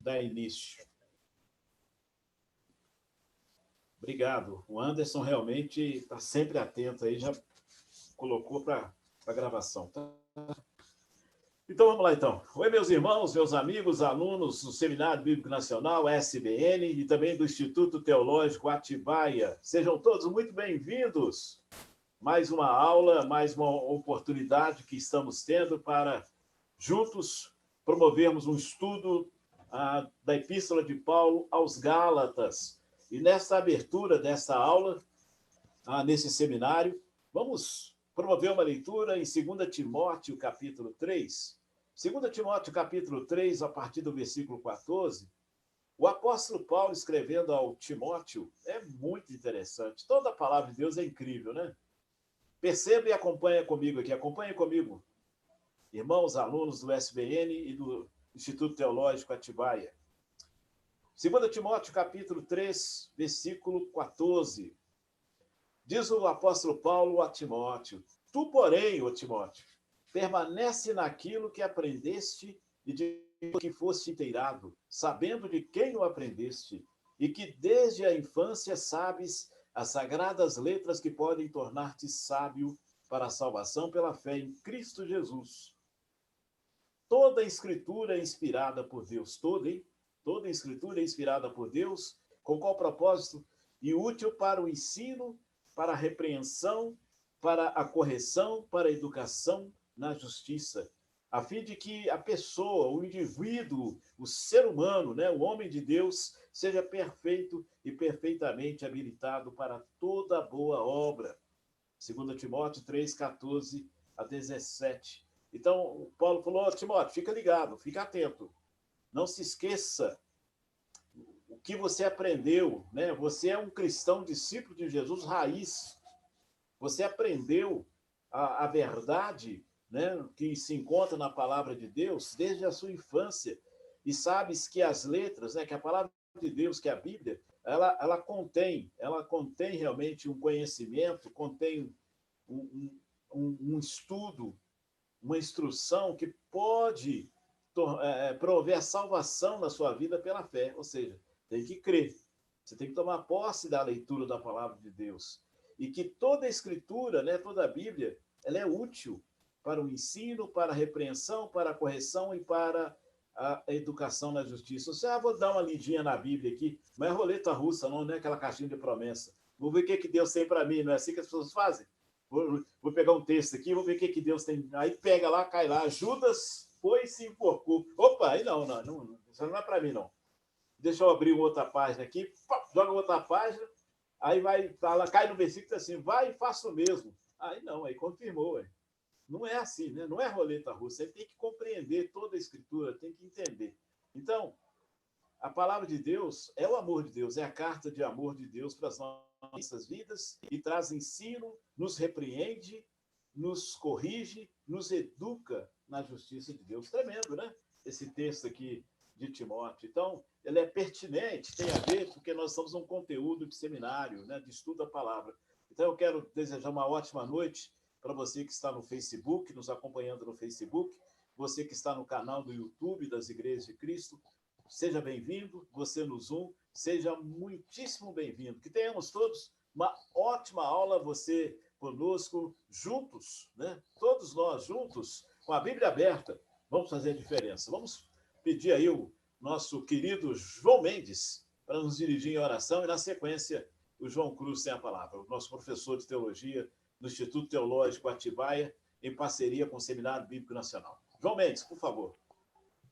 dar início. Obrigado. O Anderson realmente está sempre atento aí, já colocou para a gravação. Tá? Então, vamos lá, então. Oi, meus irmãos, meus amigos, alunos do Seminário Bíblico Nacional, SBN, e também do Instituto Teológico Atibaia. Sejam todos muito bem-vindos. Mais uma aula, mais uma oportunidade que estamos tendo para, juntos, promovermos um estudo da Epístola de Paulo aos Gálatas. E nessa abertura dessa aula, nesse seminário, vamos promover uma leitura em 2 Timóteo, capítulo 3. 2 Timóteo, capítulo 3, a partir do versículo 14, o apóstolo Paulo escrevendo ao Timóteo é muito interessante. Toda a palavra de Deus é incrível, né? Perceba e acompanha comigo aqui. Acompanha comigo, irmãos, alunos do SBN e do Instituto Teológico Atibaia. 2 Timóteo, capítulo 3, versículo 14. Diz o apóstolo Paulo a Timóteo: Tu, porém, ó Timóteo, permanece naquilo que aprendeste e de que foste inteirado, sabendo de quem o aprendeste, e que desde a infância sabes as sagradas letras que podem tornar-te sábio para a salvação pela fé em Cristo Jesus. Toda a Escritura é inspirada por Deus, toda a Escritura é inspirada por Deus, com qual propósito? E útil para o ensino, para a repreensão, para a correção, para a educação na justiça, a fim de que a pessoa, o indivíduo, o ser humano, né, o homem de Deus, seja perfeito e perfeitamente habilitado para toda boa obra. 2 Timóteo 3, 14 a 17. Então, Paulo falou: Timóteo, fica ligado, fica atento. Não se esqueça o que você aprendeu, né? Você é um cristão, discípulo de Jesus, raiz. Você aprendeu a verdade, né, que se encontra na palavra de Deus desde a sua infância. E sabes que as letras, né, que a palavra de Deus, que é a Bíblia, ela contém realmente um conhecimento, contém um estudo, uma instrução que pode promover a salvação na sua vida pela fé. Ou seja, tem que crer. Você tem que tomar posse da leitura da palavra de Deus. E que toda a Escritura, né, toda a Bíblia, ela é útil para o ensino, para a repreensão, para a correção e para a educação na justiça. Você, vou dar uma lidinha na Bíblia aqui, não é roleta russa, não é aquela caixinha de promessa. Vou ver o que Deus tem para mim, não é assim que as pessoas fazem? Vou pegar um texto aqui, vou ver o que Deus tem. Aí pega lá, cai lá, Judas foi e se enforcou. Opa, aí não, isso não é para mim, não. Deixa eu abrir outra página aqui, joga outra página, aí vai, ela cai no versículo assim, vai e faça o mesmo. Aí não, aí confirmou. Aí. Não é assim, né? Não é roleta russa. Você tem que compreender toda a Escritura, tem que entender. Então, a palavra de Deus é o amor de Deus, é a carta de amor de Deus para as nossas vidas e traz ensino, nos repreende, nos corrige, nos educa na justiça de Deus. Tremendo, né? Esse texto aqui de Timóteo. Então, ele é pertinente, tem a ver, porque nós estamos num conteúdo de seminário, né, de estudo da palavra. Então, eu quero desejar uma ótima noite para você que está no Facebook, nos acompanhando no Facebook, você que está no canal do YouTube das Igrejas de Cristo, seja bem-vindo, você no Zoom, seja muitíssimo bem-vindo. Que tenhamos todos uma ótima aula, você conosco, juntos, né? Todos nós juntos, com a Bíblia aberta, vamos fazer a diferença. Vamos pedir aí o nosso querido João Mendes para nos dirigir em oração e, na sequência, o João Cruz tem a palavra, o nosso professor de teologia no Instituto Teológico Atibaia, em parceria com o Seminário Bíblico Nacional. João Mendes, por favor.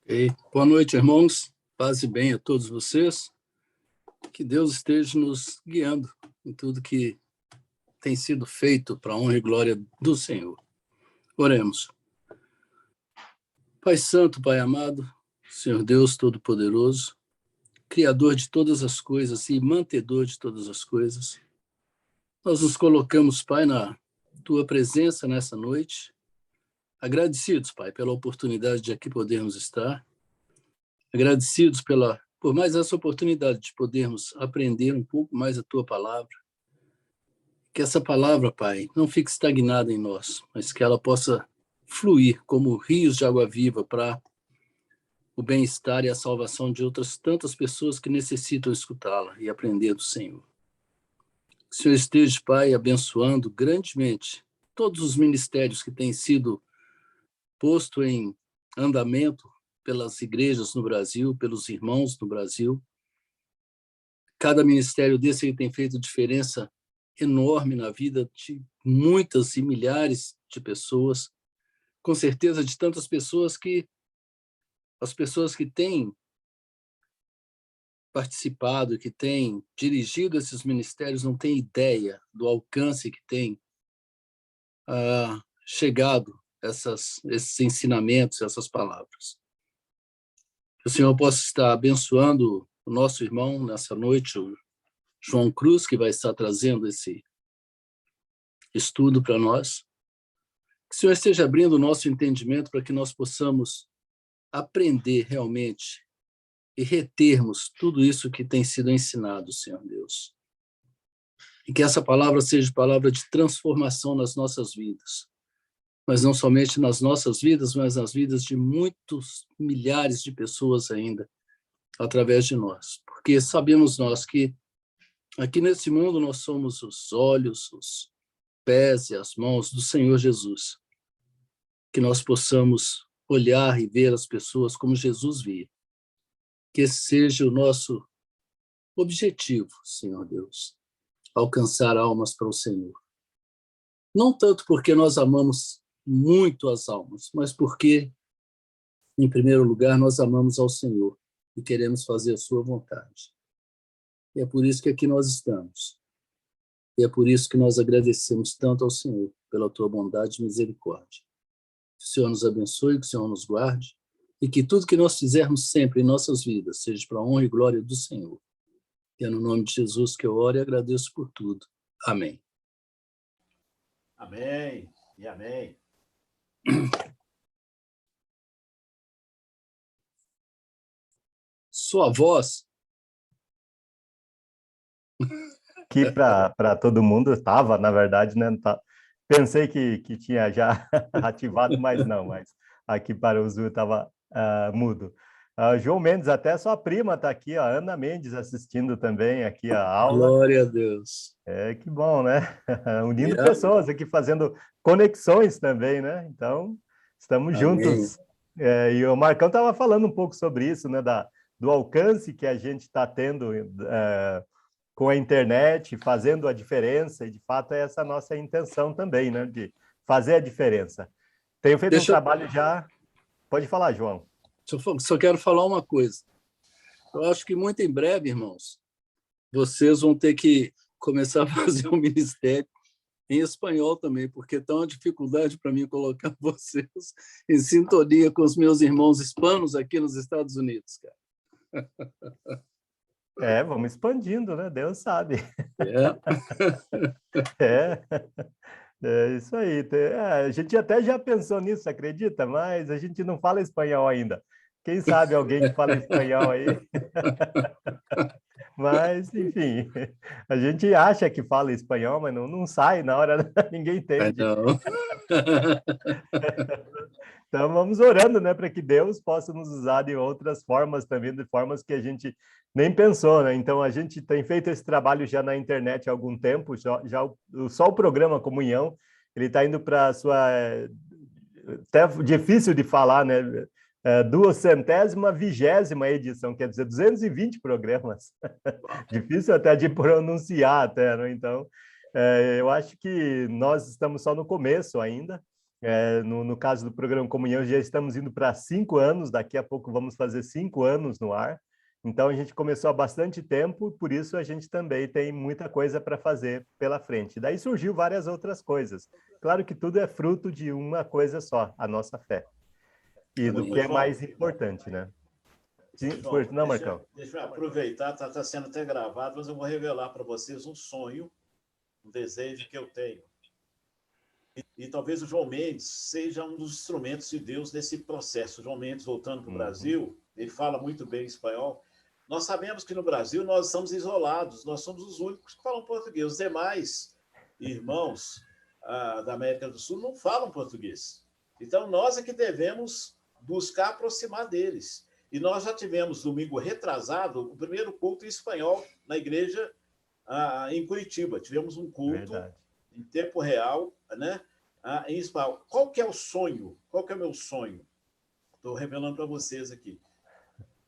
Okay. Boa noite, irmãos. Paz e bem a todos vocês. Que Deus esteja nos guiando em tudo que tem sido feito para a honra e glória do Senhor. Oremos. Pai Santo, Pai amado, Senhor Deus Todo-Poderoso, Criador de todas as coisas e mantedor de todas as coisas, nós nos colocamos, Pai, na Tua presença nessa noite, agradecidos, Pai, pela oportunidade de aqui podermos estar, agradecidos por mais essa oportunidade de podermos aprender um pouco mais a Tua palavra, que essa palavra, Pai, não fique estagnada em nós, mas que ela possa fluir como rios de água viva para o bem-estar e a salvação de outras tantas pessoas que necessitam escutá-la e aprender do Senhor. Que o Senhor esteja, Pai, abençoando grandemente todos os ministérios que têm sido postos em andamento pelas igrejas no Brasil, pelos irmãos no Brasil. Cada ministério desse aí tem feito diferença enorme na vida de muitas e milhares de pessoas, com certeza de tantas pessoas que as pessoas que têm participado, que têm dirigido esses ministérios não têm ideia do alcance que tem chegado esses ensinamentos, essas palavras. Que o Senhor possa estar abençoando o nosso irmão nessa noite, o João Cruz, que vai estar trazendo esse estudo para nós. Que o Senhor esteja abrindo o nosso entendimento para que nós possamos aprender realmente e retermos tudo isso que tem sido ensinado, Senhor Deus. E que essa palavra seja palavra de transformação nas nossas vidas. Mas não somente nas nossas vidas, mas nas vidas de muitos milhares de pessoas ainda, através de nós. Porque sabemos nós que aqui nesse mundo nós somos os olhos, os pés e as mãos do Senhor Jesus. Que nós possamos olhar e ver as pessoas como Jesus via. Que esse seja o nosso objetivo, Senhor Deus, alcançar almas para o Senhor. Não tanto porque nós amamos muito as almas, mas porque, em primeiro lugar, nós amamos ao Senhor e queremos fazer a sua vontade. E é por isso que aqui nós estamos. E é por isso que nós agradecemos tanto ao Senhor pela tua bondade e misericórdia. Que o Senhor nos abençoe, que o Senhor nos guarde e que tudo que nós fizermos sempre em nossas vidas seja para a honra e glória do Senhor. E é no nome de Jesus que eu oro e agradeço por tudo. Amém. Amém e amém. Sua voz. Aqui para todo mundo estava, na verdade, né? Pensei que tinha já ativado, mas não. Mas aqui para o Zu estava mudo. João Mendes, até sua prima está aqui, a Ana Mendes, assistindo também aqui a aula. Glória a Deus. Que bom, né? Unindo pessoas aqui, fazendo conexões também, né? Então, estamos Amém. juntos. E o Marcão estava falando um pouco sobre isso, né? Do alcance que a gente está tendo com a internet, fazendo a diferença, e de fato é essa a nossa intenção também, né? De fazer a diferença. Tenho feito um trabalho já... Pode falar, João. Só quero falar uma coisa. Eu acho que muito em breve, irmãos, vocês vão ter que começar a fazer um ministério em espanhol também, porque está uma dificuldade para mim colocar vocês em sintonia com os meus irmãos hispanos aqui nos Estados Unidos, cara. Vamos expandindo, né? Deus sabe. É isso aí. A gente até já pensou nisso, acredita? Mas a gente não fala espanhol ainda. Quem sabe alguém que fala espanhol aí? Mas, enfim, a gente acha que fala espanhol, mas não sai na hora, ninguém entende. Então, vamos orando, né, para que Deus possa nos usar de outras formas também, de formas que a gente nem pensou, né? Então, a gente tem feito esse trabalho já na internet há algum tempo, só o programa Comunhão, ele está indo para a sua... até difícil de falar, né? 220ª edição, quer dizer, 220 programas. Difícil até de pronunciar, até, né? Então, eu acho que nós estamos só no começo ainda. No caso do programa Comunhão, já estamos indo para 5 anos, daqui a pouco vamos fazer 5 anos no ar. Então, a gente começou há bastante tempo, por isso a gente também tem muita coisa para fazer pela frente. Daí surgiu várias outras coisas. Claro que tudo é fruto de uma coisa só, a nossa fé. E do que é mais importante, né? Sim, não, Marcão? Deixa eu aproveitar, está sendo até gravado, mas eu vou revelar para vocês um sonho, um desejo que eu tenho. E talvez o João Mendes seja um dos instrumentos de Deus nesse processo. O João Mendes, voltando para o Brasil, ele fala muito bem espanhol. Nós sabemos que no Brasil nós estamos isolados, nós somos os únicos que falam português. Os demais irmãos da América do Sul não falam português. Então, nós é que devemos buscar aproximar deles. E nós já tivemos, domingo retrasado, o primeiro culto em espanhol na igreja em Curitiba. Tivemos um culto Verdade. em tempo real, né? Em espanhol. Qual que é o sonho? Qual que é o meu sonho? Estou revelando para vocês aqui.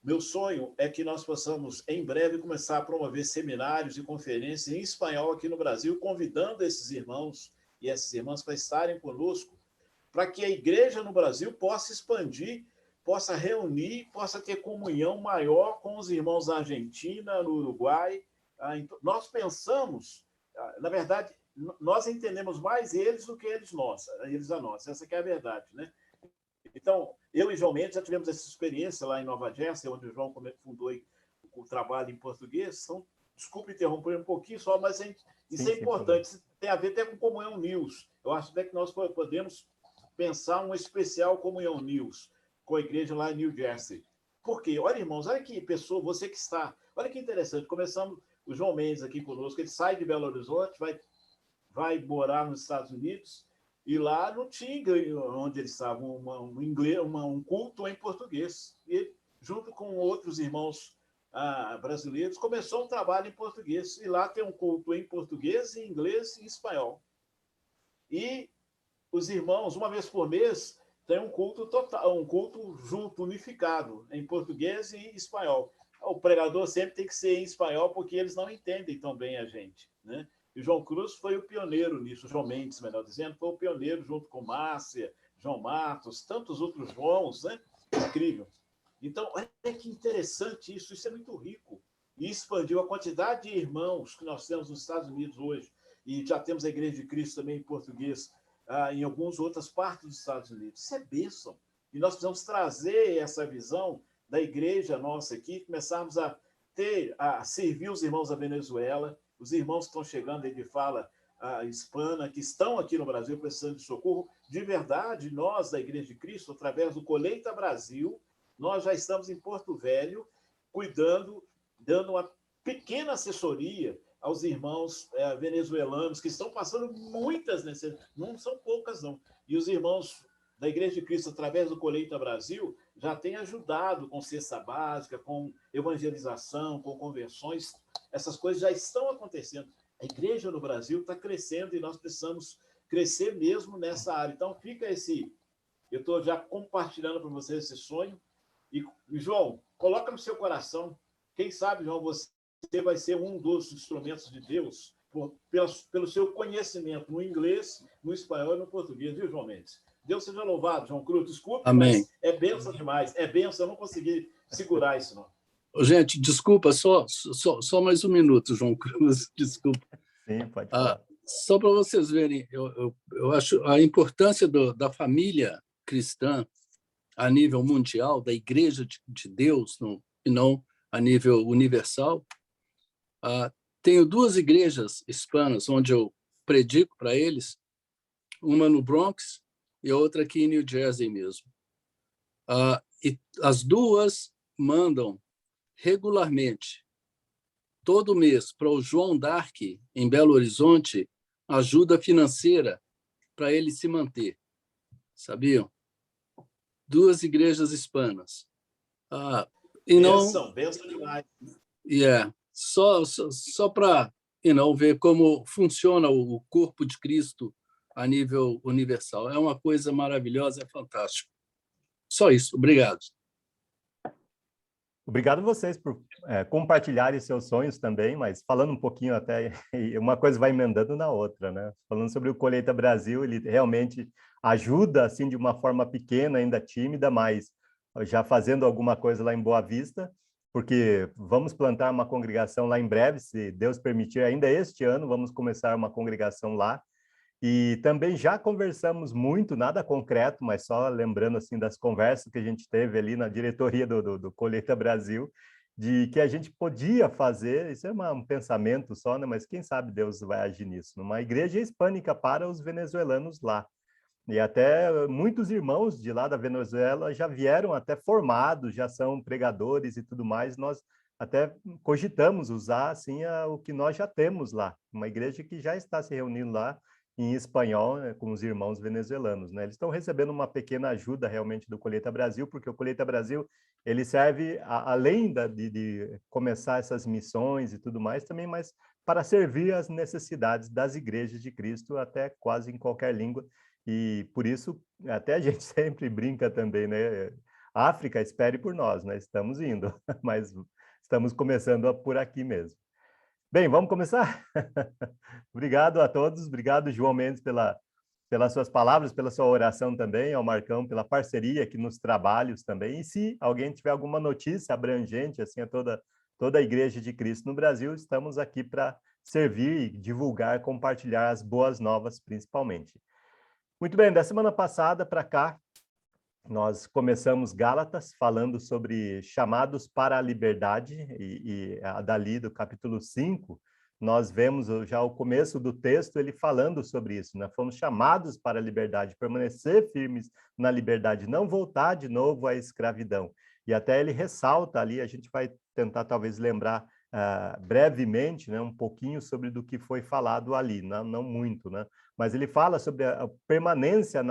Meu sonho é que nós possamos, em breve, começar a promover seminários e conferências em espanhol aqui no Brasil, convidando esses irmãos e essas irmãs para estarem conosco, para que a igreja no Brasil possa expandir, possa reunir, possa ter comunhão maior com os irmãos na Argentina, no Uruguai. Nós pensamos, na verdade, nós entendemos mais eles do que eles a nós. Essa que é a verdade, né? Então, eu e João Mendes já tivemos essa experiência lá em Nova Jersey, onde o João fundou o trabalho em português. Então, desculpe interromper um pouquinho só, mas isso é importante. Isso tem a ver até com Comunhão News. Eu acho até que nós podemos pensar um especial Comunhão News com a igreja lá em New Jersey. Por quê? Olha, irmãos, olha que pessoa, você que está... Olha que interessante. Começamos o João Mendes aqui conosco. Ele sai de Belo Horizonte, vai morar nos Estados Unidos, e lá não tinha, onde eles estavam, um culto em português. E, junto com outros irmãos brasileiros, começou um trabalho em português. E lá tem um culto em português, em inglês e em espanhol. E os irmãos, uma vez por mês, tem um culto total, um culto junto, unificado, em português e espanhol. O pregador sempre tem que ser em espanhol, porque eles não entendem tão bem a gente, né? E o João Cruz foi o pioneiro nisso, o João Mendes, melhor dizendo, foi o pioneiro junto com Márcia, João Matos, tantos outros Joãos, né? Incrível. Então, olha que interessante isso é muito rico. E expandiu a quantidade de irmãos que nós temos nos Estados Unidos hoje, e já temos a Igreja de Cristo também em português, em algumas outras partes dos Estados Unidos. Isso é bênção. E nós precisamos trazer essa visão da igreja nossa aqui, começarmos a servir os irmãos da Venezuela, os irmãos que estão chegando aí de fala hispana, que estão aqui no Brasil precisando de socorro. De verdade, nós, da Igreja de Cristo, através do Colheita Brasil, nós já estamos em Porto Velho, cuidando, dando uma pequena assessoria aos irmãos venezuelanos, que estão passando muitas necessidades, não são poucas, não. E os irmãos da Igreja de Cristo, através do Colheita Brasil, já têm ajudado com cesta básica, com evangelização, com conversões. Essas coisas já estão acontecendo. A igreja no Brasil está crescendo e nós precisamos crescer mesmo nessa área. Então, eu estou já compartilhando para vocês esse sonho. E, João, coloca no seu coração. Quem sabe, João, você vai ser um dos instrumentos de Deus pelo seu conhecimento no inglês, no espanhol e no português, viu, João Mendes? Deus seja louvado, João Cruz. Desculpe, Amém. Mas é bênção demais. É bênção, eu não consegui segurar isso, não. Gente, desculpa, só mais um minuto, João Cruz, desculpa. Sim, pode falar. Só para vocês verem, eu acho a importância da família cristã a nível mundial, da Igreja de Deus, e não a nível universal. Tenho 2 igrejas hispanas onde eu predico para eles, uma no Bronx e outra aqui em New Jersey mesmo. E as 2 mandam regularmente, todo mês, para o João Dark, em Belo Horizonte, ajuda financeira para ele se manter. Sabiam? 2 igrejas hispanas. Benção demais. Só para ver como funciona o corpo de Cristo a nível universal. É uma coisa maravilhosa, é fantástico. Só isso. Obrigado. Obrigado a vocês por compartilharem seus sonhos também, mas falando um pouquinho até, uma coisa vai emendando na outra, né? Falando sobre o Colheita Brasil, ele realmente ajuda, assim, de uma forma pequena, ainda tímida, mas já fazendo alguma coisa lá em Boa Vista, porque vamos plantar uma congregação lá em breve, se Deus permitir, ainda este ano, vamos começar uma congregação lá. E também já conversamos muito, nada concreto, mas só lembrando assim das conversas que a gente teve ali na diretoria do Colheita Brasil, de que a gente podia fazer, isso é um pensamento só, né? Mas quem sabe Deus vai agir nisso, numa igreja hispânica para os venezuelanos lá. E até muitos irmãos de lá da Venezuela já vieram até formados, já são pregadores e tudo mais, nós até cogitamos usar assim o que nós já temos lá, uma igreja que já está se reunindo lá, em espanhol, né, com os irmãos venezuelanos, né? Eles estão recebendo uma pequena ajuda realmente do Colheita Brasil, porque o Colheita Brasil, ele serve, além de começar essas missões e tudo mais, também mais para servir às necessidades das igrejas de Cristo, até quase em qualquer língua. E por isso, até a gente sempre brinca também, né? África, espere por nós, né? Estamos indo, mas estamos começando por aqui mesmo. Bem, vamos começar? Obrigado a todos, obrigado, João Mendes, pelas suas palavras, pela sua oração também, ao Marcão, pela parceria aqui nos trabalhos também. E se alguém tiver alguma notícia abrangente, assim, a toda a Igreja de Cristo no Brasil, estamos aqui para servir, divulgar, compartilhar as boas novas, principalmente. Muito bem, da semana passada para cá, nós começamos Gálatas, falando sobre chamados para a liberdade, e dali do capítulo 5, nós vemos já o começo do texto, ele falando sobre isso, né? Fomos chamados para a liberdade, permanecer firmes na liberdade, não voltar de novo à escravidão. E até ele ressalta ali, a gente vai tentar talvez lembrar brevemente, né, um pouquinho sobre do que foi falado ali, não muito, né? Mas ele fala sobre a permanência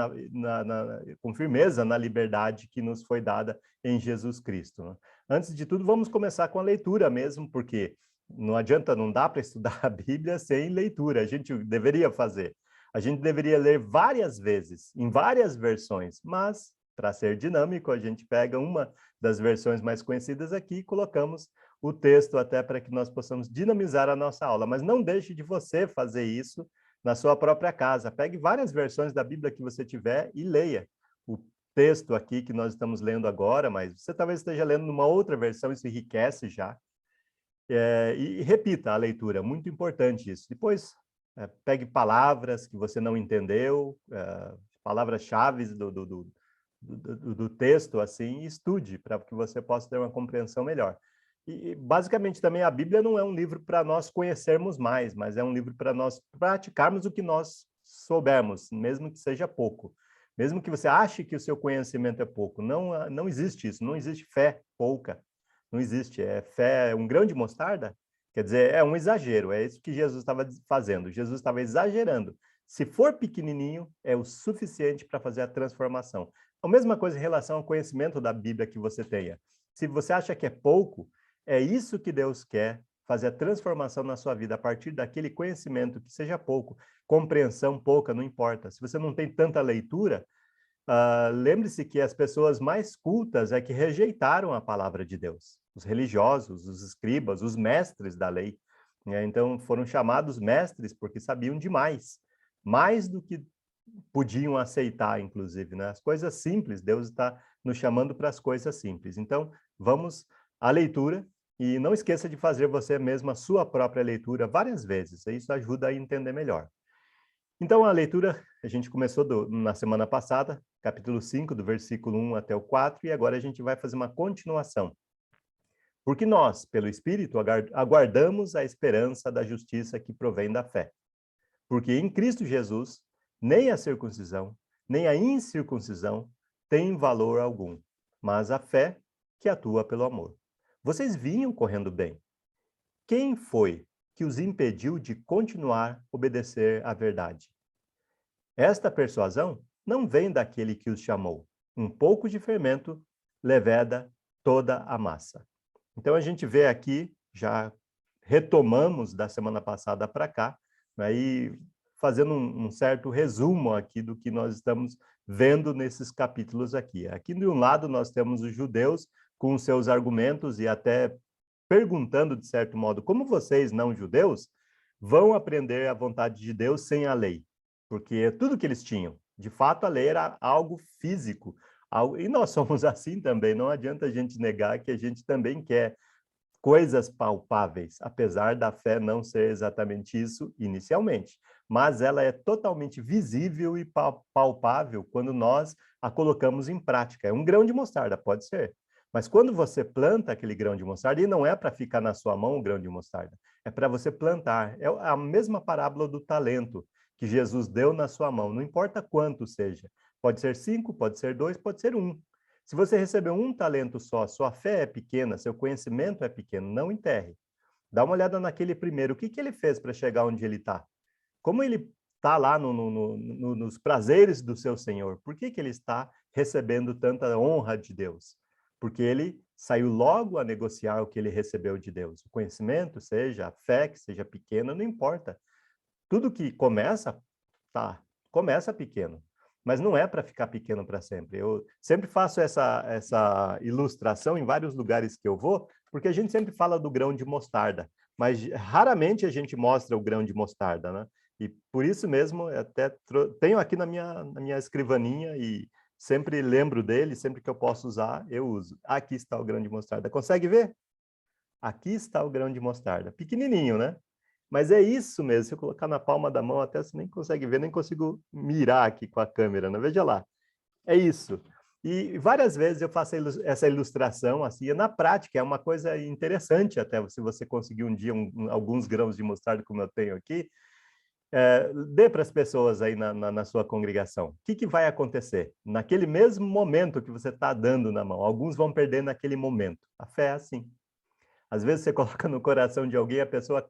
com firmeza na liberdade que nos foi dada em Jesus Cristo, né? Antes de tudo, vamos começar com a leitura mesmo, porque não adianta, não dá para estudar a Bíblia sem leitura, a gente deveria fazer. A gente deveria ler várias vezes, em várias versões, mas, para ser dinâmico, a gente pega uma das versões mais conhecidas aqui e colocamos o texto até para que nós possamos dinamizar a nossa aula. Mas não deixe de você fazer isso na sua própria casa. Pegue várias versões da Bíblia que você tiver e leia o texto aqui que nós estamos lendo agora, mas você talvez esteja lendo numa outra versão, isso enriquece já. E repita a leitura, muito importante isso. Depois, pegue palavras que você não entendeu, palavras-chave do texto, assim, e estude, para que você possa ter uma compreensão melhor. E, basicamente, também a Bíblia não é um livro para nós conhecermos mais, mas é um livro para nós praticarmos o que nós soubermos, mesmo que seja pouco. Mesmo que você ache que o seu conhecimento é pouco. Não existe isso, não existe fé pouca. Não existe. Fé, um grão de mostarda, quer dizer, é um exagero. É isso que Jesus estava fazendo. Jesus estava exagerando. Se for pequenininho, é o suficiente para fazer a transformação. A mesma coisa em relação ao conhecimento da Bíblia que você tenha. Se você acha que é pouco, é isso que Deus quer, fazer a transformação na sua vida a partir daquele conhecimento, que seja pouco, compreensão pouca, não importa. Se você não tem tanta leitura, lembre-se que as pessoas mais cultas é que rejeitaram a palavra de Deus. Os religiosos, os escribas, os mestres da lei. Né? Então, foram chamados mestres porque sabiam demais, mais do que podiam aceitar, inclusive, né? As coisas simples, Deus está nos chamando para as coisas simples. Então, vamos à leitura e não esqueça de fazer você mesmo a sua própria leitura várias vezes. Isso ajuda a entender melhor. Então, a leitura, a gente começou na semana passada, capítulo 5, do versículo 1 até o 4, e agora a gente vai fazer uma continuação. Porque nós, pelo Espírito, aguardamos a esperança da justiça que provém da fé. Porque em Cristo Jesus, nem a circuncisão, nem a incircuncisão tem valor algum, mas a fé que atua pelo amor. Vocês vinham correndo bem. Quem foi que os impediu de continuar a obedecer à verdade? Esta persuasão não vem daquele que os chamou. Um pouco de fermento leveda toda a massa. Então, a gente vê aqui, já retomamos da semana passada para cá, né, e fazendo um certo resumo aqui do que nós estamos vendo nesses capítulos aqui. Aqui, de um lado, nós temos os judeus com os seus argumentos e até perguntando, de certo modo, como vocês, não judeus, vão aprender a vontade de Deus sem a lei? Porque tudo que eles tinham, de fato, a lei era algo físico. E nós somos assim também, não adianta a gente negar que a gente também quer coisas palpáveis, apesar da fé não ser exatamente isso inicialmente. Mas ela é totalmente visível e palpável quando nós a colocamos em prática. É um grão de mostarda, pode ser. Mas quando você planta aquele grão de mostarda, e não é para ficar na sua mão o grão de mostarda, é para você plantar. É a mesma parábola do talento que Jesus deu na sua mão, não importa quanto seja. Pode ser 5, pode ser 2, pode ser 1. Se você recebeu um talento só, sua fé é pequena, seu conhecimento é pequeno, não enterre. Dá uma olhada naquele primeiro, o que ele fez para chegar onde ele está? Como ele está lá nos prazeres do seu Senhor? Por que ele está recebendo tanta honra de Deus? porque ele saiu logo a negociar o que ele recebeu de Deus. O conhecimento, seja a fé, que seja pequena, não importa. Tudo que começa, começa pequeno, mas não é para ficar pequeno para sempre. Eu sempre faço essa ilustração em vários lugares que eu vou, porque a gente sempre fala do grão de mostarda, mas raramente a gente mostra o grão de mostarda, né? E por isso mesmo, até tenho aqui na minha escrivaninha e sempre lembro dele, sempre que eu posso usar, eu uso. Aqui está o grão de mostarda. Consegue ver? Aqui está o grão de mostarda. Pequenininho, né? Mas é isso mesmo. Se eu colocar na palma da mão, até você nem consegue ver, nem consigo mirar aqui com a câmera, né? Veja lá. É isso. E várias vezes eu faço essa ilustração, assim, e na prática é uma coisa interessante até, se você conseguir um dia alguns grãos de mostarda, como eu tenho aqui, dê para as pessoas aí na sua congregação. O que vai acontecer? Naquele mesmo momento que você está dando na mão, alguns vão perder naquele momento. A fé é assim. Às vezes você coloca no coração de alguém, a pessoa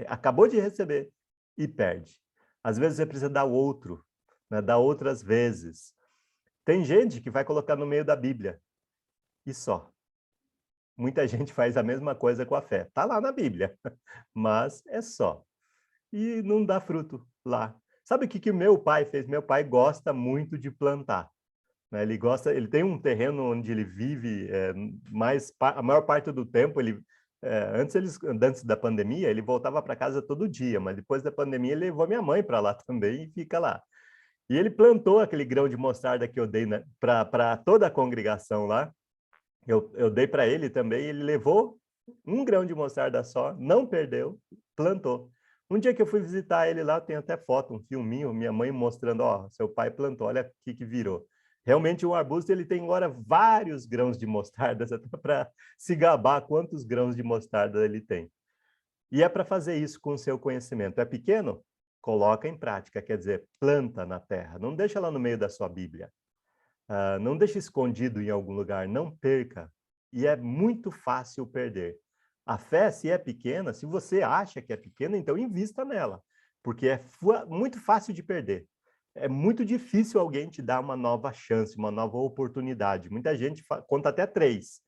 acabou de receber e perde. Às vezes você precisa dar outro, né? Dar outras vezes. Tem gente que vai colocar no meio da Bíblia e só. Muita gente faz a mesma coisa com a fé. Está lá na Bíblia, mas é só. E não dá fruto lá. Sabe o que meu pai fez? Meu pai gosta muito de plantar, né? Ele tem um terreno onde ele vive a maior parte do tempo. Antes da pandemia, ele voltava para casa todo dia, mas depois da pandemia ele levou minha mãe para lá também e fica lá. E ele plantou aquele grão de mostarda que eu dei para toda a congregação lá. Eu dei para ele também, ele levou um grão de mostarda só, não perdeu, plantou. Um dia que eu fui visitar ele lá, tem até foto, um filminho, minha mãe mostrando, ó, seu pai plantou, olha o que virou. Realmente um arbusto, ele tem agora vários grãos de mostarda, até para se gabar quantos grãos de mostarda ele tem. E é para fazer isso com o seu conhecimento. É pequeno? Coloca em prática, quer dizer, planta na terra. Não deixa lá no meio da sua Bíblia. Não deixe escondido em algum lugar, não perca. E é muito fácil perder. A fé, se é pequena, se você acha que é pequena, então invista nela, porque é muito fácil de perder. É muito difícil alguém te dar uma nova chance, uma nova oportunidade. Muita gente conta até 3.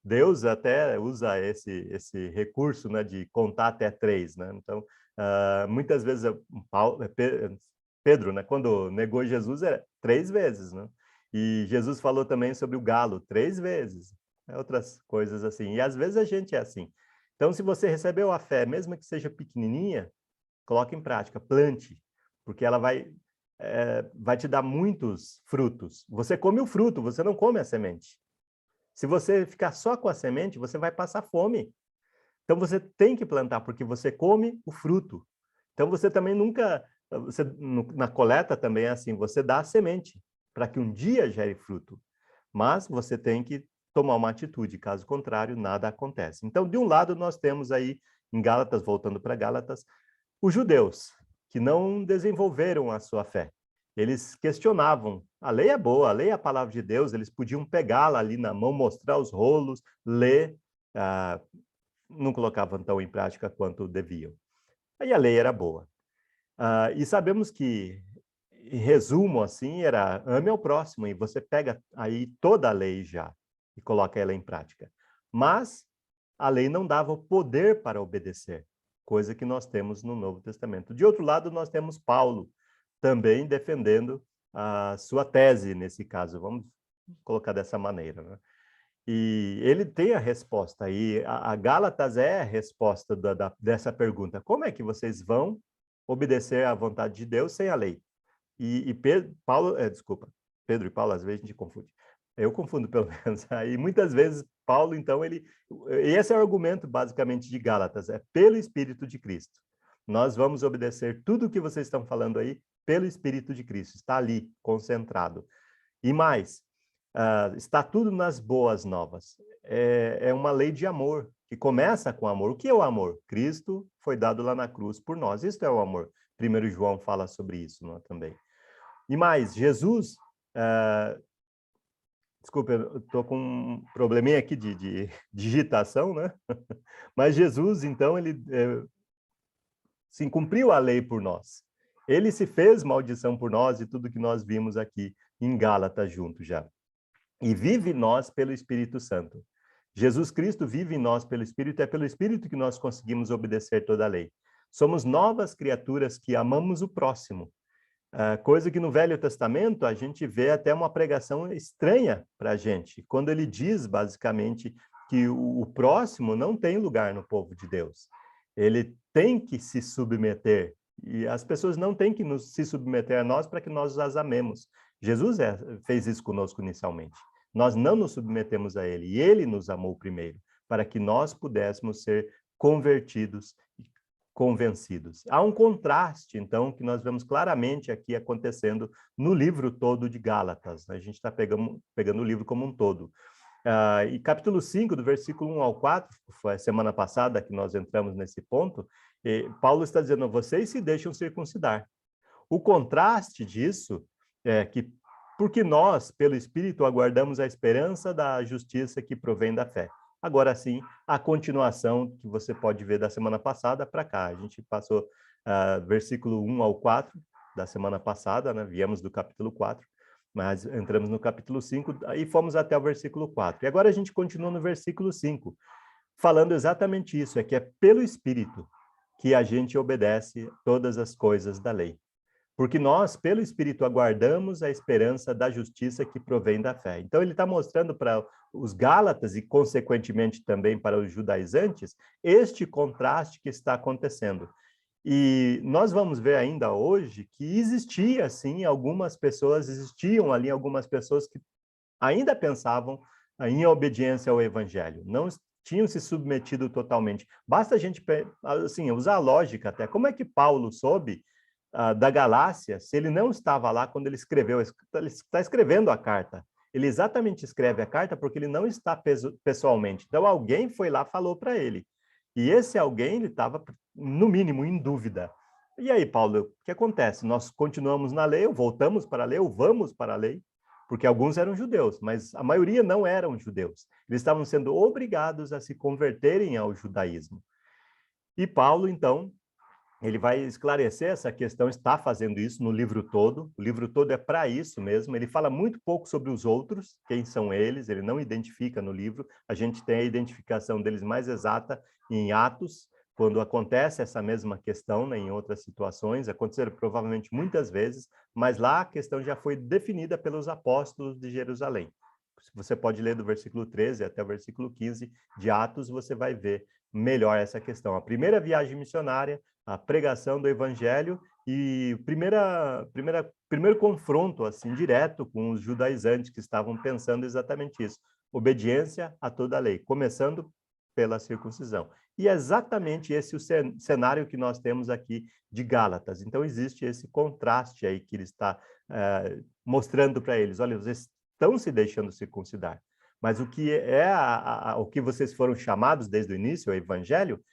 Deus até usa esse recurso, né, de contar até 3, né? Então, muitas vezes Pedro, né, quando negou Jesus, era 3 vezes, né? E Jesus falou também sobre o galo 3 vezes, outras coisas assim. E às vezes a gente é assim. Então, se você recebeu a fé, mesmo que seja pequenininha, coloque em prática, plante, porque ela vai te dar muitos frutos. Você come o fruto, você não come a semente. Se você ficar só com a semente, você vai passar fome. Então, você tem que plantar, porque você come o fruto. Então, você também na coleta também é assim, você dá a semente, para que um dia gere fruto. Mas você tem que tomar uma atitude, caso contrário, nada acontece. Então, de um lado, nós temos aí, em Gálatas, voltando para Gálatas, os judeus, que não desenvolveram a sua fé. Eles questionavam, a lei é boa, a lei é a palavra de Deus, eles podiam pegá-la ali na mão, mostrar os rolos, ler, não colocavam tão em prática quanto deviam. Aí a lei era boa. E sabemos que, em resumo, assim, era ame ao próximo, e você pega aí toda a lei já e coloca ela em prática. Mas a lei não dava o poder para obedecer, coisa que nós temos no Novo Testamento. De outro lado, nós temos Paulo, também defendendo a sua tese nesse caso, vamos colocar dessa maneira, né? E ele tem a resposta aí, a Gálatas é a resposta dessa pergunta: como é que vocês vão obedecer à vontade de Deus sem a lei? E Pedro e Paulo, às vezes a gente confunde. Eu confundo, pelo menos. Aí, muitas vezes, Paulo, então, esse é o argumento, basicamente, de Gálatas, é pelo Espírito de Cristo. Nós vamos obedecer tudo o que vocês estão falando aí pelo Espírito de Cristo, está ali, concentrado. E mais, está tudo nas boas novas. É uma lei de amor, que começa com amor. O que é o amor? Cristo foi dado lá na cruz por nós. Isso é o amor. 1 João fala sobre isso, né, também. E mais, Jesus... Desculpa, eu estou com um probleminha aqui de digitação, né? Mas Jesus, então, ele sim, cumpriu a lei por nós. Ele se fez maldição por nós e tudo que nós vimos aqui em Gálatas junto já. e vive em nós pelo Espírito Santo. Jesus Cristo vive em nós pelo Espírito, é pelo Espírito que nós conseguimos obedecer toda a lei. Somos novas criaturas que amamos o próximo. Coisa que no Velho Testamento a gente vê até uma pregação estranha para a gente, quando ele diz, basicamente, que o próximo não tem lugar no povo de Deus. Ele tem que se submeter, e as pessoas não têm que se submeter a nós para que nós as amemos. Jesus fez isso conosco inicialmente. Nós não nos submetemos a ele, e ele nos amou primeiro, para que nós pudéssemos ser convertidos, convencidos. Há um contraste, então, que nós vemos claramente aqui acontecendo no livro todo de Gálatas. A gente está pegando o livro como um todo. E capítulo 5, do versículo 1 ao 4, foi a semana passada que nós entramos nesse ponto, Paulo está dizendo, vocês se deixam circuncidar. O contraste disso é que, porque nós, pelo Espírito, aguardamos a esperança da justiça que provém da fé. Agora sim, a continuação que você pode ver da semana passada para cá. A gente passou versículo 1 ao 4 da semana passada, né? Viemos do capítulo 4, mas entramos no capítulo 5 e fomos até o versículo 4. E agora a gente continua no versículo 5, falando exatamente isso, que é pelo Espírito que a gente obedece todas as coisas da lei. Porque nós, pelo Espírito, aguardamos a esperança da justiça que provém da fé. Então, ele está mostrando para os Gálatas e, consequentemente, também para os judaizantes, este contraste que está acontecendo. E nós vamos ver ainda hoje que existiam algumas pessoas que ainda pensavam em obediência ao Evangelho, não tinham se submetido totalmente. Basta a gente usar a lógica até. Como é que Paulo soube da Galácia, se ele não estava lá quando ele escreveu, ele está escrevendo a carta. Ele exatamente escreve a carta porque ele não está pessoalmente. Então, alguém foi lá e falou para ele. E esse alguém, ele estava, no mínimo, em dúvida. E aí, Paulo, o que acontece? Nós continuamos na lei, ou voltamos para a lei, ou vamos para a lei, porque alguns eram judeus, mas a maioria não eram judeus. Eles estavam sendo obrigados a se converterem ao judaísmo. E Paulo, então, ele vai esclarecer essa questão, está fazendo isso no livro todo. O livro todo é para isso mesmo. Ele fala muito pouco sobre os outros, quem são eles, ele não identifica no livro. A gente tem a identificação deles mais exata em Atos, quando acontece essa mesma questão, né, em outras situações. Aconteceram provavelmente muitas vezes, mas lá a questão já foi definida pelos apóstolos de Jerusalém. Você pode ler do versículo 13 até o versículo 15 de Atos, você vai ver melhor essa questão. A primeira viagem missionária, a pregação do evangelho e o primeiro confronto assim direto com os judaizantes que estavam pensando exatamente isso, obediência a toda a lei, começando pela circuncisão. E é exatamente esse o cenário que nós temos aqui de Gálatas. Então existe esse contraste aí que ele está mostrando para eles. Olha, vocês estão se deixando circuncidar, mas o que o que vocês foram chamados desde o início, o evangelho,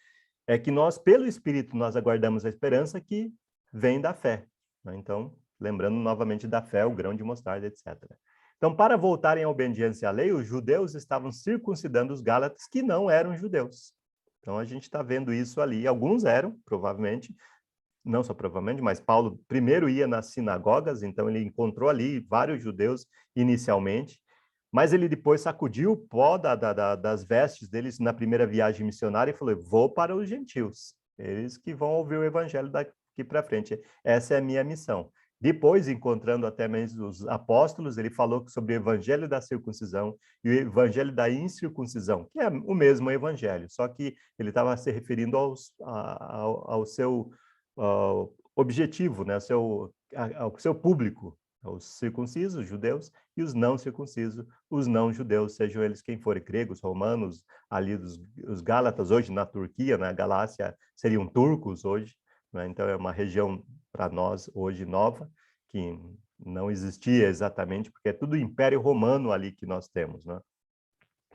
é que nós, pelo Espírito, nós aguardamos a esperança que vem da fé. Né? Então, lembrando novamente da fé, o grão de mostarda, etc. Então, para voltarem à obediência à lei, os judeus estavam circuncidando os gálatas que não eram judeus. Então, a gente está vendo isso ali. Alguns eram, provavelmente, não só provavelmente, mas Paulo primeiro ia nas sinagogas, então ele encontrou ali vários judeus inicialmente, mas ele depois sacudiu o pó das vestes deles na primeira viagem missionária e falou, vou para os gentios, eles que vão ouvir o evangelho daqui para frente, essa é a minha missão. Depois, encontrando até mesmo os apóstolos, ele falou sobre o evangelho da circuncisão e o evangelho da incircuncisão, que é o mesmo evangelho, só que ele estava se referindo ao seu objetivo, né? ao seu público, os circuncisos, os judeus, e os não circuncisos, os não judeus, sejam eles quem forem, gregos, romanos, ali os gálatas, hoje na Turquia, na Galácia, seriam turcos hoje, né? Então é uma região para nós hoje nova, que não existia exatamente, porque é tudo Império Romano ali que nós temos, né?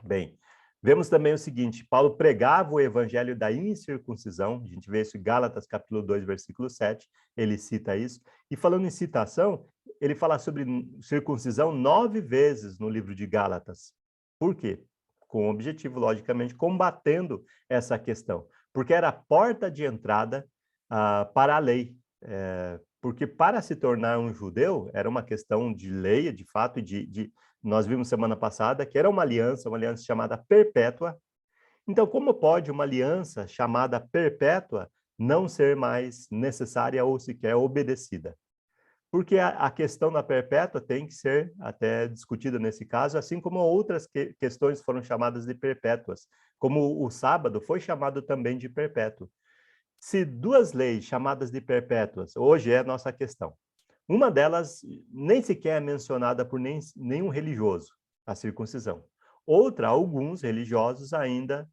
Bem, vemos também o seguinte, Paulo pregava o evangelho da incircuncisão, a gente vê isso em Gálatas capítulo 2, versículo 7, ele cita isso, e falando em citação, ele fala sobre circuncisão 9 vezes no livro de Gálatas. Por quê? Com o objetivo, logicamente, combatendo essa questão, porque era a porta de entrada para a lei, porque para se tornar um judeu, era uma questão de lei, de fato, de nós vimos semana passada que era uma aliança chamada perpétua. Então, como pode uma aliança chamada perpétua não ser mais necessária ou sequer obedecida? Porque a questão da perpétua tem que ser até discutida nesse caso, assim como outras questões foram chamadas de perpétuas, como o sábado foi chamado também de perpétuo. Se duas leis chamadas de perpétuas, hoje é a nossa questão, uma delas nem sequer é mencionada por nenhum religioso, a circuncisão. Outra, alguns religiosos ainda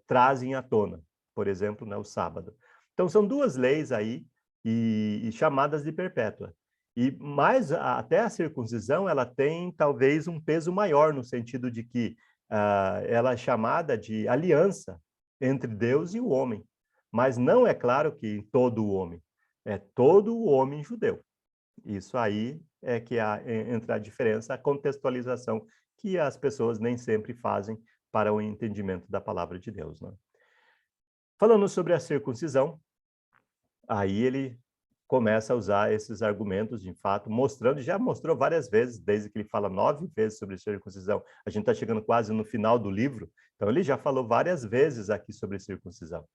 trazem à tona, por exemplo, né, o sábado. Então, são duas leis aí e chamadas de perpétua. E mais, até a circuncisão, ela tem talvez um peso maior, no sentido de que ela é chamada de aliança entre Deus e o homem. Mas não é claro que todo o homem, é todo o homem judeu. Isso aí é que entra a diferença, a contextualização que as pessoas nem sempre fazem para o entendimento da palavra de Deus, né? Falando sobre a circuncisão, aí ele começa a usar esses argumentos, de fato, mostrando, já mostrou várias vezes, desde que ele fala 9 vezes sobre circuncisão. A gente está chegando quase no final do livro, então ele já falou várias vezes aqui sobre circuncisão.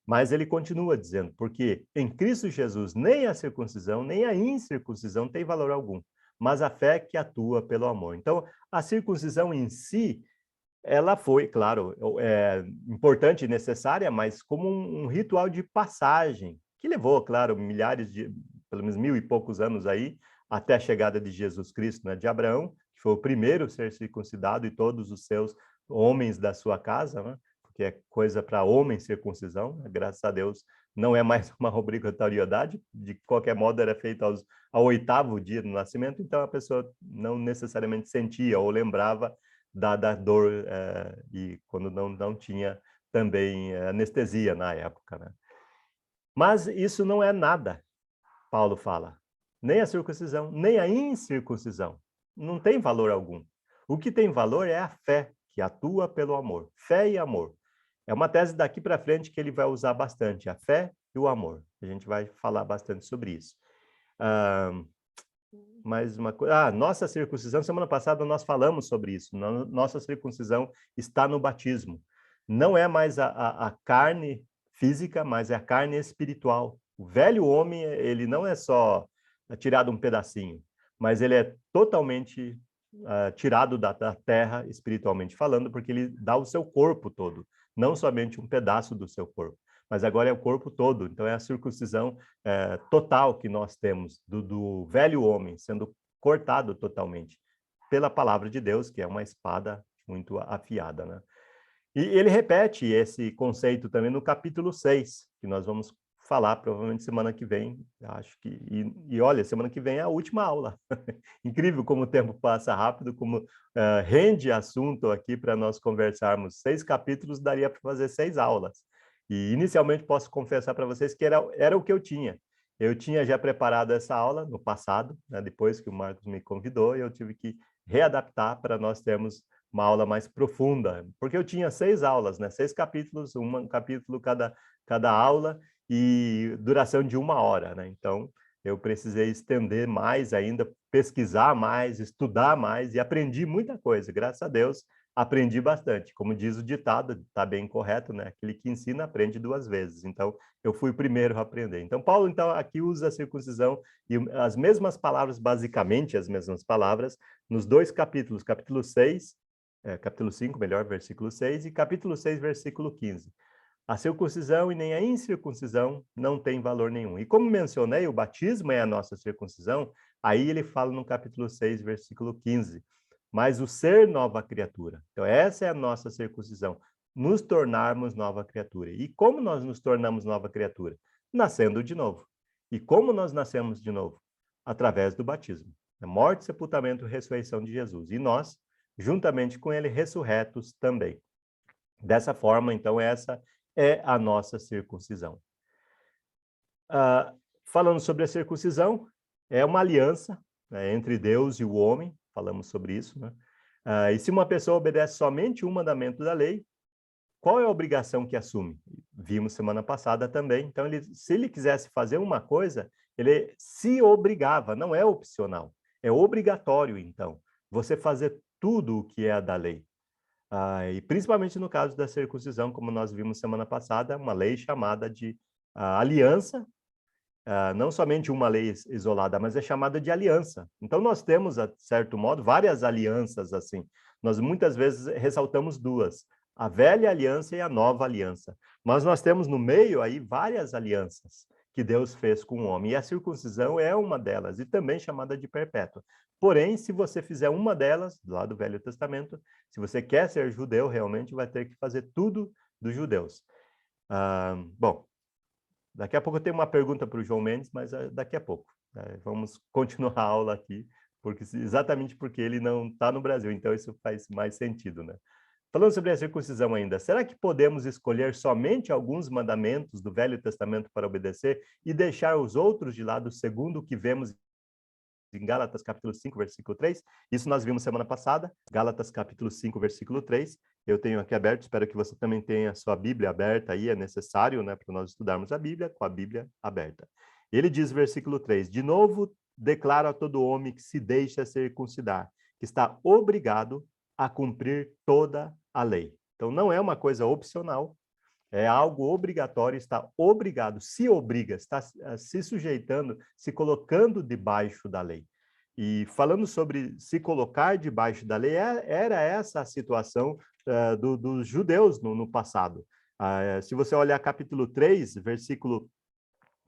Mas ele continua dizendo, porque em Cristo Jesus nem a circuncisão, nem a incircuncisão tem valor algum, mas a fé que atua pelo amor. Então, a circuncisão em si, ela foi, claro, importante e necessária, mas como um ritual de passagem, que levou, claro, pelo menos 1000 e poucos anos aí, até a chegada de Jesus Cristo, né, de Abraão, que foi o primeiro a ser circuncidado, e todos os seus homens da sua casa, né? Que é coisa para homem circuncisão, né? Graças a Deus não é mais uma obrigatoriedade, de qualquer modo era feito ao 8º dia do nascimento, então a pessoa não necessariamente sentia ou lembrava da dor, e quando não tinha também anestesia na época, né? Mas isso não é nada, Paulo fala, nem a circuncisão, nem a incircuncisão, não tem valor algum. O que tem valor é a fé, que atua pelo amor, fé e amor. É uma tese daqui para frente que ele vai usar bastante, a fé e o amor. A gente vai falar bastante sobre isso. Mais uma coisa. Nossa circuncisão, semana passada nós falamos sobre isso. Nossa circuncisão está no batismo. Não é mais a carne física, mas é a carne espiritual. O velho homem, ele não é só tirado um pedacinho, mas ele é totalmente tirado da terra, espiritualmente falando, porque ele dá o seu corpo todo, não somente um pedaço do seu corpo, mas agora é o corpo todo. Então é a circuncisão total que nós temos do velho homem sendo cortado totalmente pela palavra de Deus, que é uma espada muito afiada, né? E ele repete esse conceito também no capítulo 6, que nós vamos falar provavelmente semana que vem, acho que, e olha, semana que vem é a última aula. Incrível como o tempo passa rápido, como rende assunto aqui para nós conversarmos. 6 capítulos daria para fazer 6 aulas. E inicialmente posso confessar para vocês que era o que eu tinha. Eu tinha já preparado essa aula no passado, né, depois que o Marcos me convidou, e eu tive que readaptar para nós termos uma aula mais profunda, porque eu tinha 6 aulas, né, 6 capítulos, um capítulo cada aula, e duração de 1 hora, né? Então, eu precisei estender mais ainda, pesquisar mais, estudar mais, e aprendi muita coisa. Graças a Deus, aprendi bastante. Como diz o ditado, está bem correto, né? Aquele que ensina, aprende 2 vezes. Então, eu fui o primeiro a aprender. Então, Paulo, então, aqui usa a circuncisão e as mesmas palavras, basicamente as mesmas palavras, nos 2 capítulos, capítulo 6, capítulo 5, melhor, versículo 6, e capítulo 6, versículo 15. A circuncisão e nem a incircuncisão não tem valor nenhum. E como mencionei, o batismo é a nossa circuncisão, aí ele fala no capítulo 6, versículo 15. Mas o ser nova criatura. Então, essa é a nossa circuncisão, nos tornarmos nova criatura. E como nós nos tornamos nova criatura? Nascendo de novo. E como nós nascemos de novo? Através do batismo. A morte, sepultamento e ressurreição de Jesus. E nós, juntamente com ele, ressurretos também. Dessa forma, então, essa é a nossa circuncisão. Falando sobre a circuncisão, é uma aliança, né, entre Deus e o homem, falamos sobre isso, né? E se uma pessoa obedece somente um mandamento da lei, qual é a obrigação que assume? Vimos semana passada também. Então, se ele quisesse fazer uma coisa, ele se obrigava, não é opcional, é obrigatório, então. você fazer tudo o que é da lei. E principalmente no caso da circuncisão, como nós vimos semana passada, uma lei chamada de aliança, não somente uma lei isolada, mas é chamada de aliança. Então, nós temos, a certo modo, várias alianças assim. Nós muitas vezes ressaltamos duas, a velha aliança e a nova aliança. Mas nós temos no meio aí várias alianças que Deus fez com o homem, e a circuncisão é uma delas, e também chamada de perpétua. Porém, se você fizer uma delas, lá do Velho Testamento, se você quer ser judeu, realmente vai ter que fazer tudo dos judeus. Bom, daqui a pouco eu tenho uma pergunta para o João Mendes, mas daqui a pouco. Vamos continuar a aula aqui, exatamente porque ele não está no Brasil, então isso faz mais sentido, né? Falando sobre a circuncisão ainda, será que podemos escolher somente alguns mandamentos do Velho Testamento para obedecer e deixar os outros de lado, segundo o que vemos em Gálatas capítulo 5, versículo 3? Isso nós vimos semana passada, Gálatas capítulo 5, versículo 3. Eu tenho aqui aberto, espero que você também tenha a sua Bíblia aberta aí, é necessário, né, para nós estudarmos a Bíblia, com a Bíblia aberta. Ele diz, versículo 3, de novo declaro a todo homem que se deixa circuncidar, que está obrigado a cumprir toda a lei. Então, não é uma coisa opcional, é algo obrigatório, está obrigado, se obriga, está se sujeitando, se colocando debaixo da lei. E falando sobre se colocar debaixo da lei, era essa a situação dos judeus no passado. Se você olhar capítulo 3, versículo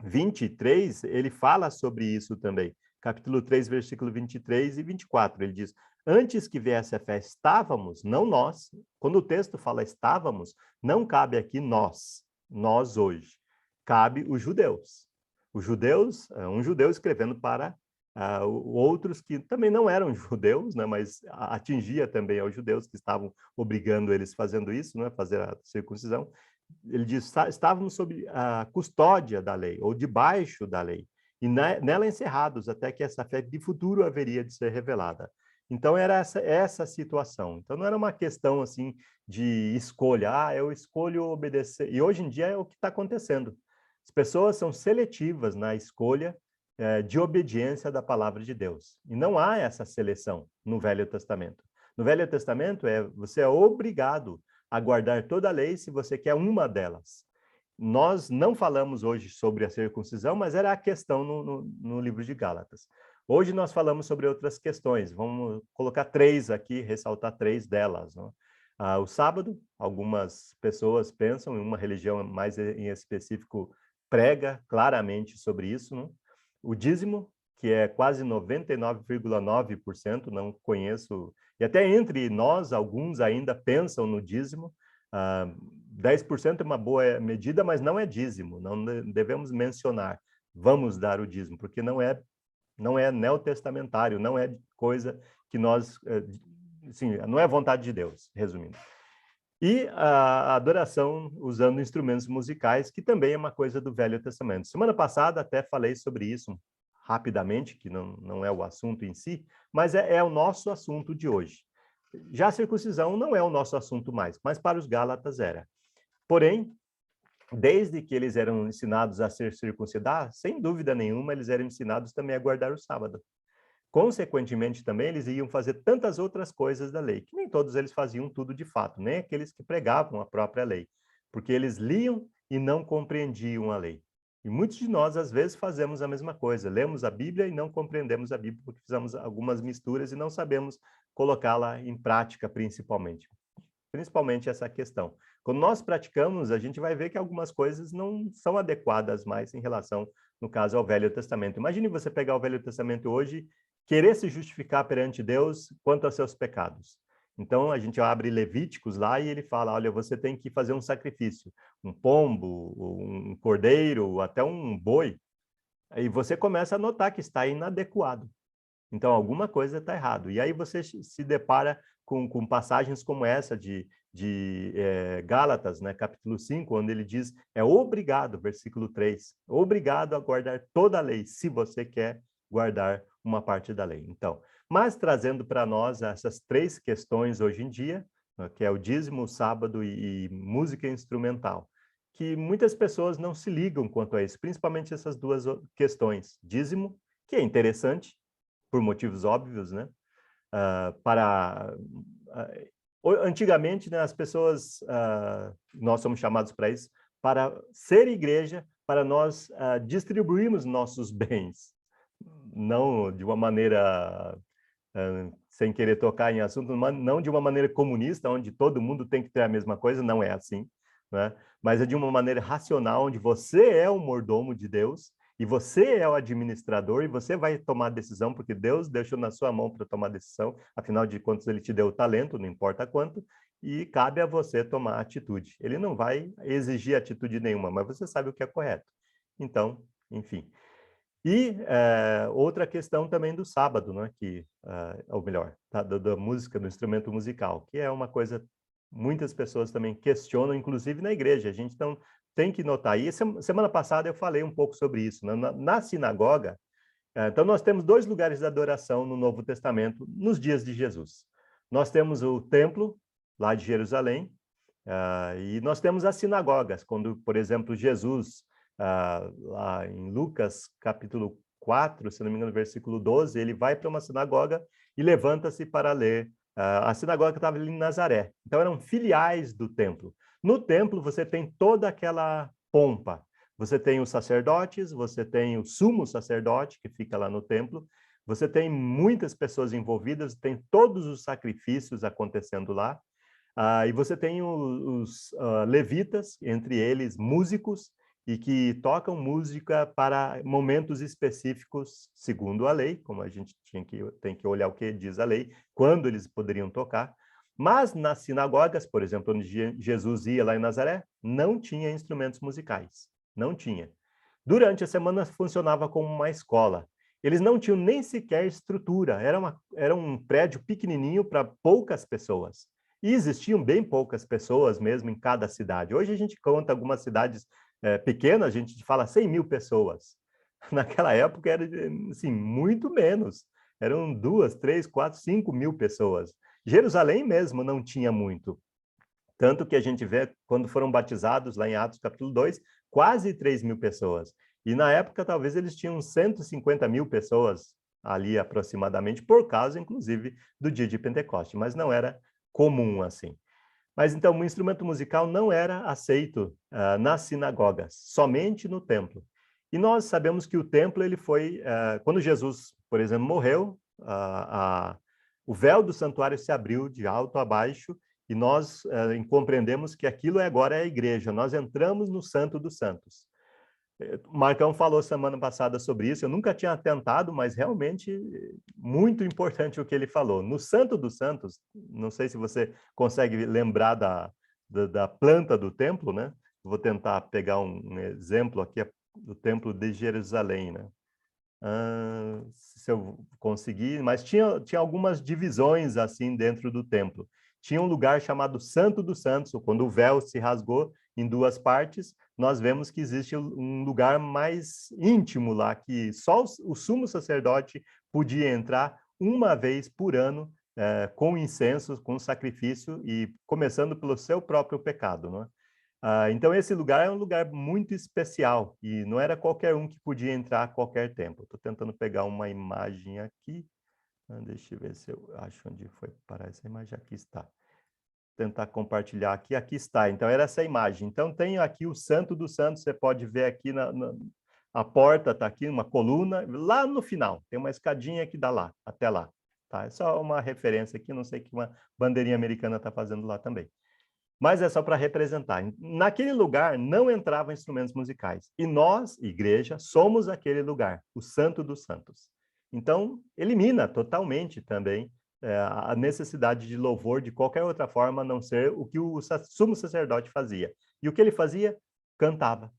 23, ele fala sobre isso também. Capítulo 3, versículo 23 e 24, ele diz, antes que viesse a fé, estávamos, não nós. Quando o texto fala estávamos, não cabe aqui nós hoje. Cabe os judeus. Os judeus, um judeu escrevendo para outros que também não eram judeus, né, mas atingia também aos judeus que estavam obrigando eles fazendo isso, né, fazer a circuncisão. Ele diz, estávamos sob a custódia da lei, ou debaixo da lei, e nela encerrados, até que essa fé de futuro haveria de ser revelada. Então, era essa situação. Então, não era uma questão, assim, de escolha. Eu escolho obedecer. E hoje em dia é o que está acontecendo. As pessoas são seletivas na escolha de obediência da palavra de Deus. E não há essa seleção no Velho Testamento. No Velho Testamento, você é obrigado a guardar toda a lei se você quer uma delas. Nós não falamos hoje sobre a circuncisão, mas era a questão no livro de Gálatas. Hoje nós falamos sobre outras questões. Vamos colocar 3 aqui, ressaltar 3 delas. Não? O sábado, algumas pessoas pensam, em uma religião mais em específico prega claramente sobre isso. Não? O dízimo, que é quase 99,9%, não conheço, e até entre nós, alguns ainda pensam no dízimo. 10% é uma boa medida, mas não é dízimo, não devemos mencionar, vamos dar o dízimo, porque não é neotestamentário, não é coisa que nós, sim, não é vontade de Deus, resumindo. E a adoração usando instrumentos musicais, que também é uma coisa do Velho Testamento. Semana passada até falei sobre isso rapidamente, que não é o assunto em si, mas é o nosso assunto de hoje. Já a circuncisão não é o nosso assunto mais, mas para os Gálatas era. Porém, desde que eles eram ensinados a ser circuncidados, sem dúvida nenhuma, eles eram ensinados também a guardar o sábado. Consequentemente, também, eles iam fazer tantas outras coisas da lei, que nem todos eles faziam tudo de fato, nem aqueles que pregavam a própria lei, porque eles liam e não compreendiam a lei. E muitos de nós, às vezes, fazemos a mesma coisa, lemos a Bíblia e não compreendemos a Bíblia, porque fizemos algumas misturas e não sabemos colocá-la em prática, principalmente essa questão. Quando nós praticamos, a gente vai ver que algumas coisas não são adequadas mais em relação, no caso, ao Velho Testamento. Imagine você pegar o Velho Testamento hoje, querer se justificar perante Deus quanto aos seus pecados. Então, a gente abre Levíticos lá e ele fala, olha, você tem que fazer um sacrifício, um pombo, um cordeiro, até um boi. Aí você começa a notar que está inadequado. Então, alguma coisa está errado. E aí você se depara com passagens como essa de Gálatas, né, capítulo 5, onde ele diz, é obrigado, versículo 3, obrigado a guardar toda a lei, se você quer guardar uma parte da lei. Então, mas trazendo para nós essas 3 questões hoje em dia, que é o dízimo, o sábado e música instrumental, que muitas pessoas não se ligam quanto a isso, principalmente essas 2 questões. Dízimo, que é interessante, por motivos óbvios, né? Antigamente, né, as pessoas, nós somos chamados para isso, para ser igreja, para nós distribuirmos nossos bens, não de uma maneira, sem querer tocar em assunto, não de uma maneira comunista, onde todo mundo tem que ter a mesma coisa, não é assim, né? Mas é de uma maneira racional, onde você é o mordomo de Deus, e você é o administrador, e você vai tomar a decisão, porque Deus deixou na sua mão para tomar a decisão, afinal de contas, ele te deu o talento, não importa quanto, e cabe a você tomar atitude. Ele não vai exigir atitude nenhuma, mas você sabe o que é correto. Então, enfim. E outra questão também do sábado, né? Ou melhor, da música, do instrumento musical, que é uma coisa muitas pessoas também questionam, inclusive na igreja. A gente não tem que notar. E semana passada eu falei um pouco sobre isso. Né? Na sinagoga, então nós temos 2 lugares de adoração no Novo Testamento nos dias de Jesus. Nós temos o templo, lá de Jerusalém, e nós temos as sinagogas, quando, por exemplo, Jesus, lá em Lucas, capítulo 4, se não me engano, versículo 12, ele vai para uma sinagoga e levanta-se para ler. A sinagoga estava ali em Nazaré. Então, eram filiais do templo. No templo, você tem toda aquela pompa. Você tem os sacerdotes, você tem o sumo sacerdote, que fica lá no templo, você tem muitas pessoas envolvidas, tem todos os sacrifícios acontecendo lá, e você tem os levitas, entre eles músicos, e que tocam música para momentos específicos, segundo a lei, como a gente tem que olhar o que diz a lei, quando eles poderiam tocar. Mas nas sinagogas, por exemplo, onde Jesus ia lá em Nazaré, não tinha instrumentos musicais, não tinha. Durante a semana funcionava como uma escola. Eles não tinham nem sequer estrutura, era um prédio pequenininho para poucas pessoas. E existiam bem poucas pessoas mesmo em cada cidade. Hoje a gente conta algumas cidades pequenas, a gente fala 100 mil pessoas. Naquela época era assim, muito menos. Eram 2, 3, 4, 5 mil pessoas. Jerusalém mesmo não tinha muito. Tanto que a gente vê, quando foram batizados, lá em Atos capítulo 2, quase 3 mil pessoas. E na época, talvez eles tinham 150 mil pessoas ali aproximadamente, por causa, inclusive, do dia de Pentecoste. Mas não era comum assim. Mas então o instrumento musical não era aceito nas sinagogas, somente no templo. E nós sabemos que o templo, ele foi, quando Jesus, por exemplo, morreu, o véu do santuário se abriu de alto a baixo e nós compreendemos que aquilo agora é a igreja. Nós entramos no Santo dos Santos. O Marcão falou semana passada sobre isso, eu nunca tinha atentado, mas realmente muito importante o que ele falou. No Santo dos Santos, não sei se você consegue lembrar da planta do templo, né? Vou tentar pegar um exemplo aqui do templo de Jerusalém, né? Se eu conseguir, mas tinha algumas divisões assim dentro do templo. Tinha um lugar chamado Santo dos Santos, quando o véu se rasgou em 2 partes, nós vemos que existe um lugar mais íntimo lá, que só o sumo sacerdote podia entrar uma vez por ano, com incenso, com sacrifício, e começando pelo seu próprio pecado, né? Então, esse lugar é um lugar muito especial, e não era qualquer um que podia entrar a qualquer tempo. Estou tentando pegar uma imagem aqui, deixa eu ver se eu acho onde foi parar essa imagem. Aqui está. Tentar compartilhar aqui. Aqui está. Então, era essa imagem. Então, tem aqui o Santo dos Santos. Você pode ver aqui a porta está aqui, uma coluna. Lá no final, tem uma escadinha que dá lá, até lá. Tá? É só uma referência aqui. Não sei que uma bandeirinha americana está fazendo lá também. Mas é só para representar. Naquele lugar não entravam instrumentos musicais. E nós, igreja, somos aquele lugar, o Santo dos Santos. Então, elimina totalmente também a necessidade de louvor de qualquer outra forma, a não ser o que o sumo sacerdote fazia. E o que ele fazia? Cantava.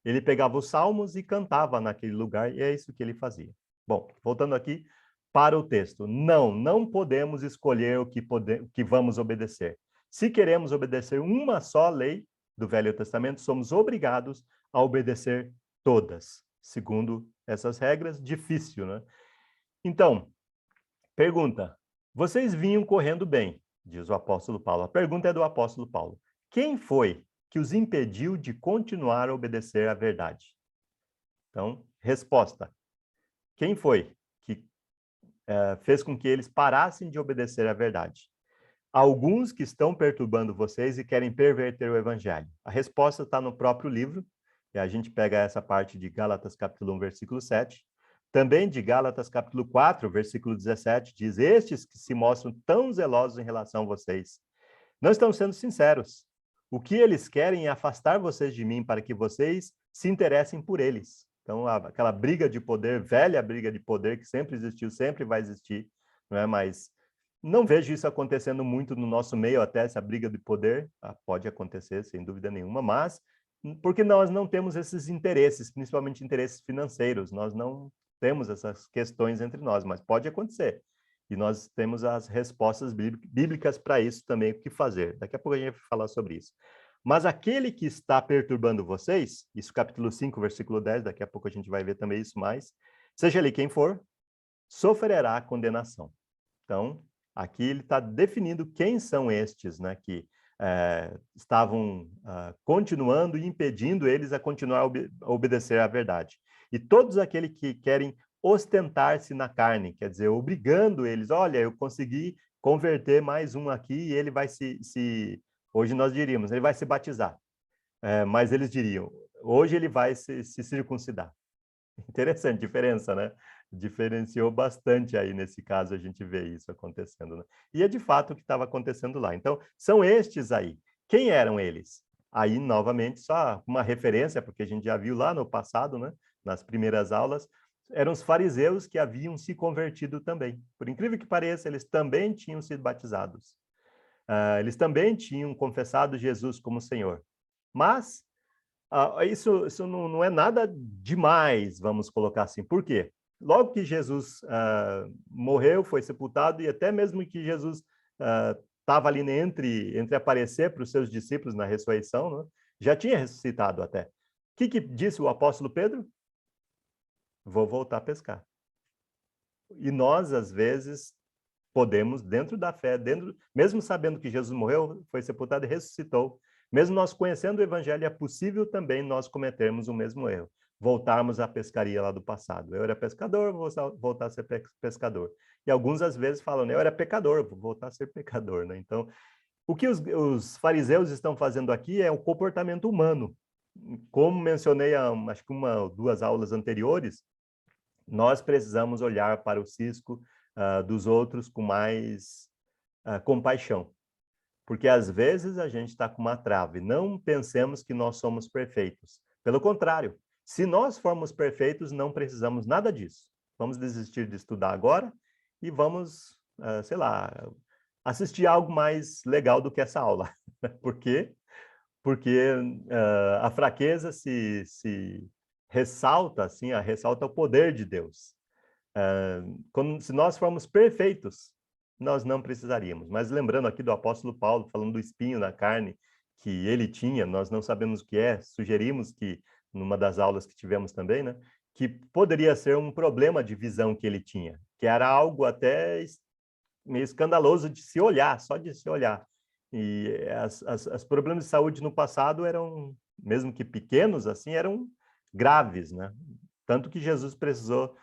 Ele pegava os salmos e cantava naquele lugar, e é isso que ele fazia. Bom, voltando aqui para o texto. Não podemos escolher o que vamos obedecer. Se queremos obedecer uma só lei do Velho Testamento, somos obrigados a obedecer todas, segundo essas regras. Difícil, né? Então, pergunta: vocês vinham correndo bem, diz o apóstolo Paulo. A pergunta é do apóstolo Paulo. Quem foi que os impediu de continuar a obedecer à verdade? Então, resposta: quem foi que fez com que eles parassem de obedecer à verdade? Alguns que estão perturbando vocês e querem perverter o evangelho. A resposta está no próprio livro, e a gente pega essa parte de Gálatas capítulo 1, versículo 7. Também de Gálatas capítulo 4, versículo 17, diz: estes que se mostram tão zelosos em relação a vocês, não estão sendo sinceros. O que eles querem é afastar vocês de mim para que vocês se interessem por eles. Então, aquela briga de poder, velha briga de poder que sempre existiu, sempre vai existir, não é? Mas não vejo isso acontecendo muito no nosso meio, até essa briga de poder. Pode acontecer, sem dúvida nenhuma, mas porque nós não temos esses interesses, principalmente interesses financeiros, nós não temos essas questões entre nós, mas pode acontecer. E nós temos as respostas bíblicas para isso também, o que fazer. Daqui a pouco a gente vai falar sobre isso. Mas aquele que está perturbando vocês, isso capítulo 5, versículo 10, daqui a pouco a gente vai ver também isso mais, seja ali quem for, sofrerá condenação. Então, aqui ele está definindo quem são estes, né, que estavam continuando e impedindo eles a continuar a obedecer à verdade. E todos aqueles que querem ostentar-se na carne, quer dizer, obrigando eles, olha, eu consegui converter mais um aqui e ele vai hoje nós diríamos, ele vai se batizar. Mas eles diriam, hoje ele vai se circuncidar. Interessante, diferença, né? Diferenciou bastante aí nesse caso, a gente vê isso acontecendo, né? E é de fato o que estava acontecendo lá. Então, são estes aí. Quem eram eles? Aí, novamente, só uma referência, porque a gente já viu lá no passado, né? Nas primeiras aulas, eram os fariseus que haviam se convertido também. Por incrível que pareça, eles também tinham sido batizados. Eles também tinham confessado Jesus como Senhor. Mas isso não é nada demais, vamos colocar assim. Por quê? Logo que Jesus morreu, foi sepultado, e até mesmo que Jesus estava ali entre aparecer para os seus discípulos na ressurreição, né? Já tinha ressuscitado até. O que disse o apóstolo Pedro? Vou voltar a pescar. E nós, às vezes, podemos, dentro da fé, mesmo sabendo que Jesus morreu, foi sepultado e ressuscitou, mesmo nós conhecendo o evangelho, é possível também nós cometermos o mesmo erro, voltarmos à pescaria lá do passado. Eu era pescador, vou voltar a ser pescador. E alguns, às vezes, falam, eu era pecador, vou voltar a ser pecador, né? Então, o que os fariseus estão fazendo aqui é o comportamento humano. Como mencionei, acho que uma ou duas aulas anteriores, nós precisamos olhar para o cisco dos outros com mais compaixão. Porque, às vezes, a gente está com uma trave. Não pensemos que nós somos perfeitos. Pelo contrário, se nós formos perfeitos, não precisamos nada disso. Vamos desistir de estudar agora e vamos, sei lá, assistir algo mais legal do que essa aula. Por quê? Porque a fraqueza se ressalta, assim, ressalta o poder de Deus. Se nós formos perfeitos, nós não precisaríamos. Mas lembrando aqui do apóstolo Paulo, falando do espinho na carne que ele tinha, nós não sabemos o que é, sugerimos que, numa das aulas que tivemos também, né, que poderia ser um problema de visão que ele tinha, que era algo até meio escandaloso de se olhar, só de se olhar. E os problemas de saúde no passado eram, mesmo que pequenos, assim, eram graves, né? Tanto que Jesus precisou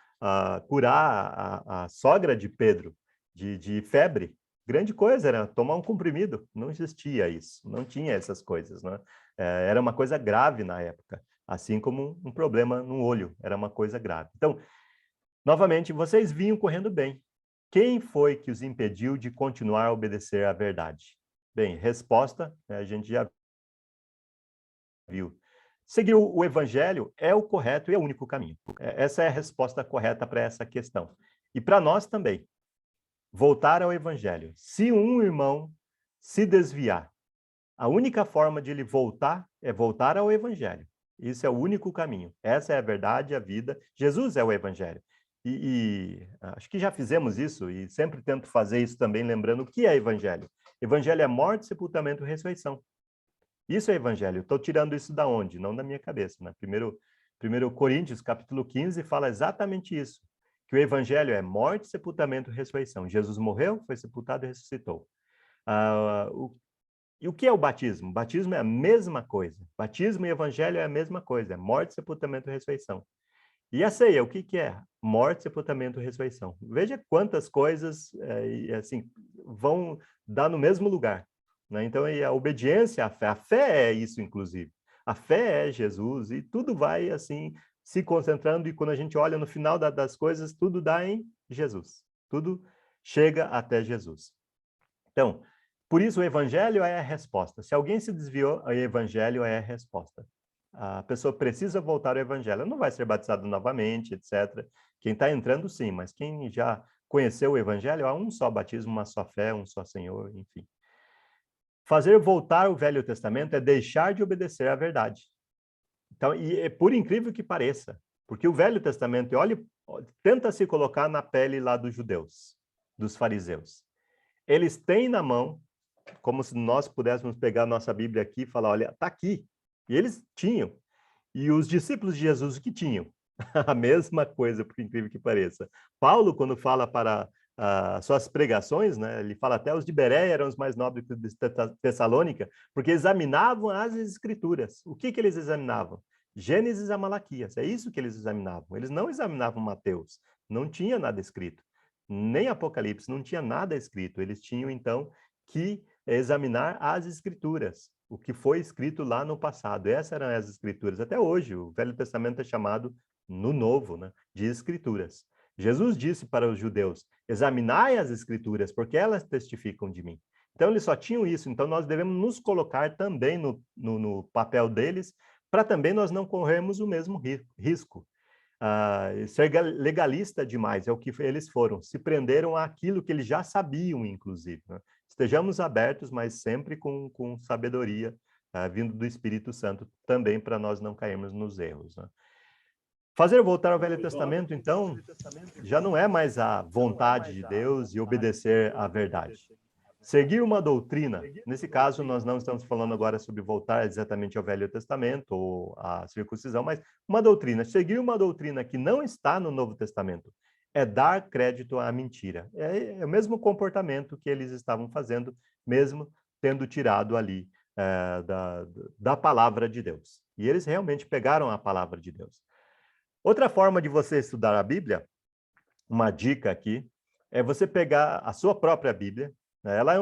curar a sogra de Pedro de febre. Grande coisa era tomar um comprimido. Não existia isso, não tinha essas coisas, né? Era uma coisa grave na época, assim como um problema no olho, era uma coisa grave. Então, novamente, vocês vinham correndo bem. Quem foi que os impediu de continuar a obedecer à verdade? Bem, resposta, a gente já viu. Seguir o evangelho é o correto e é o único caminho. Essa é a resposta correta para essa questão. E para nós também. Voltar ao evangelho. Se um irmão se desviar, a única forma de ele voltar é voltar ao evangelho. Isso é o único caminho. Essa é a verdade, a vida. Jesus é o evangelho. E acho que já fizemos isso e sempre tento fazer isso também, lembrando o que é evangelho. Evangelho é morte, sepultamento e ressurreição. Isso é evangelho. Estou tirando isso da onde? Não da minha cabeça, né? Primeiro Coríntios, capítulo 15, fala exatamente isso. Que o evangelho é morte, sepultamento e ressurreição. Jesus morreu, foi sepultado e ressuscitou. E o que é o batismo? O batismo é a mesma coisa. Batismo e evangelho é a mesma coisa. É morte, sepultamento e ressurreição. E a ceia, o que que é? Morte, sepultamento e ressurreição. Veja quantas coisas assim vão dar no mesmo lugar, né? Então, e a obediência à fé é isso, inclusive. A fé é Jesus e tudo vai assim se concentrando, e quando a gente olha no final das coisas, tudo dá em Jesus. Tudo chega até Jesus. Então, por isso o evangelho é a resposta. Se alguém se desviou, o evangelho é a resposta. A pessoa precisa voltar ao evangelho. Ela não vai ser batizado novamente, etc. Quem está entrando, sim, mas quem já conheceu o evangelho, há um só batismo, uma só fé, um só Senhor, enfim. Fazer voltar o Velho Testamento é deixar de obedecer à verdade. Então, e é por incrível que pareça, porque o Velho Testamento, olha, tenta se colocar na pele lá dos judeus, dos fariseus. Eles têm na mão, como se nós pudéssemos pegar a nossa Bíblia aqui e falar, olha, está aqui. E eles tinham. E os discípulos de Jesus, o que tinham? A mesma coisa, por incrível que pareça. Paulo, quando fala para suas pregações, né, ele fala até os de Bereia eram os mais nobres que de Tessalônica, porque examinavam as escrituras. O que eles examinavam? Gênesis a Malaquias, é isso que eles examinavam. Eles não examinavam Mateus, não tinha nada escrito. Nem Apocalipse, não tinha nada escrito. Eles tinham, então, que examinar as escrituras, o que foi escrito lá no passado. Essas eram as escrituras. Até hoje, o Velho Testamento é chamado, no Novo, né, de escrituras. Jesus disse para os judeus, examinai as escrituras, porque elas testificam de mim. Então, eles só tinham isso. Então, nós devemos nos colocar também no papel deles, para também nós não corrermos o mesmo risco. Ser legalista demais, é o que eles foram. Se prenderam àquilo que eles já sabiam, inclusive, né? Estejamos abertos, mas sempre com sabedoria, vindo do Espírito Santo, também para nós não cairmos nos erros, né? Fazer voltar ao Velho Testamento, então, já não é mais a vontade de Deus e obedecer à verdade. Seguir uma doutrina, nesse caso nós não estamos falando agora sobre voltar exatamente ao Velho Testamento ou à circuncisão, mas uma doutrina, seguir uma doutrina que não está no Novo Testamento, é dar crédito à mentira. É o mesmo comportamento que eles estavam fazendo, mesmo tendo tirado ali da palavra de Deus. E eles realmente pegaram a palavra de Deus. Outra forma de você estudar a Bíblia, uma dica aqui, é você pegar a sua própria Bíblia. Ela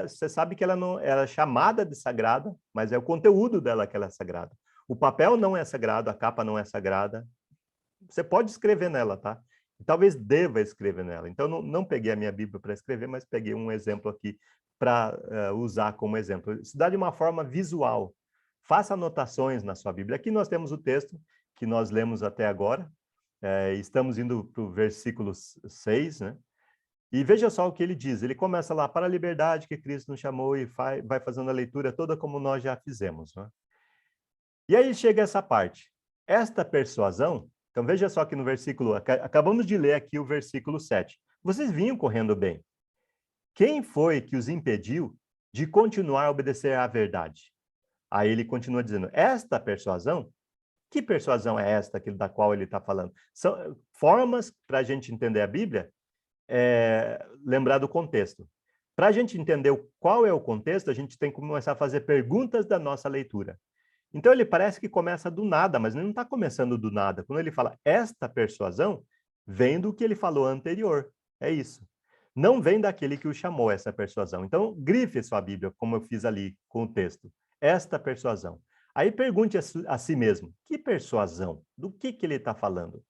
você sabe que ela não ela é chamada de sagrada, mas é o conteúdo dela que ela é sagrada. O papel não é sagrado, a capa não é sagrada. Você pode escrever nela, tá? E talvez deva escrever nela. Então, não peguei a minha Bíblia para escrever, mas peguei um exemplo aqui para usar como exemplo. Estudar de uma forma visual. Faça anotações na sua Bíblia. Aqui nós temos o texto que nós lemos até agora. Estamos indo para o versículo 6, né? E veja só o que ele diz. Ele começa lá, para a liberdade que Cristo nos chamou, e vai fazendo a leitura toda como nós já fizemos, né? E aí chega essa parte. Esta persuasão, então veja só que no versículo, acabamos de ler aqui o versículo 7. Vocês vinham correndo bem. Quem foi que os impediu de continuar a obedecer à verdade? Aí ele continua dizendo, esta persuasão, que persuasão é esta da qual ele está falando? São formas para a gente entender a Bíblia, lembrar do contexto. Para a gente entender qual é o contexto, a gente tem que começar a fazer perguntas da nossa leitura. Então, ele parece que começa do nada, mas ele não está começando do nada. Quando ele fala esta persuasão, vem do que ele falou anterior. É isso. Não vem daquele que o chamou, essa persuasão. Então, grife sua Bíblia, como eu fiz ali com o texto. Esta persuasão. Aí pergunte a si mesmo, que persuasão? Do que ele está falando?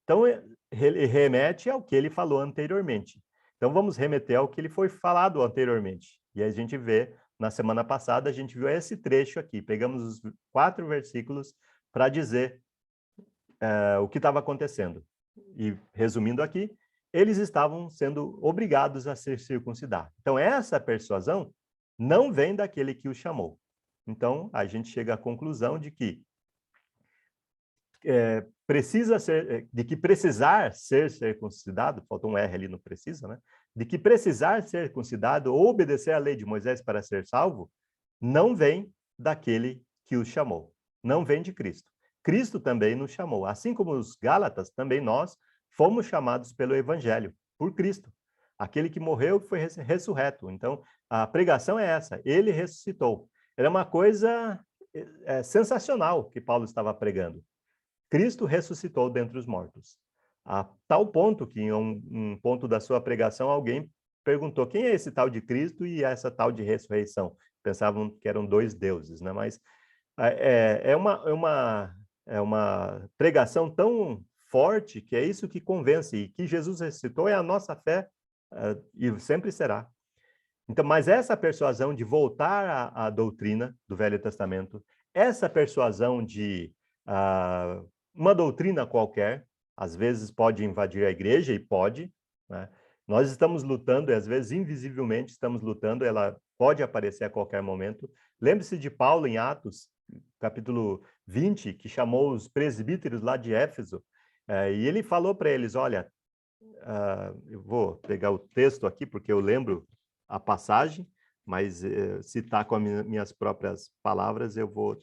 Então, ele remete ao que ele falou anteriormente. Então, vamos remeter ao que ele foi falado anteriormente. E aí a gente vê, na semana passada, a gente viu esse trecho aqui. Pegamos os 4 versículos para dizer o que estava acontecendo. E, resumindo aqui, eles estavam sendo obrigados a se circuncidar. Então, essa persuasão não vem daquele que o chamou. Então, a gente chega à conclusão de que precisar ser circuncidado, faltou um R ali no precisa, né? De que precisar ser circuncidado ou obedecer à lei de Moisés para ser salvo, não vem daquele que os chamou, não vem de Cristo. Cristo também nos chamou, assim como os Gálatas, também nós fomos chamados pelo Evangelho, por Cristo, aquele que morreu e foi ressurreto. Então, a pregação é essa, ele ressuscitou. Era uma coisa sensacional que Paulo estava pregando. Cristo ressuscitou dentre os mortos. A tal ponto que em um ponto da sua pregação alguém perguntou quem é esse tal de Cristo e essa tal de ressurreição. Pensavam que eram dois deuses, né? Mas é uma pregação tão forte que é isso que convence, e que Jesus ressuscitou é a nossa fé, e sempre será. Então, mas essa persuasão de voltar à doutrina do Velho Testamento, essa persuasão de uma doutrina qualquer, às vezes pode invadir a igreja, e pode, né? Nós estamos lutando, e às vezes invisivelmente estamos lutando, ela pode aparecer a qualquer momento. Lembre-se de Paulo em Atos, capítulo 20, que chamou os presbíteros lá de Éfeso, e ele falou para eles, olha, eu vou pegar o texto aqui, porque eu lembro a passagem, mas citar com as minhas próprias palavras, eu vou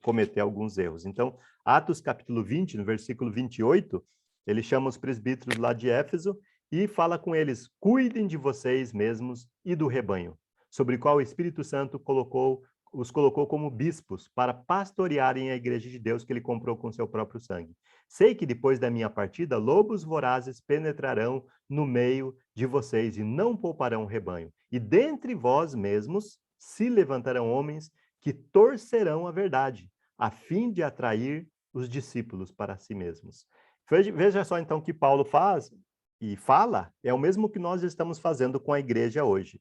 cometer alguns erros. Então, Atos capítulo 20, no versículo 28, ele chama os presbíteros lá de Éfeso e fala com eles, cuidem de vocês mesmos e do rebanho, sobre o qual o Espírito Santo os colocou como bispos para pastorearem a igreja de Deus que ele comprou com seu próprio sangue. Sei que depois da minha partida, lobos vorazes penetrarão no meio de vocês e não pouparão o rebanho. E dentre vós mesmos se levantarão homens que torcerão a verdade, a fim de atrair os discípulos para si mesmos. Veja só então que Paulo faz e fala, é o mesmo que nós estamos fazendo com a igreja hoje.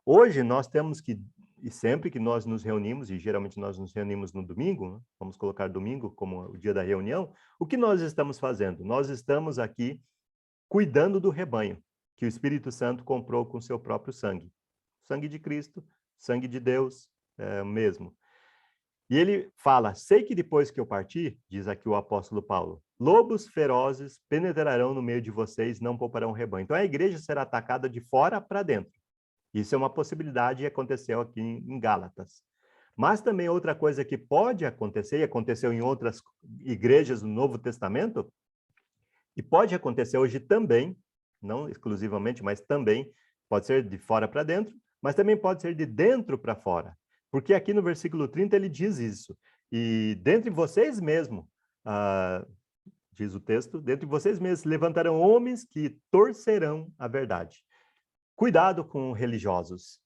Hoje nós temos que, e sempre que nós nos reunimos, e geralmente nós nos reunimos no domingo, né? Vamos colocar domingo como o dia da reunião, o que nós estamos fazendo? Nós estamos aqui cuidando do rebanho, que o Espírito Santo comprou com seu próprio sangue. Sangue de Cristo, sangue de Deus mesmo. E ele fala, sei que depois que eu partir, diz aqui o apóstolo Paulo, lobos ferozes penetrarão no meio de vocês, não pouparão o rebanho. Então a igreja será atacada de fora para dentro. Isso é uma possibilidade e aconteceu aqui em Gálatas. Mas também outra coisa que pode acontecer, e aconteceu em outras igrejas do Novo Testamento, e pode acontecer hoje também, não exclusivamente, mas também, pode ser de fora para dentro, mas também pode ser de dentro para fora. Porque aqui no versículo 30 ele diz isso. E dentre vocês mesmos, diz o texto, dentre vocês mesmos levantarão homens que torcerão a verdade. Cuidado com religiosos.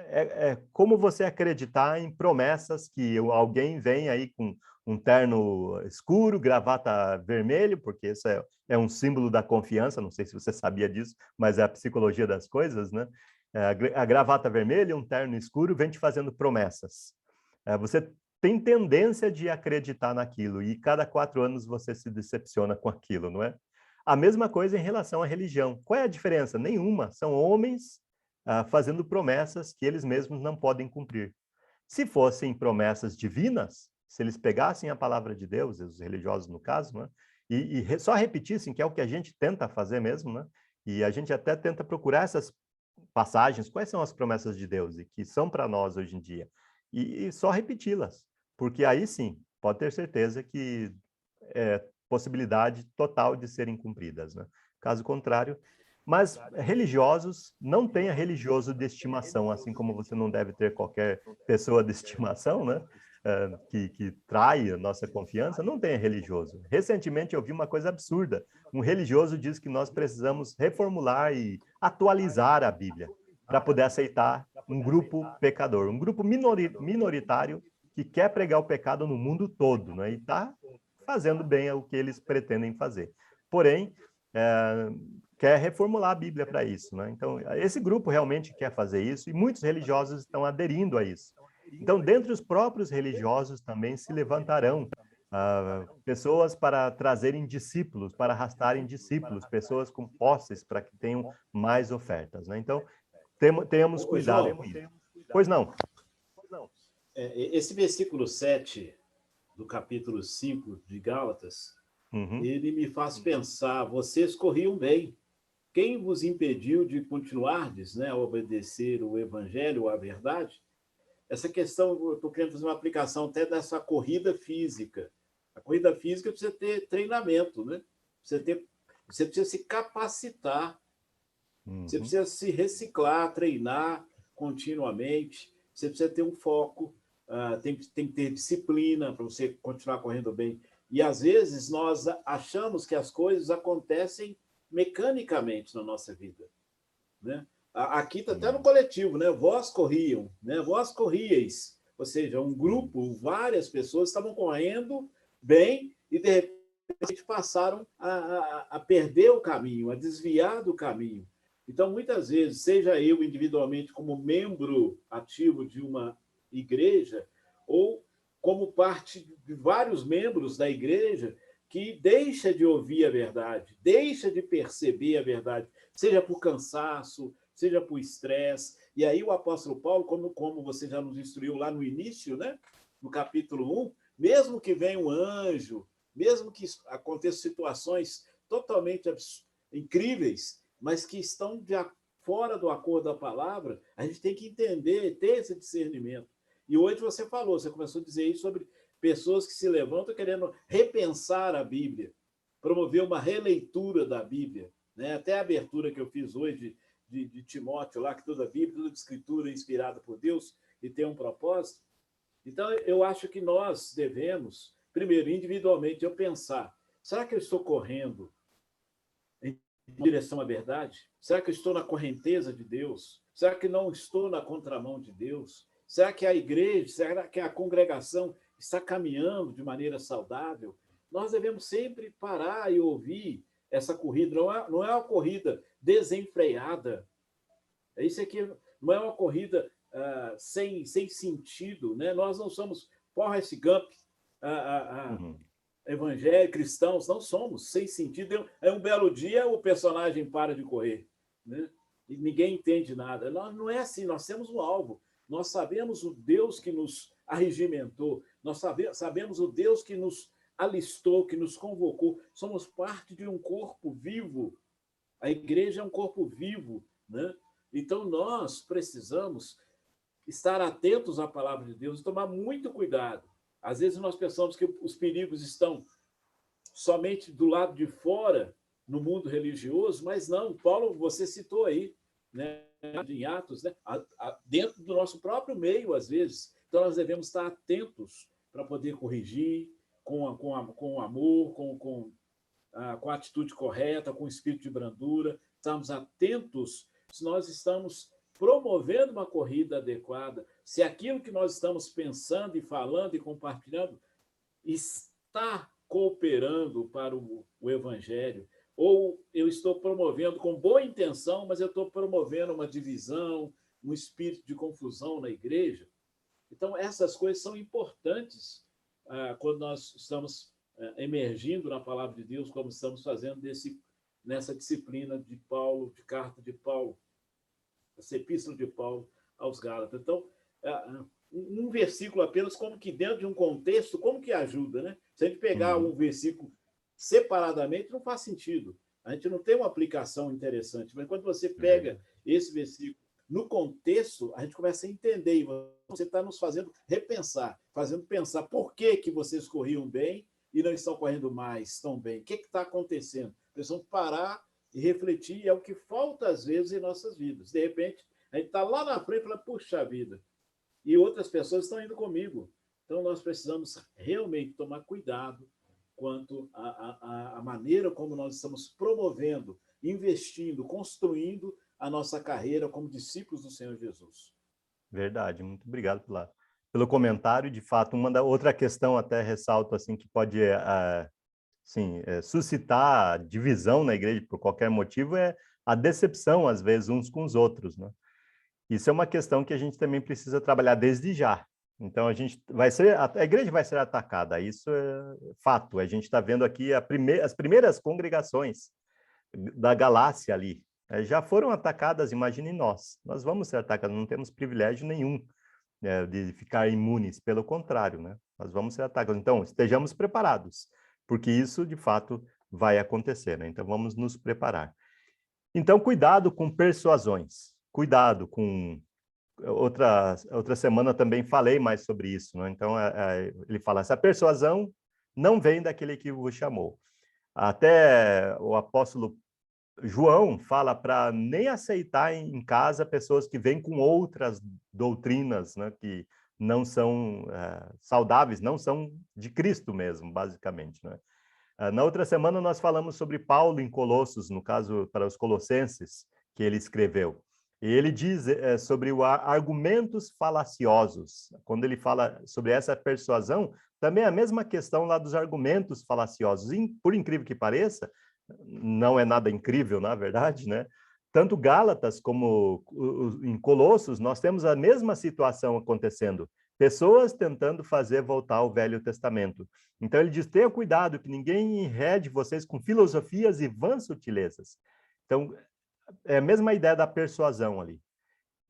É como você acreditar em promessas que alguém vem aí com um terno escuro, gravata vermelho, porque isso é um símbolo da confiança, não sei se você sabia disso, mas é a psicologia das coisas, né? A gravata vermelha, um terno escuro, vem te fazendo promessas. Você tem tendência de acreditar naquilo, e cada 4 anos você se decepciona com aquilo, não é? A mesma coisa em relação à religião. Qual é a diferença? Nenhuma. São homens fazendo promessas que eles mesmos não podem cumprir. Se fossem promessas divinas, se eles pegassem a palavra de Deus, os religiosos no caso, né, e só repetissem, que é o que a gente tenta fazer mesmo, né, e a gente até tenta procurar essas passagens, quais são as promessas de Deus e que são para nós hoje em dia, e só repeti-las, porque aí sim, pode ter certeza que possibilidade total de serem cumpridas, né? Caso contrário, mas religiosos, não tenha religioso de estimação, assim como você não deve ter qualquer pessoa de estimação, né? Que trai a nossa confiança, não tenha religioso. Recentemente eu vi uma coisa absurda. Um religioso diz que nós precisamos reformular e atualizar a Bíblia para poder aceitar um grupo pecador, um grupo minoritário que quer pregar o pecado no mundo todo, né? E está fazendo bem o que eles pretendem fazer. Porém, quer reformular a Bíblia para isso, né? Então, esse grupo realmente quer fazer isso e muitos religiosos estão aderindo a isso. Então, dentre os próprios religiosos também se levantarão pessoas para trazerem discípulos, para arrastarem discípulos, pessoas com posses para que tenham mais ofertas, né? Então, tenhamos cuidado com isso. Pois não. Esse versículo 7 do capítulo 5 de Gálatas, ele me faz pensar, vocês corriam bem. Quem vos impediu de continuardes, né, a obedecer o evangelho, a verdade? Essa questão, eu estou querendo fazer uma aplicação até dessa corrida física. A corrida física precisa ter treinamento, né? Você precisa se capacitar, você precisa se reciclar, treinar continuamente, você precisa ter um foco, tem que ter disciplina para você continuar correndo bem. E, às vezes, nós achamos que as coisas acontecem mecanicamente na nossa vida, né? Aqui está até no coletivo, né? Vós corriam, né? Vós corríeis. Ou seja, um grupo, várias pessoas estavam correndo bem e, de repente, passaram a perder o caminho, a desviar do caminho. Então, muitas vezes, seja eu individualmente como membro ativo de uma igreja, ou como parte de vários membros da igreja que deixa de ouvir a verdade, deixa de perceber a verdade, seja por cansaço, seja por estresse. E aí o apóstolo Paulo, como você já nos instruiu lá no início, né? No capítulo 1, mesmo que venha um anjo, mesmo que aconteçam situações totalmente incríveis, mas que estão fora do acordo da palavra, a gente tem que entender, ter esse discernimento. E hoje você começou a dizer isso sobre pessoas que se levantam querendo repensar a Bíblia, promover uma releitura da Bíblia, né? Até a abertura que eu fiz hoje de Timóteo, lá que toda a Bíblia, toda a Escritura é inspirada por Deus e tem um propósito. Então, eu acho que nós devemos, primeiro, individualmente, eu pensar, será que eu estou correndo em direção à verdade? Será que eu estou na correnteza de Deus? Será que não estou na contramão de Deus? Será que a igreja, será que a congregação está caminhando de maneira saudável? Nós devemos sempre parar e ouvir essa corrida. Não é uma corrida desenfreada. Isso aqui não é uma corrida sem sentido, né? Nós não somos Forrest Gump, evangélicos, cristãos, não somos, sem sentido. É um belo dia, o personagem para de correr, né? E ninguém entende nada. Não é assim, nós temos um alvo. Nós sabemos o Deus que nos arregimentou, nós sabemos o Deus que nos alistou, que nos convocou. Somos parte de um corpo vivo. A igreja é um corpo vivo, né? Então, nós precisamos estar atentos à palavra de Deus e tomar muito cuidado. Às vezes, nós pensamos que os perigos estão somente do lado de fora, no mundo religioso, mas não. Paulo, você citou aí, né? Em Atos, né? Dentro do nosso próprio meio, às vezes. Então, nós devemos estar atentos para poder corrigir com amor, com a atitude correta, com o espírito de brandura. Estamos atentos se nós estamos promovendo uma corrida adequada, se aquilo que nós estamos pensando e falando e compartilhando está cooperando para o evangelho, ou eu estou promovendo com boa intenção, mas eu estou promovendo uma divisão, um espírito de confusão na igreja. Então, essas coisas são importantes quando nós estamos emergindo na palavra de Deus, como estamos fazendo nessa disciplina de Paulo, de carta de Paulo, essa epístola de Paulo aos Gálatas. Então, um versículo apenas, como que dentro de um contexto, como que ajuda, né? Se a gente pegar um versículo separadamente, não faz sentido. A gente não tem uma aplicação interessante, mas quando você pega esse versículo no contexto, a gente começa a entender, e você está nos fazendo repensar, fazendo pensar por que vocês corriam bem e não estão correndo mais tão bem. O que está acontecendo? Precisamos parar e refletir, e é o que falta às vezes em nossas vidas. De repente, a gente está lá na frente e fala, puxa vida, e outras pessoas estão indo comigo. Então, nós precisamos realmente tomar cuidado quanto à maneira como nós estamos promovendo, investindo, construindo a nossa carreira como discípulos do Senhor Jesus. Verdade, muito obrigado pelo comentário. De fato, outra questão até ressalto assim, que pode suscitar divisão na igreja por qualquer motivo é a decepção, às vezes, uns com os outros, né? Isso é uma questão que a gente também precisa trabalhar desde já. Então, a igreja vai ser atacada, isso é fato. A gente está vendo aqui as primeiras congregações da Galácia ali, já foram atacadas, imagine nós. Nós vamos ser atacados, não temos privilégio nenhum de ficar imunes, pelo contrário, né? Nós vamos ser atacados. Então, estejamos preparados, porque isso, de fato, vai acontecer, né? Então, vamos nos preparar. Então, cuidado com persuasões. Cuidado com... Outra semana também falei mais sobre isso, né? Então, ele fala, essa persuasão não vem daquele que vos chamou. Até o apóstolo João fala para nem aceitar em casa pessoas que vêm com outras doutrinas, né? Que não são saudáveis, não são de Cristo mesmo, basicamente, né? Na outra semana nós falamos sobre Paulo em Colossos, no caso para os Colossenses, que ele escreveu. E ele diz sobre argumentos falaciosos. Quando ele fala sobre essa persuasão, também é a mesma questão lá dos argumentos falaciosos. E, por incrível que pareça, não é nada incrível, na verdade, né? Tanto Gálatas como em Colossos, nós temos a mesma situação acontecendo. Pessoas tentando fazer voltar ao Velho Testamento. Então ele diz, tenha cuidado que ninguém enrede vocês com filosofias e vãs sutilezas. Então, é a mesma ideia da persuasão ali.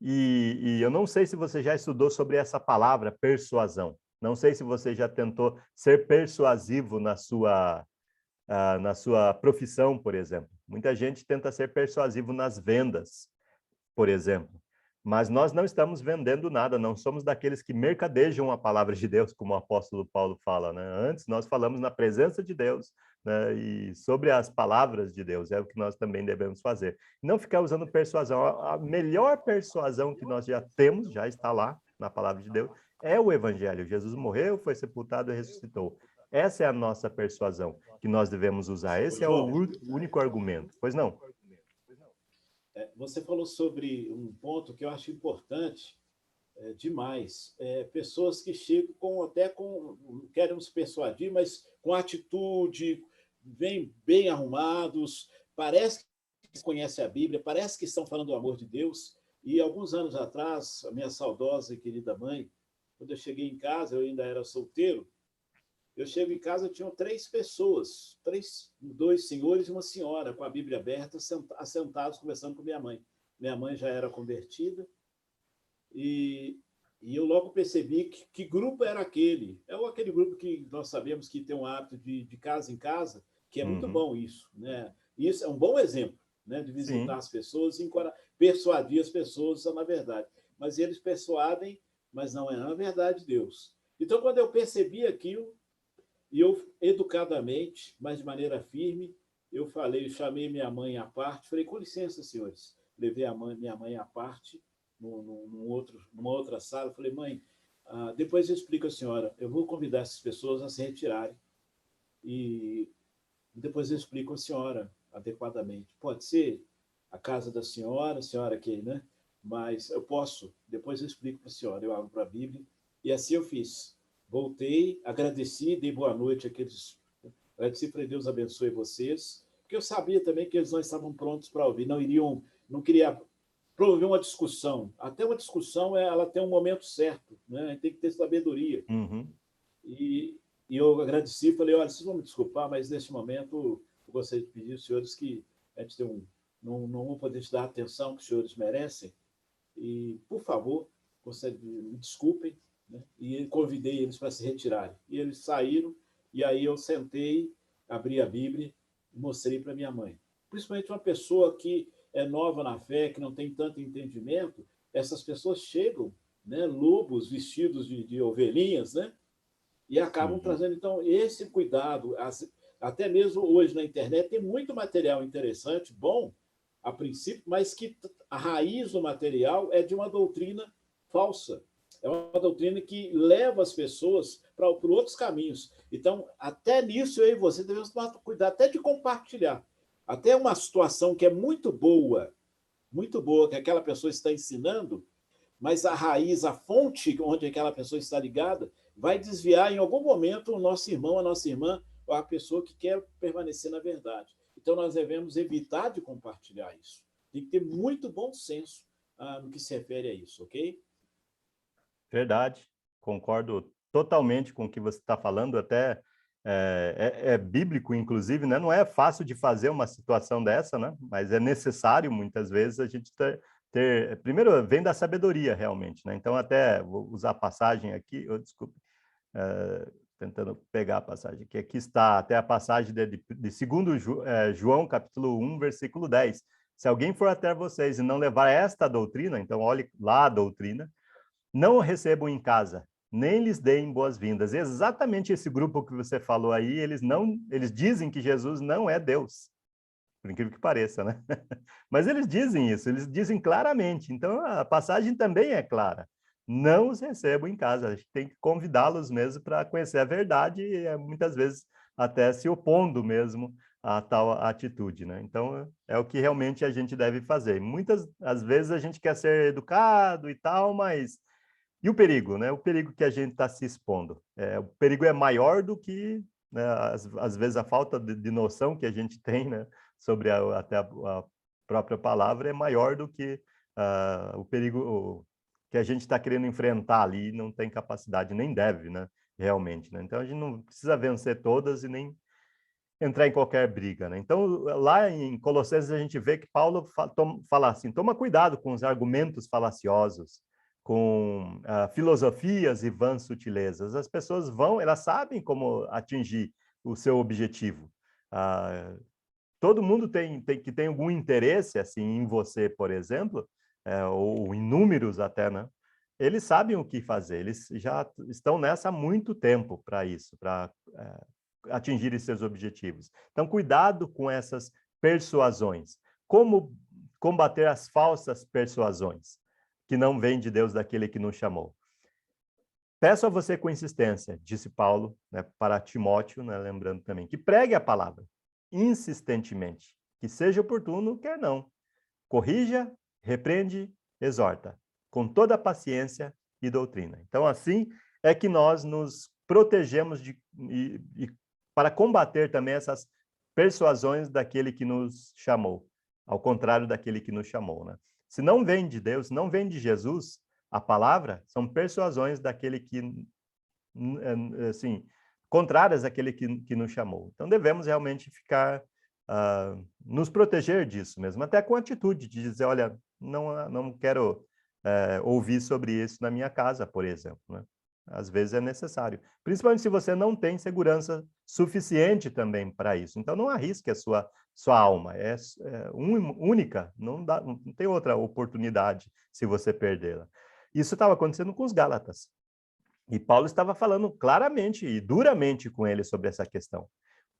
E eu não sei se você já estudou sobre essa palavra, persuasão. Não sei se você já tentou ser persuasivo na sua profissão, por exemplo. Muita gente tenta ser persuasivo nas vendas, por exemplo. Mas nós não estamos vendendo nada, não somos daqueles que mercadejam a palavra de Deus, como o apóstolo Paulo fala, né? Antes nós falamos na presença de Deus, né? E sobre as palavras de Deus, é o que nós também devemos fazer. Não ficar usando persuasão. A melhor persuasão que nós já temos, já está lá na palavra de Deus, é o Evangelho. Jesus morreu, foi sepultado e ressuscitou. Essa é a nossa persuasão que nós devemos usar. Esse é o único argumento. Pois não? Você falou sobre um ponto que eu acho importante demais. Pessoas que chegam querem nos persuadir, mas com atitude, vêm bem arrumados, parece que conhecem a Bíblia, parece que estão falando do amor de Deus. E alguns anos atrás, a minha saudosa e querida mãe, quando eu cheguei em casa, eu ainda era solteiro, eu chego em casa, tinham 3 pessoas, 2 senhores e uma senhora, com a Bíblia aberta, assentados, conversando com minha mãe. Minha mãe já era convertida, e eu logo percebi que grupo era aquele. É aquele grupo que nós sabemos que tem um hábito de casa em casa, que é muito bom isso, né? Isso é um bom exemplo, né? De visitar Sim. as pessoas e persuadir as pessoas na verdade. Mas eles persuadem, mas não é na verdade Deus. Então, quando eu percebi aquilo, e eu, educadamente, mas de maneira firme, eu chamei minha mãe à parte, falei, com licença, senhores. Levei minha mãe à parte, numa outra sala, falei, mãe, depois eu explico à senhora, eu vou convidar essas pessoas a se retirarem, e depois eu explico à senhora adequadamente. Pode ser a casa da senhora, a senhora aqui, né? Mas eu posso, depois eu explico para a senhora, eu abro para a Bíblia, e assim eu fiz. Voltei, agradeci, dei boa noite àqueles. Agradeci para Deus abençoe vocês, porque eu sabia também que eles não estavam prontos para ouvir, não queria promover uma discussão. Até uma discussão, ela tem um momento certo, né? Tem que ter sabedoria. E eu agradeci, falei, olha, vocês vão me desculpar, mas neste momento eu gostaria de pedir aos senhores que a gente não vão poder te dar a atenção que os senhores merecem, e, por favor, me desculpem, né? E convidei eles para se retirarem. E eles saíram, e aí eu sentei, abri a Bíblia e mostrei para minha mãe. Principalmente uma pessoa que é nova na fé, que não tem tanto entendimento, essas pessoas chegam, né, lobos vestidos de ovelhinhas, né, e acabam trazendo, então, esse cuidado. Até mesmo hoje na internet tem muito material interessante, bom, a princípio, mas que a raiz do material é de uma doutrina falsa. É uma doutrina que leva as pessoas para outros caminhos. Então, até nisso, eu e você devemos tomar cuidado, até de compartilhar. Até uma situação que é muito boa, que aquela pessoa está ensinando, mas a raiz, a fonte onde aquela pessoa está ligada, vai desviar em algum momento o nosso irmão, a nossa irmã, ou a pessoa que quer permanecer na verdade. Então, nós devemos evitar de compartilhar isso. Tem que ter muito bom senso no que se refere a isso, ok? Verdade, concordo totalmente com o que você está falando, até é bíblico, inclusive, né? Não é fácil de fazer uma situação dessa, né? Mas é necessário, muitas vezes, a gente ter... Primeiro, vem da sabedoria, realmente, né? Então, até vou usar a passagem aqui, desculpe, tentando pegar a passagem, que aqui está até a passagem de 2 João, capítulo 1, versículo 10. Se alguém for até vocês e não levar esta doutrina, então olhe lá a doutrina, não o recebam em casa, nem lhes deem boas-vindas. Exatamente esse grupo que você falou aí, eles dizem que Jesus não é Deus, por incrível que pareça, né? Mas eles dizem isso, eles dizem claramente. Então, a passagem também é clara. não os recebo em casa. A gente tem que convidá-los mesmo para conhecer a verdade e muitas vezes até se opondo mesmo a tal atitude, né? Então, é o que realmente a gente deve fazer. Muitas, às vezes, a gente quer ser educado e tal, mas... E o perigo, né? O perigo que a gente está se expondo. O perigo é maior do que, né, às vezes, a falta de noção que a gente tem, né, sobre até a própria palavra é maior do que o perigo que a gente está querendo enfrentar ali, não tem capacidade, nem deve, né? Realmente, né? Então, a gente não precisa vencer todas e nem entrar em qualquer briga, né? Então, lá em Colossenses, a gente vê que Paulo fala assim, toma cuidado com os argumentos falaciosos, com filosofias e vãs sutilezas. As pessoas elas sabem como atingir o seu objetivo. Todo mundo que tem algum interesse assim em você, por exemplo, ou em números até, né? Eles sabem o que fazer, eles já estão nessa há muito tempo para isso, para atingirem seus objetivos. Então, cuidado com essas persuasões. Como combater as falsas persuasões, que não vêm de Deus, daquele que nos chamou? Peço a você com insistência, disse Paulo, né, para Timóteo, né, lembrando também, que pregue a palavra insistentemente, que seja oportuno, quer não. Corrija, repreende, exorta, com toda a paciência e doutrina. Então, assim é que nós nos protegemos para combater também essas persuasões daquele que nos chamou, ao contrário daquele que nos chamou, né? Se não vem de Deus, não vem de Jesus, a palavra, são persuasões daquele que, assim, contrárias àquele que nos chamou. Então, devemos realmente ficar, nos proteger disso mesmo, até com a atitude de dizer, olha, não quero ouvir sobre isso na minha casa, por exemplo, né? Às vezes é necessário, principalmente se você não tem segurança suficiente também para isso. Então, não arrisque a sua alma, é única, não tem outra oportunidade se você perdê-la. Isso estava acontecendo com os Gálatas. E Paulo estava falando claramente e duramente com eles sobre essa questão.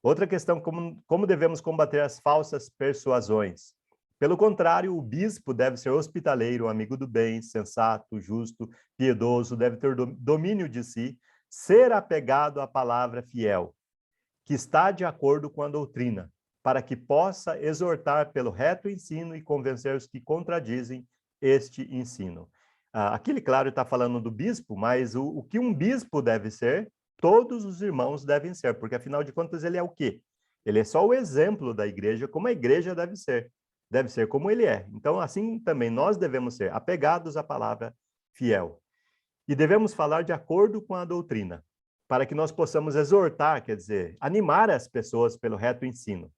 Outra questão, como devemos combater as falsas persuasões? Pelo contrário, o bispo deve ser hospitaleiro, amigo do bem, sensato, justo, piedoso, deve ter domínio de si, ser apegado à palavra fiel, que está de acordo com a doutrina, para que possa exortar pelo reto ensino e convencer os que contradizem este ensino. Aqui, claro, está falando do bispo, mas o que um bispo deve ser, todos os irmãos devem ser, porque, afinal de contas, ele é o quê? Ele é só o exemplo da igreja, como a igreja deve ser. Deve ser como ele é. Então, assim também, nós devemos ser apegados à palavra fiel. E devemos falar de acordo com a doutrina, para que nós possamos exortar, quer dizer, animar as pessoas pelo reto ensino.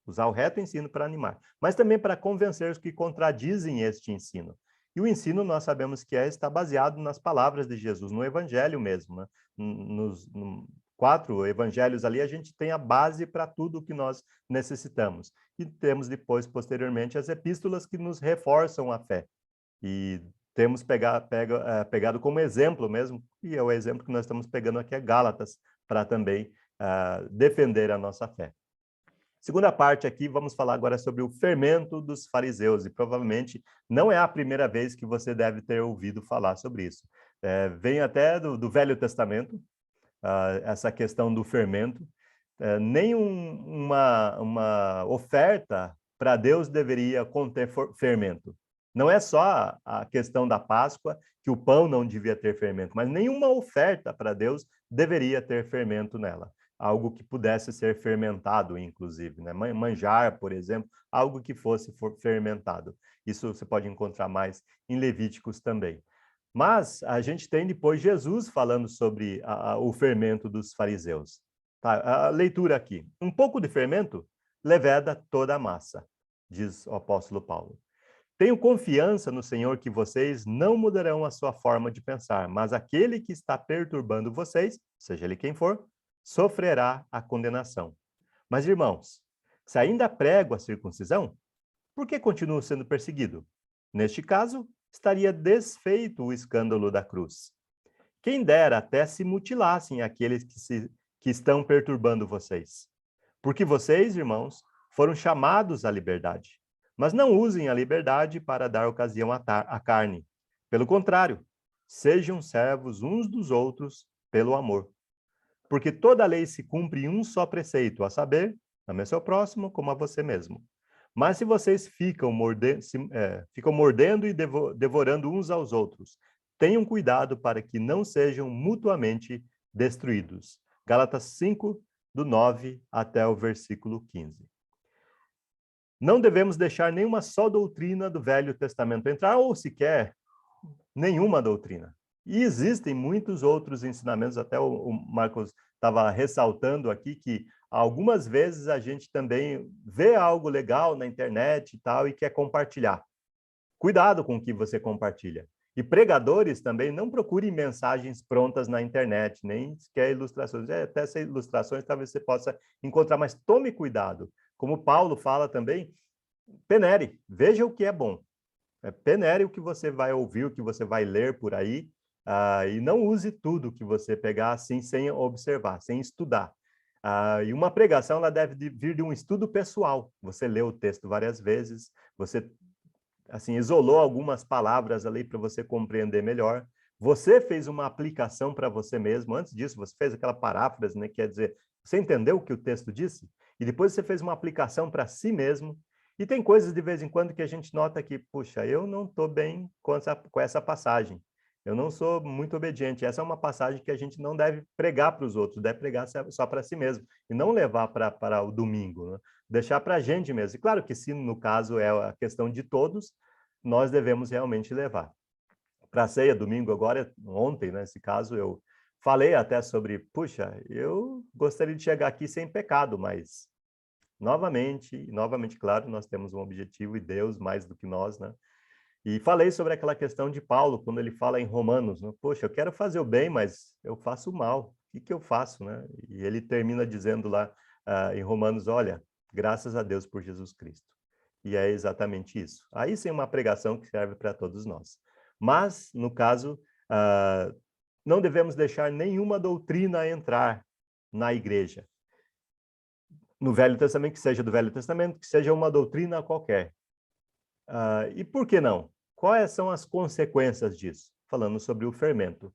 Usar o reto ensino para animar, mas também para convencer os que contradizem este ensino. E o ensino, nós sabemos que está baseado nas palavras de Jesus, no evangelho mesmo, né? Nos 4 evangelhos ali, a gente tem a base para tudo o que nós necessitamos. E temos depois, posteriormente, as epístolas que nos reforçam a fé. E temos pegado como exemplo mesmo, e é o exemplo que nós estamos pegando aqui, é Gálatas, para também defender a nossa fé. Segunda parte aqui, vamos falar agora sobre o fermento dos fariseus, e provavelmente não é a primeira vez que você deve ter ouvido falar sobre isso. Vem até do Velho Testamento, essa questão do fermento. Nem uma oferta para Deus deveria conter fermento. Não é só a questão da Páscoa, que o pão não devia ter fermento, mas nenhuma oferta para Deus deveria ter fermento nela. Algo que pudesse ser fermentado, inclusive, né? Manjar, por exemplo, algo que fosse fermentado. Isso você pode encontrar mais em Levíticos também. Mas a gente tem depois Jesus falando sobre o fermento dos fariseus. Tá, a leitura aqui. Um pouco de fermento leveda toda a massa, diz o apóstolo Paulo. Tenho confiança no Senhor que vocês não mudarão a sua forma de pensar, mas aquele que está perturbando vocês, seja ele quem for, sofrerá a condenação. Mas, irmãos, se ainda prego a circuncisão, por que continuo sendo perseguido? Neste caso, estaria desfeito o escândalo da cruz. Quem dera até se mutilassem aqueles que estão perturbando vocês. Porque vocês, irmãos, foram chamados à liberdade. Mas não usem a liberdade para dar ocasião à carne. Pelo contrário, Sejam servos uns dos outros pelo amor. Porque toda a lei se cumpre em um só preceito, a saber, ame seu próximo como a você mesmo. Mas se vocês ficam mordendo e devorando uns aos outros, tenham cuidado para que não sejam mutuamente destruídos. Gálatas 5, do 9 até o versículo 15. Não devemos deixar nenhuma só doutrina do Velho Testamento entrar, ou sequer nenhuma doutrina. E existem muitos outros ensinamentos, até o Marcos estava ressaltando aqui, que algumas vezes a gente também vê algo legal na internet e tal, e quer compartilhar. Cuidado com o que você compartilha. E pregadores também não procurem mensagens prontas na internet, nem sequer ilustrações. Até essas ilustrações talvez você possa encontrar, mas tome cuidado. Como Paulo fala também, penere, veja o que é bom. Penere o que você vai ouvir, o que você vai ler por aí, e não use tudo que você pegar assim, sem observar, sem estudar. E uma pregação ela deve vir de um estudo pessoal. Você lê o texto várias vezes, você assim isolou algumas palavras ali para você compreender melhor. Você fez uma aplicação para você mesmo. Antes disso, você fez aquela paráfrase, né? Quer dizer, você entendeu o que o texto disse? E depois você fez uma aplicação para si mesmo. E tem coisas de vez em quando que a gente nota que, puxa, eu não estou bem com essa passagem. Eu não sou muito obediente. Essa é uma passagem que a gente não deve pregar para os outros, deve pregar só para si mesmo. E não levar para o domingo, né? Deixar para a gente mesmo. E claro que se no caso é a questão de todos, nós devemos realmente levar. Para a ceia, domingo agora, ontem, nesse caso, eu falei até sobre, puxa, eu gostaria de chegar aqui sem pecado, mas novamente, claro, nós temos um objetivo e Deus mais do que nós, né? E falei sobre aquela questão de Paulo, quando ele fala em Romanos, né? Poxa, eu quero fazer o bem, mas eu faço o mal. O que eu faço, né? E ele termina dizendo lá em Romanos, olha, graças a Deus por Jesus Cristo. E é exatamente isso. Aí sim uma pregação que serve para todos nós. Mas, no caso, não devemos deixar nenhuma doutrina entrar na igreja. No Velho Testamento, que seja do Velho Testamento, que seja uma doutrina qualquer. E por que não? Quais são as consequências disso? Falando sobre o fermento.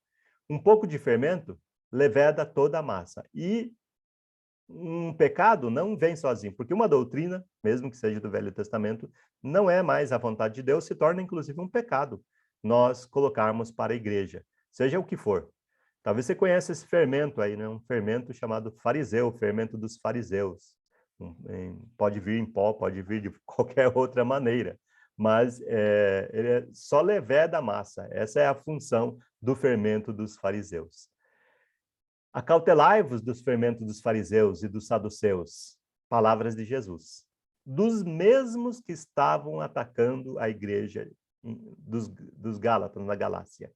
Um pouco de fermento leveda toda a massa. E um pecado não vem sozinho, porque uma doutrina, mesmo que seja do Velho Testamento, não é mais a vontade de Deus, se torna inclusive um pecado nós colocarmos para a igreja, seja o que for. Talvez você conheça esse fermento aí, né? Um fermento chamado fariseu, fermento dos fariseus. Pode vir em pó, pode vir de qualquer outra maneira, mas ele só leveda a massa. Essa é a função do fermento dos fariseus. Acautelai-vos dos fermentos dos fariseus e dos saduceus, palavras de Jesus, dos mesmos que estavam atacando a igreja dos Gálatas, na Galácia.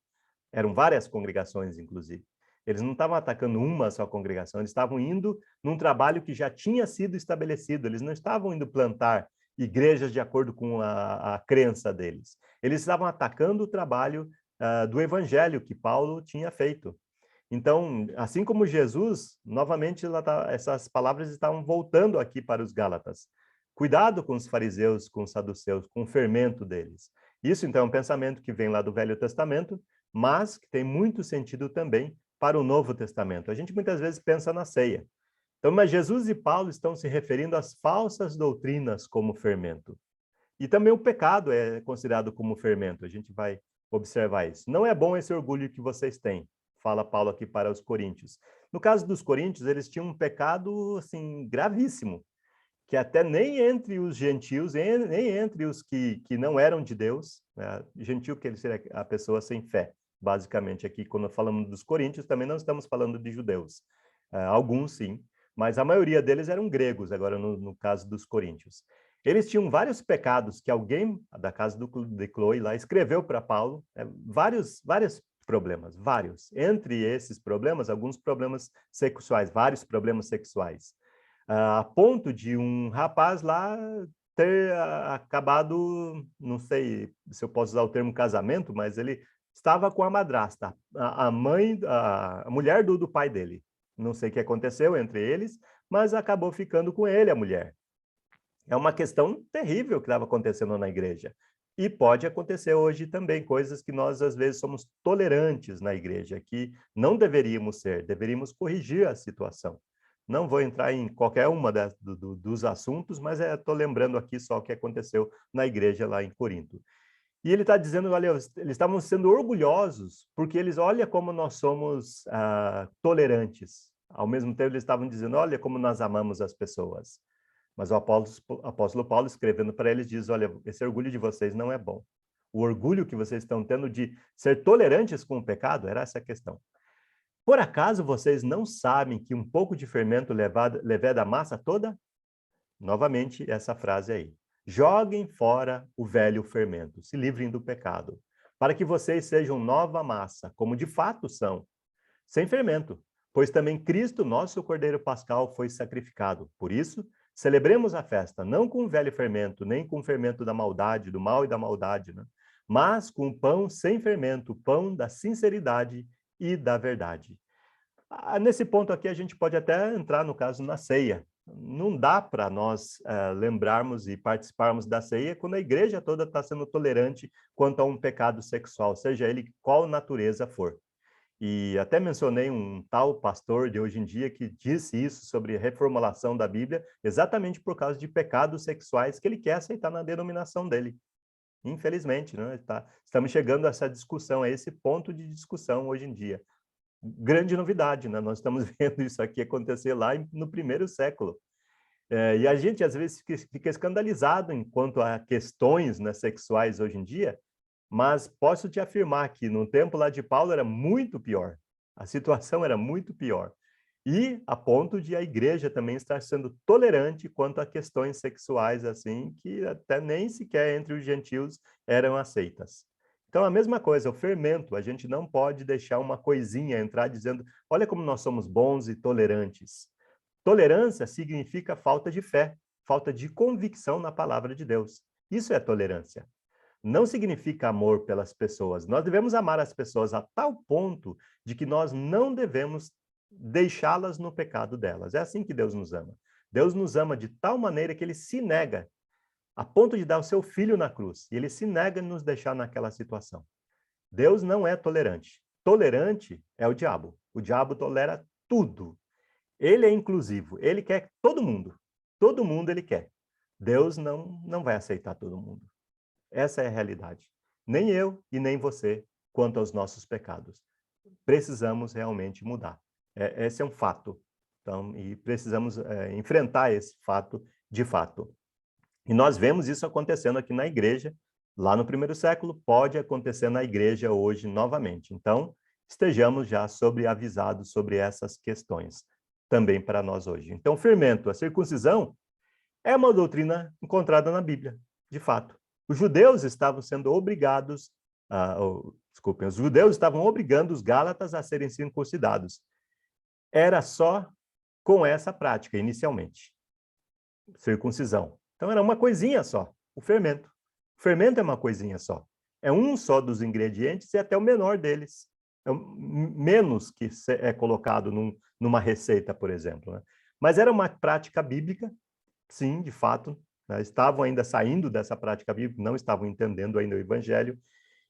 Eram várias congregações, inclusive. Eles não estavam atacando uma só congregação, eles estavam indo num trabalho que já tinha sido estabelecido, eles não estavam indo plantar igrejas de acordo com a crença deles. Eles estavam atacando o trabalho do evangelho que Paulo tinha feito. Então, assim como Jesus, novamente essas palavras estavam voltando aqui para os Gálatas. Cuidado com os fariseus, com os saduceus, com o fermento deles. Isso, então, é um pensamento que vem lá do Velho Testamento, mas que tem muito sentido também para o Novo Testamento. A gente muitas vezes pensa na ceia. Então, mas Jesus e Paulo estão se referindo às falsas doutrinas como fermento. E também o pecado é considerado como fermento. A gente vai observar isso. Não é bom esse orgulho que vocês têm, fala Paulo aqui para os coríntios. No caso dos coríntios, eles tinham um pecado assim gravíssimo, que até nem entre os gentios, nem entre os que não eram de Deus, né? Gentio que ele seria a pessoa sem fé, basicamente aqui quando falamos dos coríntios, também não estamos falando de judeus. Alguns sim, mas a maioria deles eram gregos, agora no caso dos coríntios. Eles tinham vários pecados que alguém da casa de Chloe lá escreveu para Paulo, vários problemas, vários. Entre esses problemas, alguns problemas sexuais, vários problemas sexuais. A ponto de um rapaz lá ter acabado, não sei se eu posso usar o termo casamento, mas ele estava com a madrasta, a mulher do pai dele. Não sei o que aconteceu entre eles, mas acabou ficando com ele, a mulher. É uma questão terrível que estava acontecendo na igreja. E pode acontecer hoje também coisas que nós, às vezes, somos tolerantes na igreja, que não deveríamos ser, deveríamos corrigir a situação. Não vou entrar em qualquer uma dos assuntos, mas estou lembrando aqui só o que aconteceu na igreja lá em Corinto. E ele está dizendo, olha, eles estavam sendo orgulhosos, porque eles, olha como nós somos tolerantes. Ao mesmo tempo, eles estavam dizendo, olha como nós amamos as pessoas. Mas o apóstolo Paulo, escrevendo para eles, diz, olha, esse orgulho de vocês não é bom. O orgulho que vocês estão tendo de ser tolerantes com o pecado, era essa a questão. Por acaso vocês não sabem que um pouco de fermento leveda a massa toda? Novamente, essa frase aí. Joguem fora o velho fermento, se livrem do pecado, para que vocês sejam nova massa, como de fato são, sem fermento, pois também Cristo, nosso Cordeiro Pascal, foi sacrificado. Por isso, celebremos a festa, não com o velho fermento, nem com o fermento da maldade, do mal e da maldade, né? Mas com o pão sem fermento, o pão da sinceridade e da verdade. Nesse ponto aqui, a gente pode até entrar, no caso, na ceia. Não dá para nós lembrarmos e participarmos da ceia quando a igreja toda está sendo tolerante quanto a um pecado sexual, seja ele qual natureza for. E até mencionei um tal pastor de hoje em dia que disse isso sobre a reformulação da Bíblia, exatamente por causa de pecados sexuais que ele quer aceitar na denominação dele. Infelizmente, né? Estamos chegando a essa discussão, a esse ponto de discussão hoje em dia. Grande novidade, né? Nós estamos vendo isso aqui acontecer lá no primeiro século. E a gente, às vezes, fica escandalizado enquanto a questões, né, sexuais hoje em dia, mas posso te afirmar que no tempo lá de Paulo era muito pior. A situação era muito pior. E a ponto de a igreja também estar sendo tolerante quanto a questões sexuais, assim, que até nem sequer entre os gentios eram aceitas. Então, a mesma coisa, o fermento, a gente não pode deixar uma coisinha entrar dizendo, olha como nós somos bons e tolerantes. Tolerância significa falta de fé, falta de convicção na palavra de Deus. Isso é tolerância. Não significa amor pelas pessoas. Nós devemos amar as pessoas a tal ponto de que nós não devemos deixá-las no pecado delas. É assim que Deus nos ama. Deus nos ama de tal maneira que ele se nega a ponto de dar o seu filho na cruz. E ele se nega a nos deixar naquela situação. Deus não é tolerante. Tolerante é o diabo. O diabo tolera tudo. Ele é inclusivo. Ele quer todo mundo. Todo mundo ele quer. Deus não vai aceitar todo mundo. Essa é a realidade. Nem eu e nem você, quanto aos nossos pecados. Precisamos realmente mudar. Esse é um fato. Então, e precisamos enfrentar esse fato de fato. E nós vemos isso acontecendo aqui na igreja, lá no primeiro século, pode acontecer na igreja hoje novamente. Então, estejamos já avisados sobre essas questões, também para nós hoje. Então, fermento, a circuncisão, é uma doutrina encontrada na Bíblia, de fato. Os judeus estavam sendo obrigados, os judeus estavam obrigando os gálatas a serem circuncidados. Era só com essa prática, inicialmente. Circuncisão. Então, era uma coisinha só, o fermento. O fermento é uma coisinha só. É um só dos ingredientes e até o menor deles. É o menos que é colocado numa receita, por exemplo, né? Mas era uma prática bíblica, sim, de fato, né? Estavam ainda saindo dessa prática bíblica, não estavam entendendo ainda o evangelho,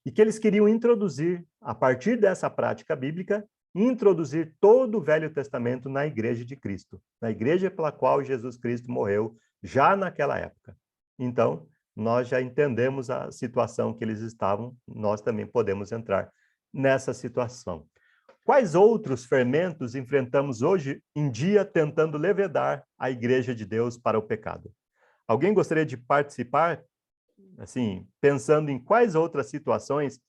e que eles queriam introduzir, a partir dessa prática bíblica, introduzir todo o Velho Testamento na Igreja de Cristo, na igreja pela qual Jesus Cristo morreu, já naquela época. Então, nós já entendemos a situação que eles estavam, nós também podemos entrar nessa situação. Quais outros fermentos enfrentamos hoje em dia tentando levedar a Igreja de Deus para o pecado? Alguém gostaria de participar, assim, pensando em quais outras situações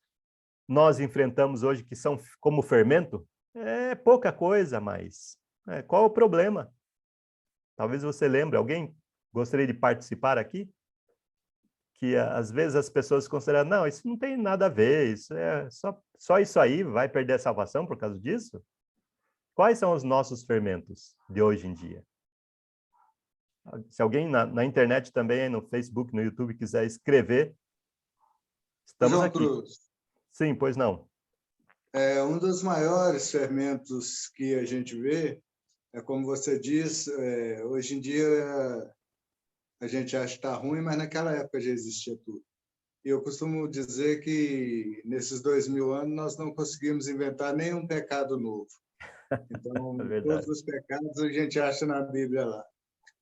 nós enfrentamos hoje que são como fermento? É pouca coisa, mas qual o problema? Talvez você lembre, alguém gostaria de participar aqui? Que às vezes as pessoas consideram, não, isso não tem nada a ver, isso é só isso aí, vai perder a salvação por causa disso? Quais são os nossos fermentos de hoje em dia? Se alguém na internet também, no Facebook, no YouTube, quiser escrever, estamos João aqui. Cruz, Sim, pois não. um dos maiores fermentos que a gente vê é, como você diz, hoje em dia a gente acha que está ruim, mas naquela época já existia tudo. E eu costumo dizer que, nesses 2000 anos, nós não conseguimos inventar nenhum pecado novo. Então, É verdade. todos os pecados a gente acha na Bíblia lá.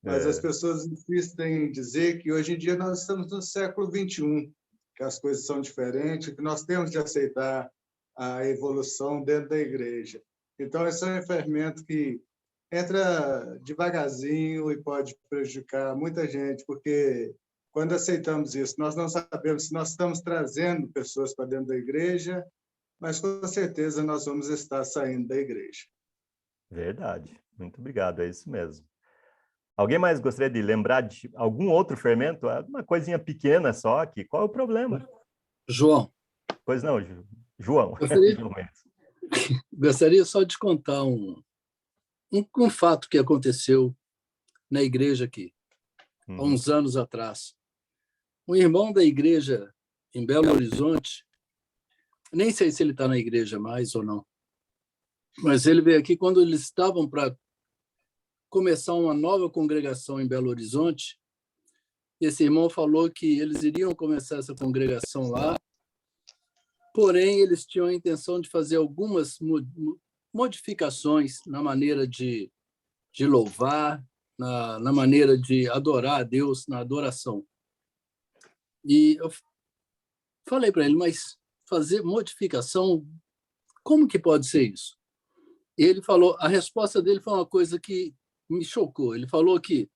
Mas as pessoas insistem em dizer que, hoje em dia, nós estamos no século XXI, que as coisas são diferentes, que nós temos de aceitar a evolução dentro da igreja. Então, esse é um fermento que entra devagarzinho e pode prejudicar muita gente, porque quando aceitamos isso, nós não sabemos se nós estamos trazendo pessoas para dentro da igreja, mas com certeza nós vamos estar saindo da igreja. Verdade. Muito obrigado, é isso mesmo. Alguém mais gostaria de lembrar de algum outro fermento? Uma coisinha pequena só aqui. Qual é o problema? João, Pois não, João. gostaria, João Mendes. gostaria só de contar um fato que aconteceu na igreja aqui, há Uhum. uns anos atrás. Um irmão da igreja em Belo Horizonte, nem sei se ele está na igreja mais ou não, mas ele veio aqui quando eles estavam para começar uma nova congregação em Belo Horizonte. Esse irmão falou que eles iriam começar essa congregação lá, porém eles tinham a intenção de fazer algumas modificações na maneira de louvar, na maneira de adorar a Deus, na adoração. E eu falei para ele, mas fazer modificação, como que pode ser isso? E ele falou, a resposta dele foi uma coisa que me chocou. Ele falou que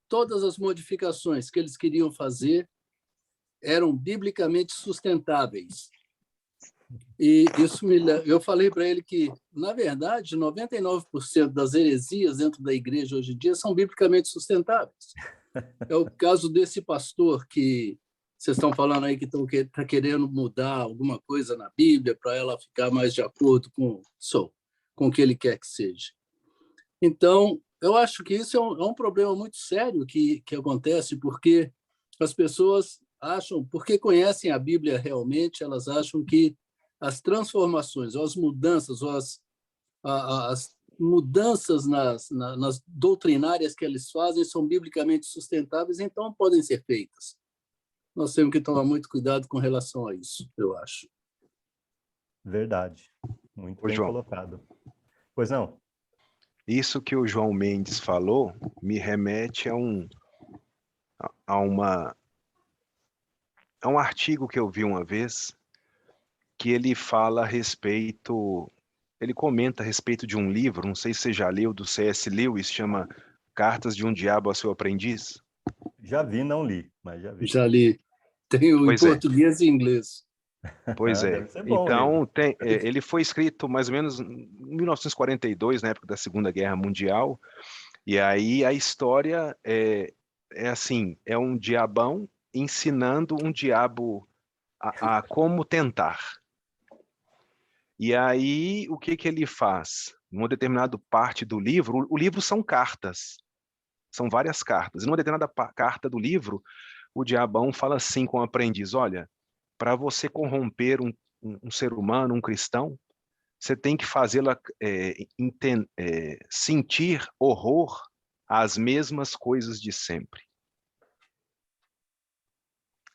todas as modificações que eles queriam fazer eram biblicamente sustentáveis. E eu falei para ele que, na verdade, 99% das heresias dentro da igreja hoje em dia são biblicamente sustentáveis. É o caso desse pastor que vocês estão falando aí que está querendo mudar alguma coisa na Bíblia para ela ficar mais de acordo com o que ele quer que seja. Então, eu acho que isso é um problema muito sério que acontece, porque as pessoas acham, porque conhecem a Bíblia realmente, elas acham que as transformações, ou as mudanças, ou as mudanças nas doutrinárias que eles fazem são biblicamente sustentáveis, então podem ser feitas. Nós temos que tomar muito cuidado com relação a isso, eu acho. Verdade. Muito Ô, bem João, colocado. Pois não? isso que o João Mendes falou me remete a um artigo que eu vi uma vez, que ele fala a respeito, ele comenta a respeito de um livro, não sei se você já leu, do C.S. Lewis, chama Cartas de um Diabo ao Seu Aprendiz. Já vi, não li, mas já vi. Já li. Tenho em Pois é. português e inglês. Pois é. Deve ser bom o livro. Então, ele foi escrito mais ou menos em 1942, na época da Segunda Guerra Mundial, e aí a história é assim, é um diabão ensinando um diabo a como tentar. E aí, o que ele faz? Numa determinada parte do livro, o livro são cartas, são várias cartas, e numa determinada carta do livro, o diabão fala assim com o aprendiz, olha, para você corromper um ser humano, um cristão, você tem que fazê-la sentir horror às mesmas coisas de sempre.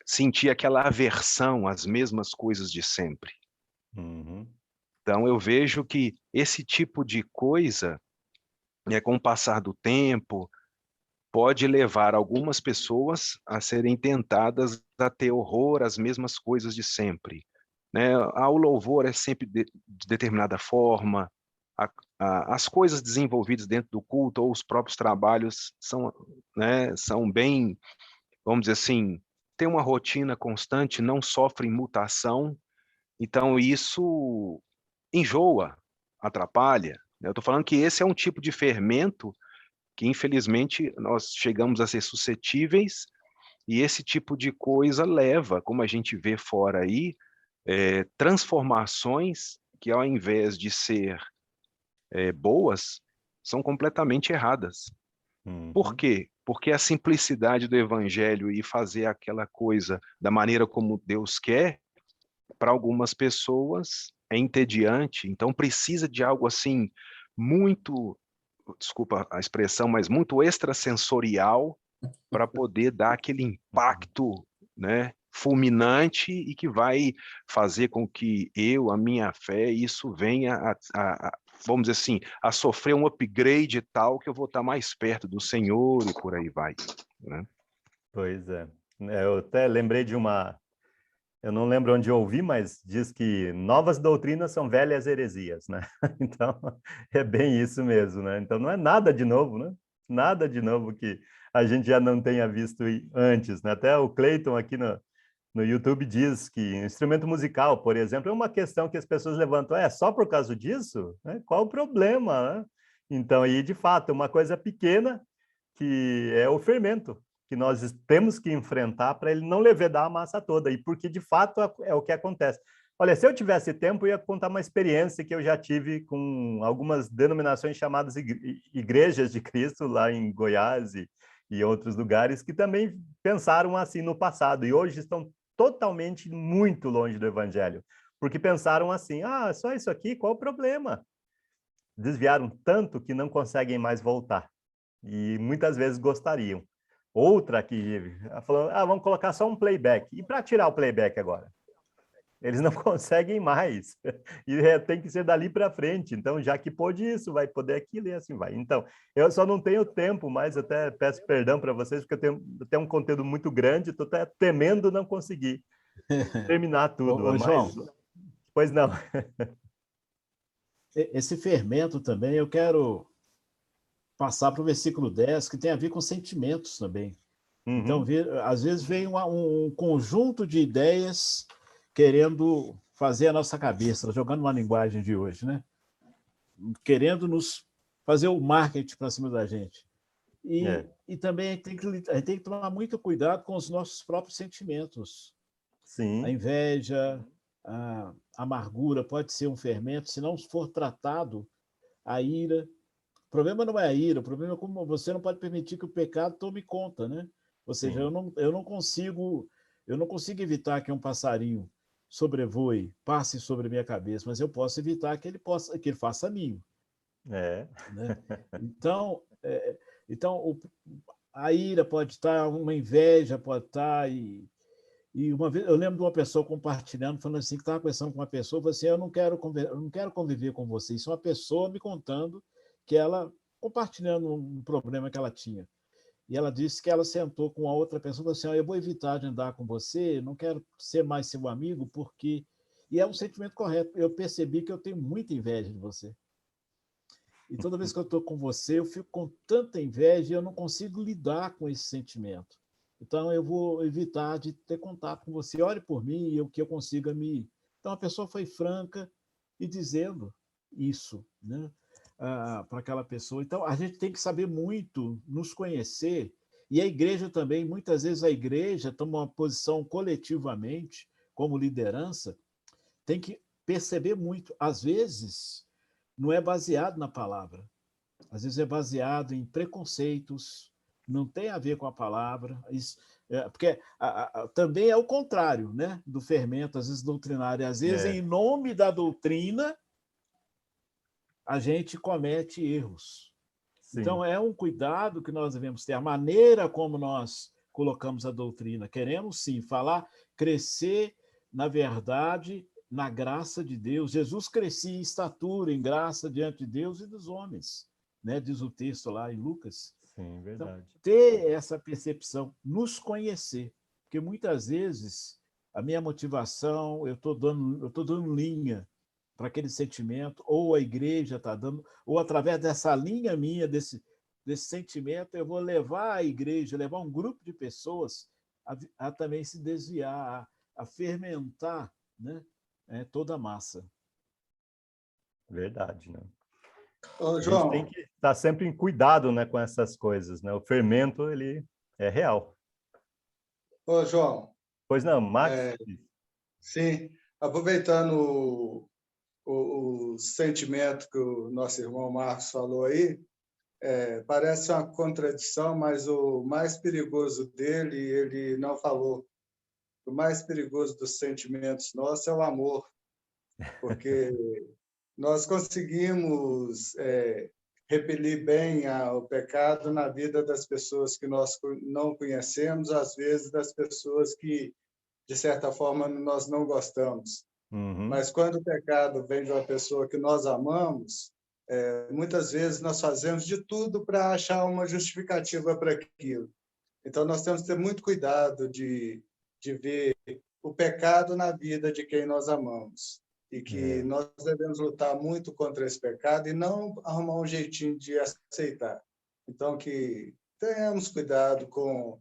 Sentir aquela aversão às mesmas coisas de sempre. Uhum. Então, eu vejo que esse tipo de coisa, com o passar do tempo, pode levar algumas pessoas a serem tentadas a ter horror às mesmas coisas de sempre. Né? O louvor é sempre de determinada forma, as coisas desenvolvidas dentro do culto ou os próprios trabalhos são, né, são bem, vamos dizer assim, tem uma rotina constante, não sofrem mutação, então isso enjoa, atrapalha. Eu estou falando que esse é um tipo de fermento que, infelizmente, nós chegamos a ser suscetíveis, e esse tipo de coisa leva, como a gente vê fora aí, transformações que, ao invés de ser boas, são completamente erradas. Uhum. Por quê? Porque a simplicidade do evangelho e fazer aquela coisa da maneira como Deus quer, para algumas pessoas é entediante, então precisa de algo assim muito, desculpa a expressão, mas muito extrasensorial para poder dar aquele impacto, né, fulminante e que vai fazer com que a minha fé, isso venha vamos dizer assim, a sofrer um upgrade tal que eu vou estar mais perto do Senhor e por aí vai, né? Pois é. Eu até lembrei de eu não lembro onde eu ouvi, mas diz que novas doutrinas são velhas heresias, né? Então, é bem isso mesmo, né? Então, não é nada de novo, né? Nada de novo que a gente já não tenha visto antes, né? Até o Cleiton aqui no YouTube diz que instrumento musical, por exemplo, é uma questão que as pessoas levantam. É só por causa disso? Né? Qual o problema, né? Então, aí, de fato, uma coisa pequena que é o fermento, que nós temos que enfrentar para ele não levedar a massa toda, e porque, de fato, é o que acontece. Olha, se eu tivesse tempo, eu ia contar uma experiência que eu já tive com algumas denominações chamadas Igrejas de Cristo, lá em Goiás e outros lugares, que também pensaram assim no passado, e hoje estão totalmente muito longe do evangelho, porque pensaram assim, só isso aqui, qual o problema? Desviaram tanto que não conseguem mais voltar, e muitas vezes gostariam. Outra que falou, vamos colocar só um playback, e para tirar o playback agora? Eles não conseguem mais, e tem que ser dali para frente, então já que pôde isso, vai poder aquilo e assim vai. Então, eu só não tenho tempo, mas até peço perdão para vocês, porque eu tenho um conteúdo muito grande, estou até temendo não conseguir terminar tudo. Ô, João, pois não. Esse fermento também, eu quero passar para o versículo 10, que tem a ver com sentimentos também. Então, às vezes vem um conjunto de ideias querendo fazer a nossa cabeça, jogando uma linguagem de hoje, né? Querendo nos fazer o marketing para cima da gente. E também a gente tem que tomar muito cuidado com os nossos próprios sentimentos. Sim. A inveja, a amargura pode ser um fermento, se não for tratado, a ira. O problema não é a ira, o problema é como você não pode permitir que o pecado tome conta, né? Ou seja, eu não consigo evitar que um passarinho sobrevoe, passe sobre a minha cabeça, mas eu posso evitar que ele faça ninho. Né? Então, a ira pode estar, uma inveja pode estar, e uma vez eu lembro de uma pessoa compartilhando, falando assim, que estava conversando com uma pessoa, falou assim, eu não quero conviver com você. Isso é uma pessoa me contando que ela, compartilhando um problema que ela tinha. E ela disse que ela sentou com a outra pessoa e falou assim, eu vou evitar de andar com você, não quero ser mais seu amigo, porque... E é um sentimento correto. Eu percebi que eu tenho muita inveja de você. E toda vez que eu estou com você, eu fico com tanta inveja e eu não consigo lidar com esse sentimento. Então, eu vou evitar de ter contato com você. Ore por mim e o que eu consiga me... Então, a pessoa foi franca e dizendo isso, né? Para aquela pessoa. Então, a gente tem que saber muito, nos conhecer, e a igreja também, muitas vezes a igreja toma uma posição coletivamente, como liderança, tem que perceber muito. Às vezes, não é baseado na palavra, às vezes é baseado em preconceitos, não tem a ver com a palavra, porque também é o contrário, né, do fermento, às vezes doutrinário, às vezes em nome da doutrina, a gente comete erros. Sim. Então, é um cuidado que nós devemos ter, a maneira como nós colocamos a doutrina. Queremos, sim, crescer na verdade, na graça de Deus. Jesus crescia em estatura, em graça diante de Deus e dos homens, né? Diz o texto lá em Lucas. Sim, verdade. Então, ter essa percepção, nos conhecer, porque muitas vezes a minha motivação, eu estou dando linha para aquele sentimento, ou a igreja está dando, ou através dessa linha minha, desse sentimento, eu vou levar a igreja, levar um grupo de pessoas a também se desviar, a fermentar, né? Toda a massa. Verdade, né? Ô, João, a gente tem que estar sempre em cuidado, né, com essas coisas, né? O fermento, ele é real. Ô, João. Pois não, Max? Sim, aproveitando o sentimento que o nosso irmão Marcos falou aí, parece uma contradição, mas o mais perigoso dele, ele não falou. O mais perigoso dos sentimentos nossos é o amor, porque nós conseguimos repelir bem o pecado na vida das pessoas que nós não conhecemos, às vezes das pessoas que de certa forma, nós não gostamos. Uhum. Mas quando o pecado vem de uma pessoa que nós amamos, muitas vezes nós fazemos de tudo para achar uma justificativa para aquilo. Então, nós temos que ter muito cuidado de ver o pecado na vida de quem nós amamos. E que nós devemos lutar muito contra esse pecado e não arrumar um jeitinho de aceitar. Então, que tenhamos cuidado com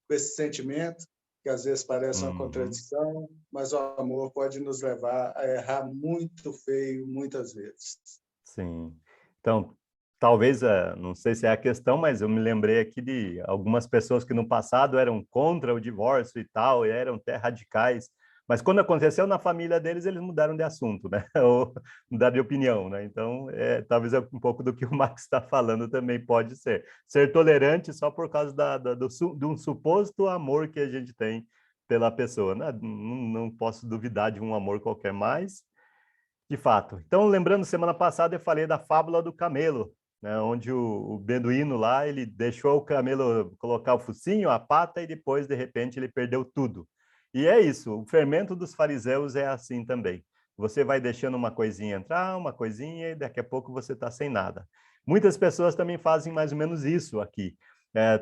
esse sentimento, que às vezes parece uma contradição, mas o amor pode nos levar a errar muito feio muitas vezes. Sim. Então, talvez, não sei se é a questão, mas eu me lembrei aqui de algumas pessoas que no passado eram contra o divórcio e tal, e eram até radicais, mas quando aconteceu na família deles, eles mudaram de assunto, né? Ou mudaram de opinião, né? Então, talvez um pouco do que o Max está falando também pode ser. Ser tolerante só por causa de um suposto amor que a gente tem pela pessoa. Não posso duvidar de um amor qualquer mais. De fato. Então, lembrando, semana passada eu falei da fábula do camelo, né, onde o beduíno lá, ele deixou o camelo colocar o focinho, a pata, e depois, de repente, ele perdeu tudo. E é isso, o fermento dos fariseus é assim também. Você vai deixando uma coisinha entrar, uma coisinha, e daqui a pouco você está sem nada. Muitas pessoas também fazem mais ou menos isso aqui.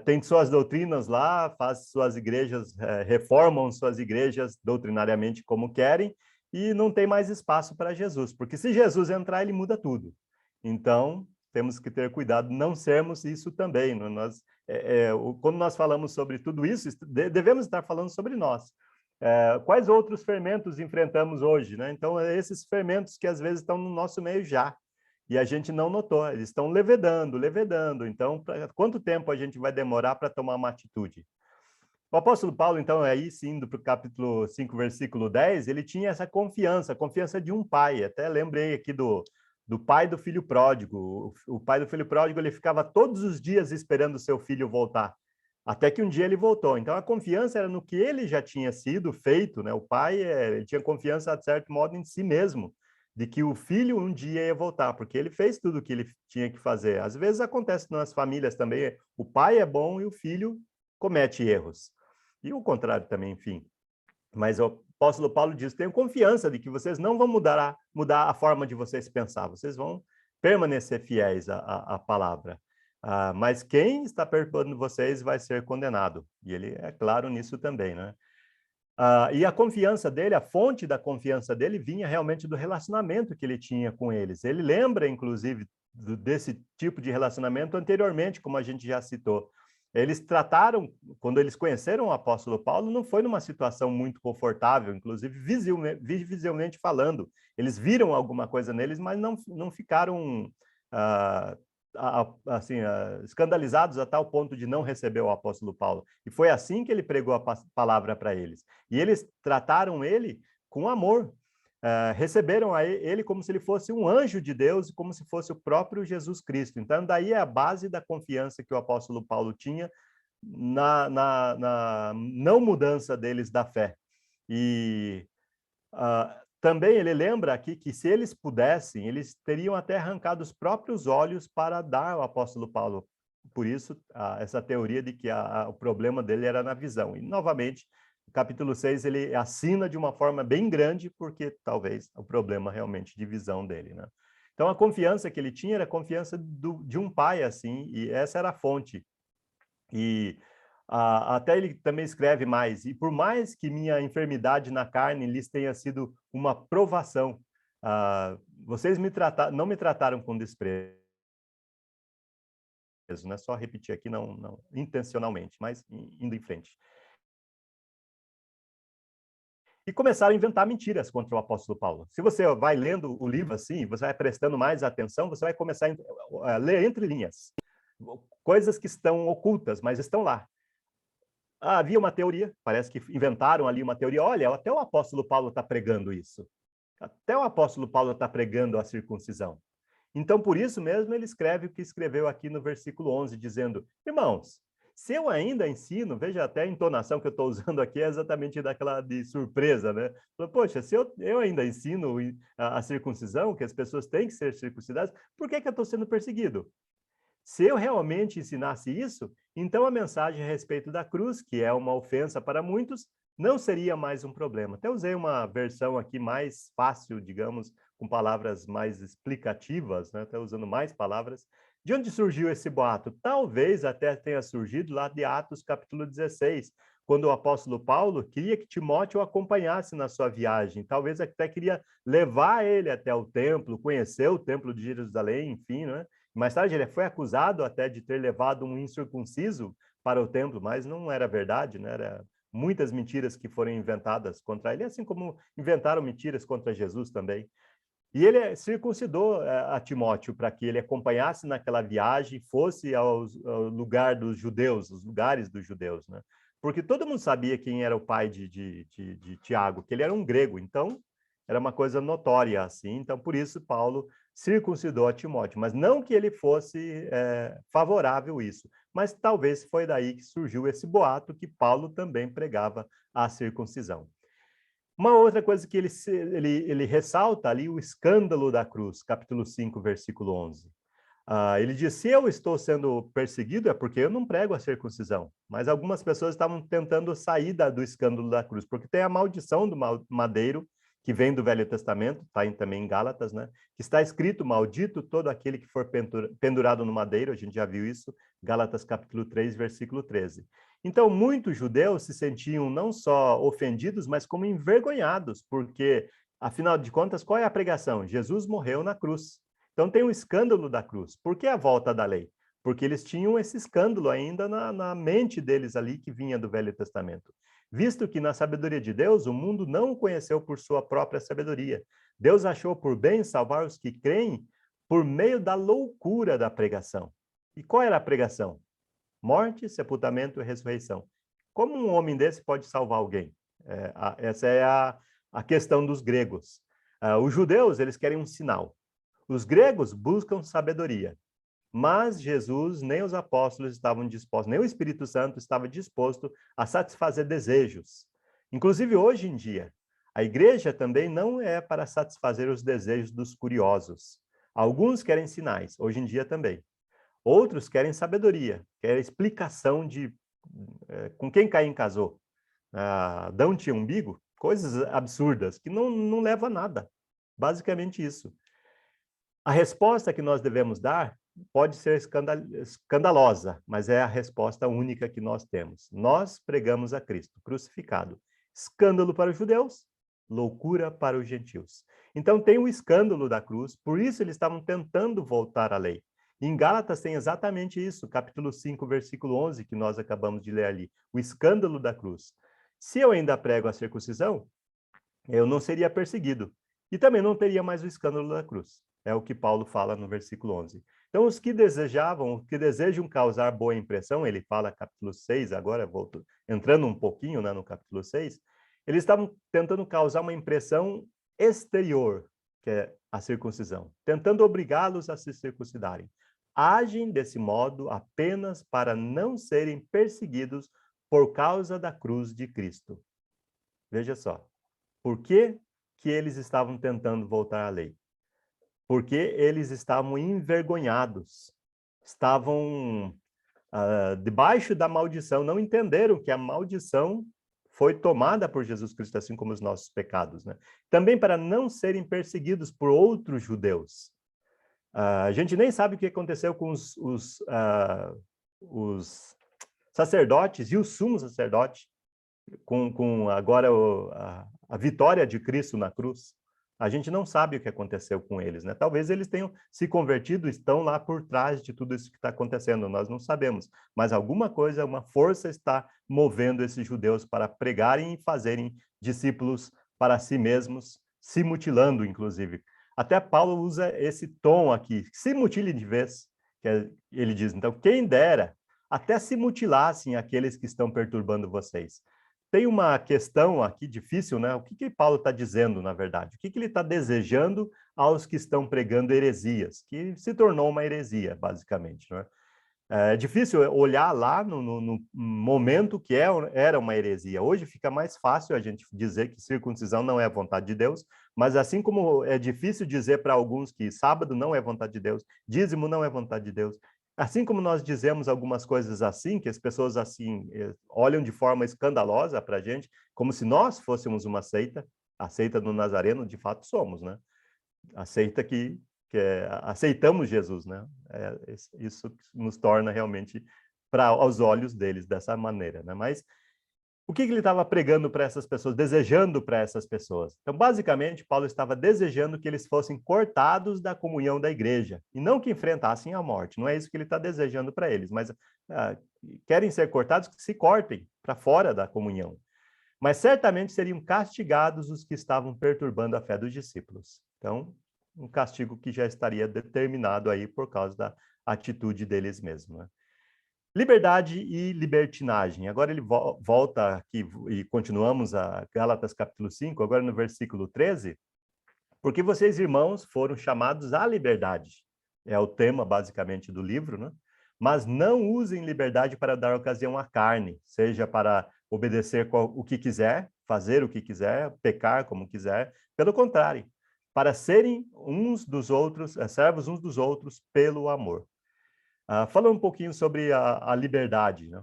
Tem suas doutrinas lá, faz suas igrejas, reformam suas igrejas doutrinariamente como querem, e não tem mais espaço para Jesus, porque se Jesus entrar, ele muda tudo. Então, temos que ter cuidado, não sermos isso também. Quando nós falamos sobre tudo isso, devemos estar falando sobre nós. Quais outros fermentos enfrentamos hoje, né? Então, esses fermentos que às vezes estão no nosso meio já, e a gente não notou, eles estão levedando. Então, quanto tempo a gente vai demorar para tomar uma atitude? O apóstolo Paulo, então, aí sim, indo para o capítulo 5, versículo 10, ele tinha essa confiança, a confiança de um pai. Até lembrei aqui do pai do filho pródigo. O pai do filho pródigo, ele ficava todos os dias esperando o seu filho voltar, até que um dia ele voltou. Então, a confiança era no que ele já tinha sido feito, né? O pai, ele tinha confiança, de certo modo, em si mesmo, de que o filho um dia ia voltar, porque ele fez tudo o que ele tinha que fazer. Às vezes acontece nas famílias também, o pai é bom e o filho comete erros. E o contrário também, enfim. Mas o apóstolo Paulo diz, tenho confiança de que vocês não vão mudar a forma de vocês pensar, vocês vão permanecer fiéis à palavra. Mas quem está perturbando vocês vai ser condenado. E ele é claro nisso também, né? E a confiança dele, a fonte da confiança dele vinha realmente do relacionamento que ele tinha com eles. Ele lembra, inclusive, desse tipo de relacionamento anteriormente, como a gente já citou. Eles trataram, quando eles conheceram o apóstolo Paulo, não foi numa situação muito confortável, inclusive visivelmente falando. Eles viram alguma coisa neles, mas não ficaram escandalizados a tal ponto de não receber o apóstolo Paulo. E foi assim que ele pregou a palavra para eles. E eles trataram ele com amor. Receberam ele como se ele fosse um anjo de Deus, como se fosse o próprio Jesus Cristo. Então, daí é a base da confiança que o apóstolo Paulo tinha na não mudança deles da fé. E também ele lembra aqui que se eles pudessem, eles teriam até arrancado os próprios olhos para dar ao apóstolo Paulo. Por isso, essa teoria de que o problema dele era na visão. E, novamente, no capítulo 6, ele assina de uma forma bem grande, porque talvez o problema realmente de visão dele, né? Então, a confiança que ele tinha era a confiança de um pai, assim, e essa era a fonte. E até ele também escreve mais, e por mais que minha enfermidade na carne lhes tenha sido uma provação, vocês não me trataram com desprezo, não é só repetir aqui, não intencionalmente, mas indo em frente. E começaram a inventar mentiras contra o apóstolo Paulo. Se você vai lendo o livro assim, você vai prestando mais atenção, você vai começar a ler entre linhas. Coisas que estão ocultas, mas estão lá. Havia uma teoria, parece que inventaram ali uma teoria. Olha, até o apóstolo Paulo está pregando isso. Até o apóstolo Paulo está pregando a circuncisão. Então, por isso mesmo, ele escreve o que escreveu aqui no versículo 11, dizendo, irmãos, se eu ainda ensino, veja até a entonação que eu estou usando aqui, é exatamente daquela de surpresa, né? Poxa, se eu ainda ensino a circuncisão, que as pessoas têm que ser circuncidadas, por que eu estou sendo perseguido? Se eu realmente ensinasse isso, então a mensagem a respeito da cruz, que é uma ofensa para muitos, não seria mais um problema. Até usei uma versão aqui mais fácil, digamos, com palavras mais explicativas, né? Até usando mais palavras. De onde surgiu esse boato? Talvez até tenha surgido lá de Atos capítulo 16, quando o apóstolo Paulo queria que Timóteo o acompanhasse na sua viagem. Talvez até queria levar ele até o templo, conhecer o templo de Jerusalém, enfim, né? Mais tarde ele foi acusado até de ter levado um incircunciso para o templo, mas não era verdade, né? Era muitas mentiras que foram inventadas contra ele, assim como inventaram mentiras contra Jesus também. E ele circuncidou a Timóteo para que ele acompanhasse naquela viagem, fosse ao lugar dos judeus, os lugares dos judeus, né? Porque todo mundo sabia quem era o pai de Tiago, que ele era um grego, então era uma coisa notória assim. Então, por isso, Paulo circuncidou a Timóteo, mas não que ele fosse favorável a isso, mas talvez foi daí que surgiu esse boato que Paulo também pregava a circuncisão. Uma outra coisa que ele ressalta ali, o escândalo da cruz, capítulo 5, versículo 11. Ele diz, se eu estou sendo perseguido é porque eu não prego a circuncisão. Mas algumas pessoas estavam tentando sair do escândalo da cruz, porque tem a maldição do madeiro, que vem do Velho Testamento, está também em Gálatas, né? Que está escrito, maldito todo aquele que for pendurado no madeiro, a gente já viu isso, Gálatas capítulo 3, versículo 13. Então, muitos judeus se sentiam não só ofendidos, mas como envergonhados, porque, afinal de contas, qual é a pregação? Jesus morreu na cruz. Então, tem o escândalo da cruz. Por que a volta da lei? Porque eles tinham esse escândalo ainda na mente deles ali, que vinha do Velho Testamento. Visto que na sabedoria de Deus, o mundo não o conheceu por sua própria sabedoria. Deus achou por bem salvar os que creem por meio da loucura da pregação. E qual era a pregação? Morte, sepultamento e ressurreição. Como um homem desse pode salvar alguém? Essa é a questão dos gregos. Os judeus, eles querem um sinal. Os gregos buscam sabedoria. Mas Jesus, nem os apóstolos estavam dispostos, nem o Espírito Santo estava disposto a satisfazer desejos. Inclusive, hoje em dia, a igreja também não é para satisfazer os desejos dos curiosos. Alguns querem sinais, hoje em dia também. Outros querem sabedoria, querem explicação de com quem Caim casou. Adão tinha umbigo? Coisas absurdas, que não leva a nada. Basicamente isso. A resposta que nós devemos dar pode ser escandalosa, mas é a resposta única que nós temos. Nós pregamos a Cristo crucificado. Escândalo para os judeus, loucura para os gentios. Então tem o escândalo da cruz, por isso eles estavam tentando voltar à lei. Em Gálatas tem exatamente isso, capítulo 5, versículo 11, que nós acabamos de ler ali, o escândalo da cruz. Se eu ainda prego a circuncisão, eu não seria perseguido, e também não teria mais o escândalo da cruz. É o que Paulo fala no versículo 11. Então, os que desejam causar boa impressão, ele fala capítulo 6, agora entrando um pouquinho, né, no capítulo 6, eles estavam tentando causar uma impressão exterior, que é a circuncisão, tentando obrigá-los a se circuncidarem. Agem desse modo apenas para não serem perseguidos por causa da cruz de Cristo. Veja só, por que eles estavam tentando voltar à lei? Porque eles estavam envergonhados, estavam debaixo da maldição, não entenderam que a maldição foi tomada por Jesus Cristo, assim como os nossos pecados, né? Também para não serem perseguidos por outros judeus. A gente nem sabe o que aconteceu com os sacerdotes e o sumo sacerdote, com agora a vitória de Cristo na cruz. A gente não sabe o que aconteceu com eles, né? Talvez eles tenham se convertido, estão lá por trás de tudo isso que está acontecendo, nós não sabemos. Mas alguma coisa, uma força está movendo esses judeus para pregarem e fazerem discípulos para si mesmos, se mutilando, inclusive. Até Paulo usa esse tom aqui, se mutile de vez, ele diz, então, quem dera, até se mutilassem aqueles que estão perturbando vocês. Tem uma questão aqui difícil, né? O que Paulo está dizendo, na verdade? O que ele está desejando aos que estão pregando heresias? Que se tornou uma heresia, basicamente, né? É difícil olhar lá no momento que era uma heresia. Hoje fica mais fácil a gente dizer que circuncisão não é a vontade de Deus, mas assim como é difícil dizer para alguns que sábado não é vontade de Deus, dízimo não é vontade de Deus, assim como nós dizemos algumas coisas assim, que as pessoas assim olham de forma escandalosa para a gente, como se nós fôssemos uma seita, a seita do Nazareno, de fato somos, né? A seita aceitamos Jesus, né? Isso nos torna realmente, aos olhos deles, dessa maneira, né? Mas o que ele estava pregando para essas pessoas, desejando para essas pessoas? Então, basicamente, Paulo estava desejando que eles fossem cortados da comunhão da igreja, e não que enfrentassem a morte. Não é isso que ele está desejando para eles, mas querem ser cortados, que se cortem para fora da comunhão. Mas certamente seriam castigados os que estavam perturbando a fé dos discípulos. Então, um castigo que já estaria determinado aí por causa da atitude deles mesmos, né? Liberdade e libertinagem. Agora ele volta aqui e continuamos a Gálatas capítulo 5, agora no versículo 13. Porque vocês, irmãos, foram chamados à liberdade. É o tema, basicamente, do livro, né? Mas não usem liberdade para dar ocasião à carne, seja para obedecer o que quiser, fazer o que quiser, pecar como quiser. Pelo contrário, para serem uns dos outros, servos uns dos outros pelo amor. Falando um pouquinho sobre a liberdade, né?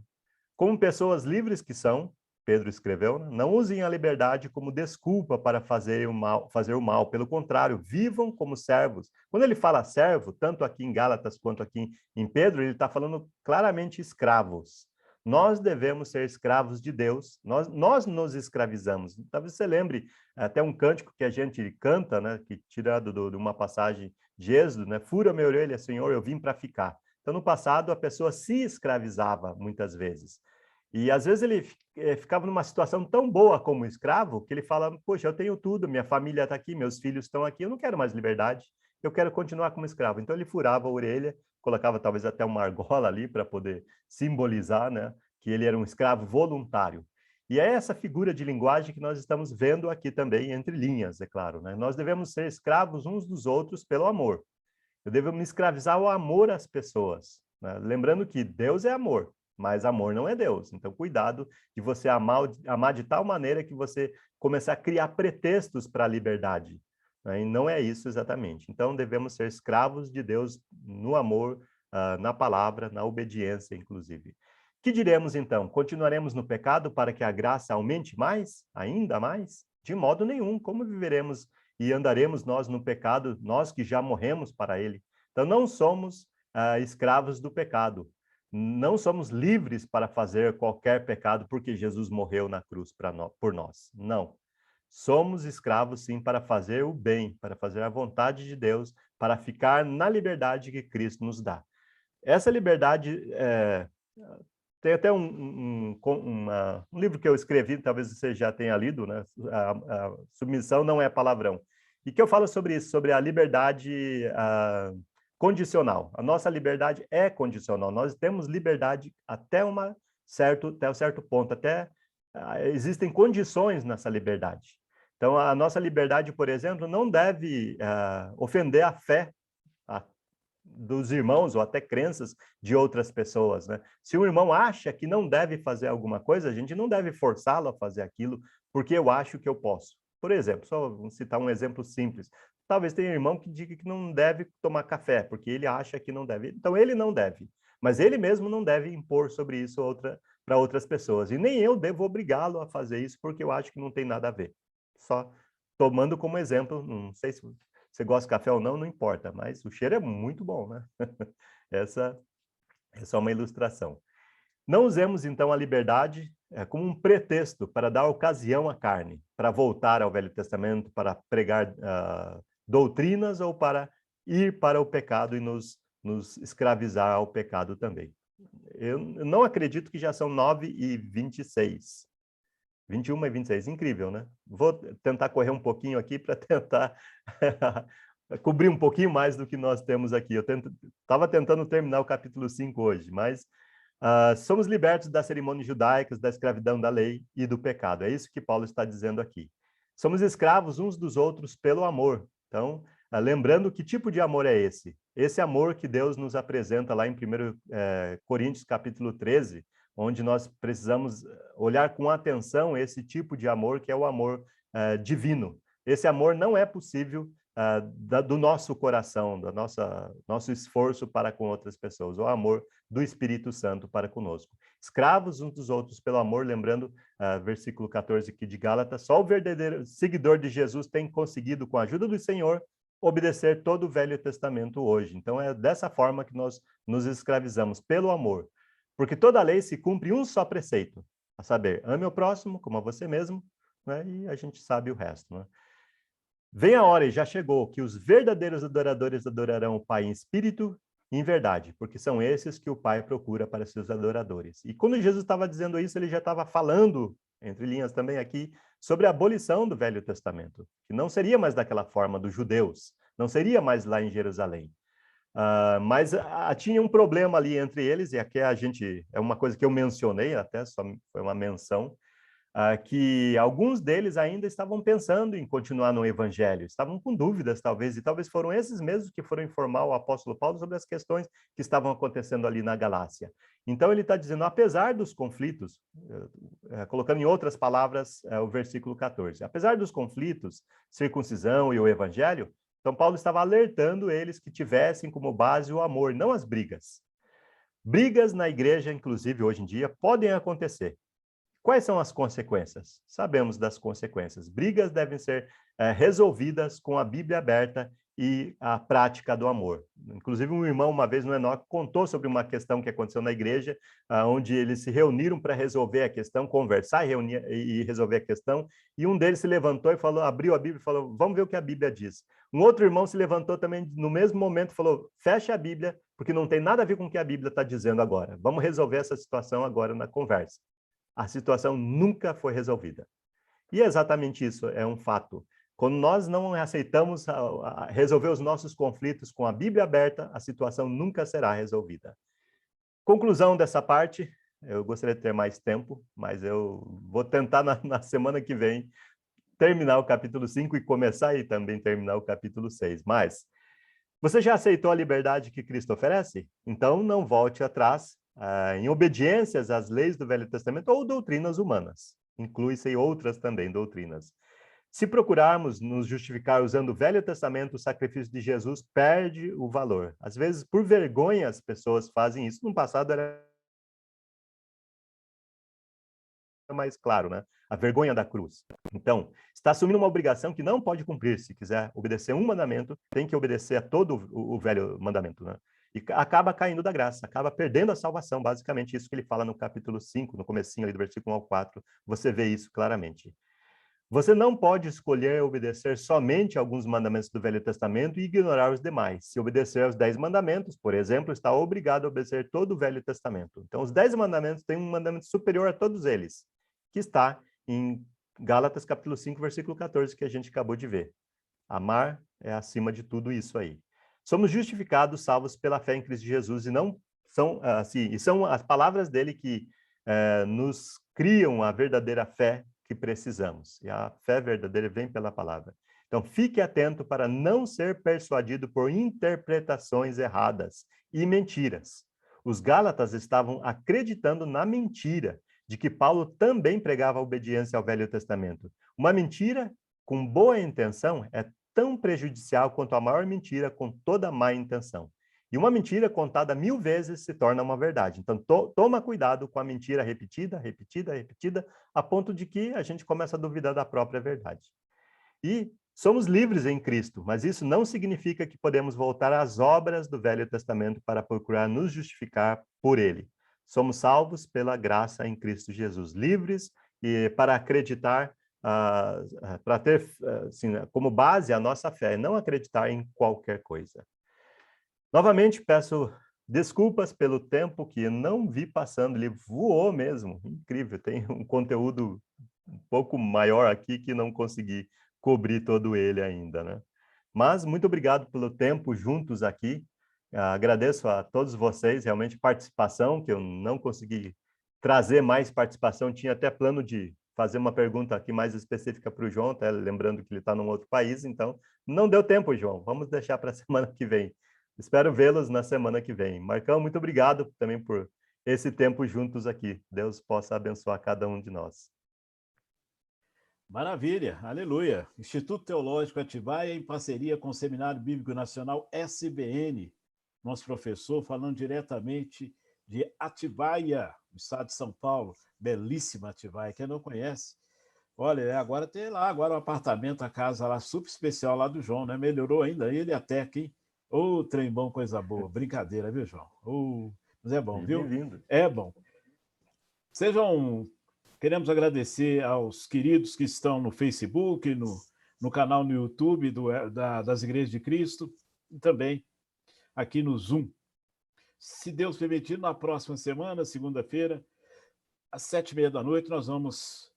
Como pessoas livres que são, Pedro escreveu, né? Não usem a liberdade como desculpa para fazer o mal. Pelo contrário, vivam como servos. Quando ele fala servo, tanto aqui em Gálatas quanto aqui em Pedro, ele está falando claramente escravos. Nós devemos ser escravos de Deus. Nós nos escravizamos. Talvez você lembre até um cântico que a gente canta, né? Que tirado de uma passagem de Êxodo, né? Fura minha orelha, Senhor, eu vim para ficar. Então, no passado, a pessoa se escravizava muitas vezes. E, às vezes, ele ficava numa situação tão boa como escravo, que ele fala, poxa, eu tenho tudo, minha família está aqui, meus filhos estão aqui, eu não quero mais liberdade, eu quero continuar como escravo. Então, ele furava a orelha, colocava talvez até uma argola ali para poder simbolizar, né, que ele era um escravo voluntário. E é essa figura de linguagem que nós estamos vendo aqui também, entre linhas, é claro, né? Nós devemos ser escravos uns dos outros pelo amor. Eu devo me escravizar ao amor às pessoas, né? Lembrando que Deus é amor, mas amor não é Deus. Então, cuidado de você amar de tal maneira que você começar a criar pretextos para a liberdade, né? E não é isso exatamente. Então, devemos ser escravos de Deus no amor, na palavra, na obediência, inclusive. Que diremos, então? Continuaremos no pecado para que a graça aumente mais? Ainda mais? De modo nenhum. Como viveremos e andaremos nós no pecado, nós que já morremos para ele? Então, não somos escravos do pecado. Não somos livres para fazer qualquer pecado porque Jesus morreu na cruz por nós. Não. Somos escravos, sim, para fazer o bem, para fazer a vontade de Deus, para ficar na liberdade que Cristo nos dá. Essa liberdade... Tem até um livro que eu escrevi, talvez você já tenha lido, né? A submissão não é palavrão. E que eu falo sobre isso, sobre a liberdade condicional. A nossa liberdade é condicional. Nós temos liberdade até um certo ponto. Existem condições nessa liberdade. Então, a nossa liberdade, por exemplo, não deve ofender a fé dos irmãos ou até crenças de outras pessoas, né? Se o irmão acha que não deve fazer alguma coisa, a gente não deve forçá-lo a fazer aquilo porque eu acho que eu posso. Por exemplo, só vou citar um exemplo simples. Talvez tenha um irmão que diga que não deve tomar café porque ele acha que não deve. Então ele não deve, mas ele mesmo não deve impor sobre isso para outras pessoas. E nem eu devo obrigá-lo a fazer isso porque eu acho que não tem nada a ver. Só tomando como exemplo, não sei se você gosta de café ou não, não importa, mas o cheiro é muito bom, né? Essa é só uma ilustração. Não usemos, então, a liberdade como um pretexto para dar ocasião à carne, para voltar ao Velho Testamento, para pregar doutrinas ou para ir para o pecado e nos escravizar ao pecado também. Eu não acredito que já são 9h26. 21 e 26, incrível, né? Vou tentar correr um pouquinho aqui para tentar cobrir um pouquinho mais do que nós temos aqui. Eu estava tentando terminar o capítulo 5 hoje, mas somos libertos das cerimônias judaicas, da escravidão da lei e do pecado. É isso que Paulo está dizendo aqui. Somos escravos uns dos outros pelo amor. Então, lembrando que tipo de amor é esse? Esse amor que Deus nos apresenta lá em 1 Coríntios capítulo 13, onde nós precisamos olhar com atenção esse tipo de amor, que é o amor divino. Esse amor não é possível do nosso coração, do nosso esforço para com outras pessoas, o amor do Espírito Santo para conosco. Escravos uns dos outros pelo amor, lembrando, versículo 14 aqui de Gálatas, só o verdadeiro seguidor de Jesus tem conseguido, com a ajuda do Senhor, obedecer todo o Velho Testamento hoje. Então, é dessa forma que nós nos escravizamos, pelo amor. Porque toda a lei se cumpre um só preceito, a saber, ame o próximo como a você mesmo, né? E a gente sabe o resto, né? Vem a hora, e já chegou, que os verdadeiros adoradores adorarão o Pai em espírito e em verdade, porque são esses que o Pai procura para seus adoradores. E quando Jesus estava dizendo isso, ele já estava falando, entre linhas também aqui, sobre a abolição do Velho Testamento, que não seria mais daquela forma dos judeus, não seria mais lá em Jerusalém. Mas tinha um problema ali entre eles, e aqui é uma coisa que eu mencionei, até só foi uma menção, que alguns deles ainda estavam pensando em continuar no Evangelho, estavam com dúvidas, talvez, e talvez foram esses mesmos que foram informar o apóstolo Paulo sobre as questões que estavam acontecendo ali na Galácia. Então, ele está dizendo, apesar dos conflitos, colocando em outras palavras o versículo 14, apesar dos conflitos, circuncisão e o Evangelho, então Paulo estava alertando eles que tivessem como base o amor, não as brigas. Brigas na igreja, inclusive, hoje em dia, podem acontecer. Quais são as consequências? Sabemos das consequências. Brigas devem ser resolvidas com a Bíblia aberta e a prática do amor. Inclusive, um irmão, uma vez no Enoque, contou sobre uma questão que aconteceu na igreja, onde eles se reuniram para resolver a questão, conversar e resolver a questão, e um deles se levantou e falou, abriu a Bíblia e falou, vamos ver o que a Bíblia diz. Um outro irmão se levantou também no mesmo momento e falou, fecha a Bíblia, porque não tem nada a ver com o que a Bíblia está dizendo agora. Vamos resolver essa situação agora na conversa. A situação nunca foi resolvida. E é exatamente isso, é um fato. Quando nós não aceitamos resolver os nossos conflitos com a Bíblia aberta, a situação nunca será resolvida. Conclusão dessa parte, eu gostaria de ter mais tempo, mas eu vou tentar na semana que vem terminar o capítulo 5 e começar e também terminar o capítulo 6. Mas você já aceitou a liberdade que Cristo oferece? Então não volte atrás em obediências às leis do Velho Testamento ou doutrinas humanas. Inclui-se outras também doutrinas. Se procurarmos nos justificar usando o Velho Testamento, o sacrifício de Jesus perde o valor. Às vezes, por vergonha, as pessoas fazem isso. No passado era mais claro, né? A vergonha da cruz. Então, está assumindo uma obrigação que não pode cumprir. Se quiser obedecer um mandamento, tem que obedecer a todo o velho mandamento, né? E acaba caindo da graça, acaba perdendo a salvação, basicamente isso que ele fala no capítulo 5, no comecinho ali do versículo 1 ao 4, você vê isso claramente. Você não pode escolher obedecer somente alguns mandamentos do Velho Testamento e ignorar os demais. Se obedecer aos 10 mandamentos, por exemplo, está obrigado a obedecer todo o Velho Testamento. Então, os 10 mandamentos têm um mandamento superior a todos eles, que está em Gálatas capítulo 5, versículo 14, que a gente acabou de ver. Amar é acima de tudo isso aí. Somos justificados, salvos pela fé em Cristo Jesus, e não são assim, e são as palavras dele que nos criam a verdadeira fé que precisamos. E a fé verdadeira vem pela palavra. Então, fique atento para não ser persuadido por interpretações erradas e mentiras. Os Gálatas estavam acreditando na mentira de que Paulo também pregava a obediência ao Velho Testamento. Uma mentira com boa intenção é tão prejudicial quanto a maior mentira com toda má intenção. E uma mentira contada 1000 vezes se torna uma verdade. Então, toma cuidado com a mentira repetida, repetida, repetida, a ponto de que a gente começa a duvidar da própria verdade. E somos livres em Cristo, mas isso não significa que podemos voltar às obras do Velho Testamento para procurar nos justificar por ele. Somos salvos pela graça em Cristo Jesus, livres e para acreditar para ter assim, como base a nossa fé, não acreditar em qualquer coisa. Novamente, peço desculpas pelo tempo que não vi passando, ele voou mesmo, incrível, tem um conteúdo um pouco maior aqui que não consegui cobrir todo ele ainda, né? Mas muito obrigado pelo tempo juntos aqui, agradeço a todos vocês, realmente participação, que eu não consegui trazer mais participação, tinha até plano de fazer uma pergunta aqui mais específica para o João, até lembrando que ele está num outro país, então não deu tempo, João. Vamos deixar para a semana que vem. Espero vê-los na semana que vem. Marcão, muito obrigado também por esse tempo juntos aqui. Deus possa abençoar cada um de nós. Maravilha, aleluia. Instituto Teológico Atibaia, em parceria com o Seminário Bíblico Nacional SBN. Nosso professor falando diretamente de Atibaia, no estado de São Paulo. Belíssima Atibaia, quem não conhece. Olha, agora tem lá, agora um apartamento, a casa lá, super especial lá do João, né? Melhorou ainda ele e a Teca, hein? Ô, trem bom, coisa boa. Brincadeira, viu, João? Mas é bom, viu? Bem-vindo. É bom. Queremos agradecer aos queridos que estão no Facebook, no canal no YouTube das Igrejas de Cristo e também aqui no Zoom. Se Deus permitir, na próxima semana, segunda-feira, às 7h30 nós vamos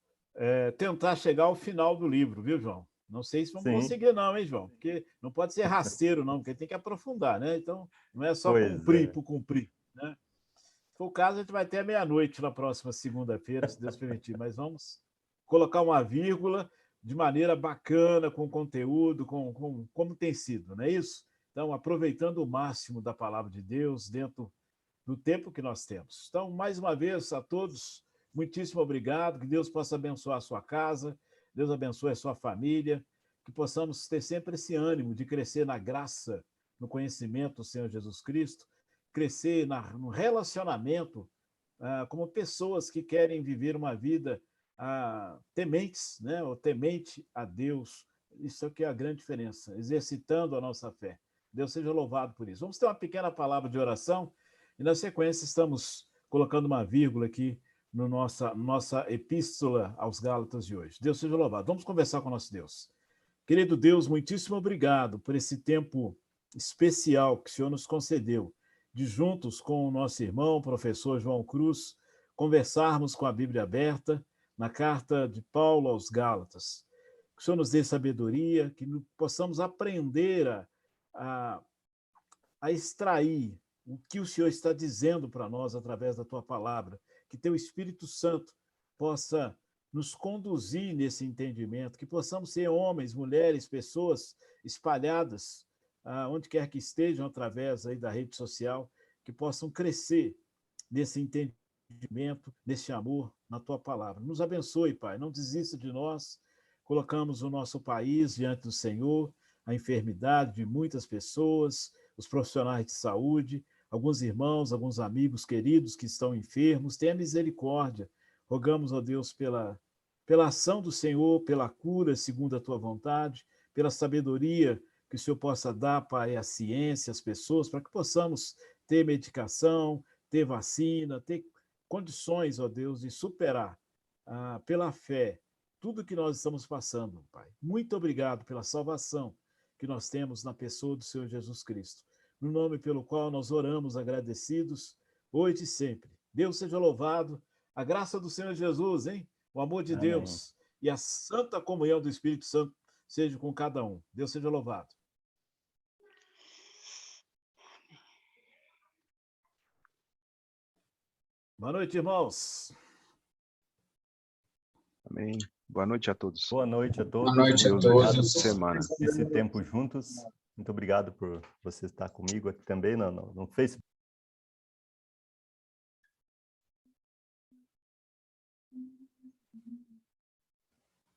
tentar chegar ao final do livro, viu, João? Não sei se vamos conseguir não, hein, João? Porque não pode ser rasteiro, não, porque tem que aprofundar, né? Então, não é só cumprir por cumprir, né? Se for o caso, a gente vai até meia-noite na próxima segunda-feira, se Deus permitir, mas vamos colocar uma vírgula de maneira bacana, com conteúdo, como tem sido, não é isso? Então, aproveitando o máximo da palavra de Deus dentro do tempo que nós temos. Então, mais uma vez, a todos, muitíssimo obrigado, que Deus possa abençoar a sua casa, Deus abençoe a sua família, que possamos ter sempre esse ânimo de crescer na graça, no conhecimento do Senhor Jesus Cristo, crescer no relacionamento como pessoas que querem viver uma vida tementes, né? Ou temente a Deus. Isso é que é a grande diferença, exercitando a nossa fé. Deus seja louvado por isso. Vamos ter uma pequena palavra de oração e, na sequência, estamos colocando uma vírgula aqui no nossa epístola aos Gálatas de hoje. Deus seja louvado. Vamos conversar com o nosso Deus. Querido Deus, muitíssimo obrigado por esse tempo especial que o Senhor nos concedeu, de juntos com o nosso irmão, professor João Cruz, conversarmos com a Bíblia aberta na carta de Paulo aos Gálatas. Que o Senhor nos dê sabedoria, que possamos aprender a extrair o que o Senhor está dizendo para nós através da tua palavra, que teu Espírito Santo possa nos conduzir nesse entendimento, que possamos ser homens, mulheres, pessoas espalhadas onde quer que estejam através aí da rede social, que possam crescer nesse entendimento, nesse amor, na tua palavra. Nos abençoe, Pai, não desista de nós. Colocamos o nosso país diante do Senhor, a enfermidade de muitas pessoas, os profissionais de saúde, alguns irmãos, alguns amigos queridos que estão enfermos. Tenha misericórdia. Rogamos, ó Deus, pela ação do Senhor, pela cura segundo a tua vontade, pela sabedoria que o Senhor possa dar, Pai, a ciência, as pessoas, para que possamos ter medicação, ter vacina, ter condições, ó Deus, de superar pela fé tudo que nós estamos passando, Pai. Muito obrigado pela salvação que nós temos na pessoa do Senhor Jesus Cristo, no nome pelo qual nós oramos agradecidos, hoje e sempre. Deus seja louvado, a graça do Senhor Jesus, hein? O amor de Amém. Deus e a santa comunhão do Espírito Santo seja com cada um. Deus seja louvado. Boa noite, irmãos. Amém. Boa noite a todos. Boa noite a todos. Boa noite a Deus todos. abençoe a semana. Esse tempo juntos. Muito obrigado por você estar comigo aqui também no Facebook.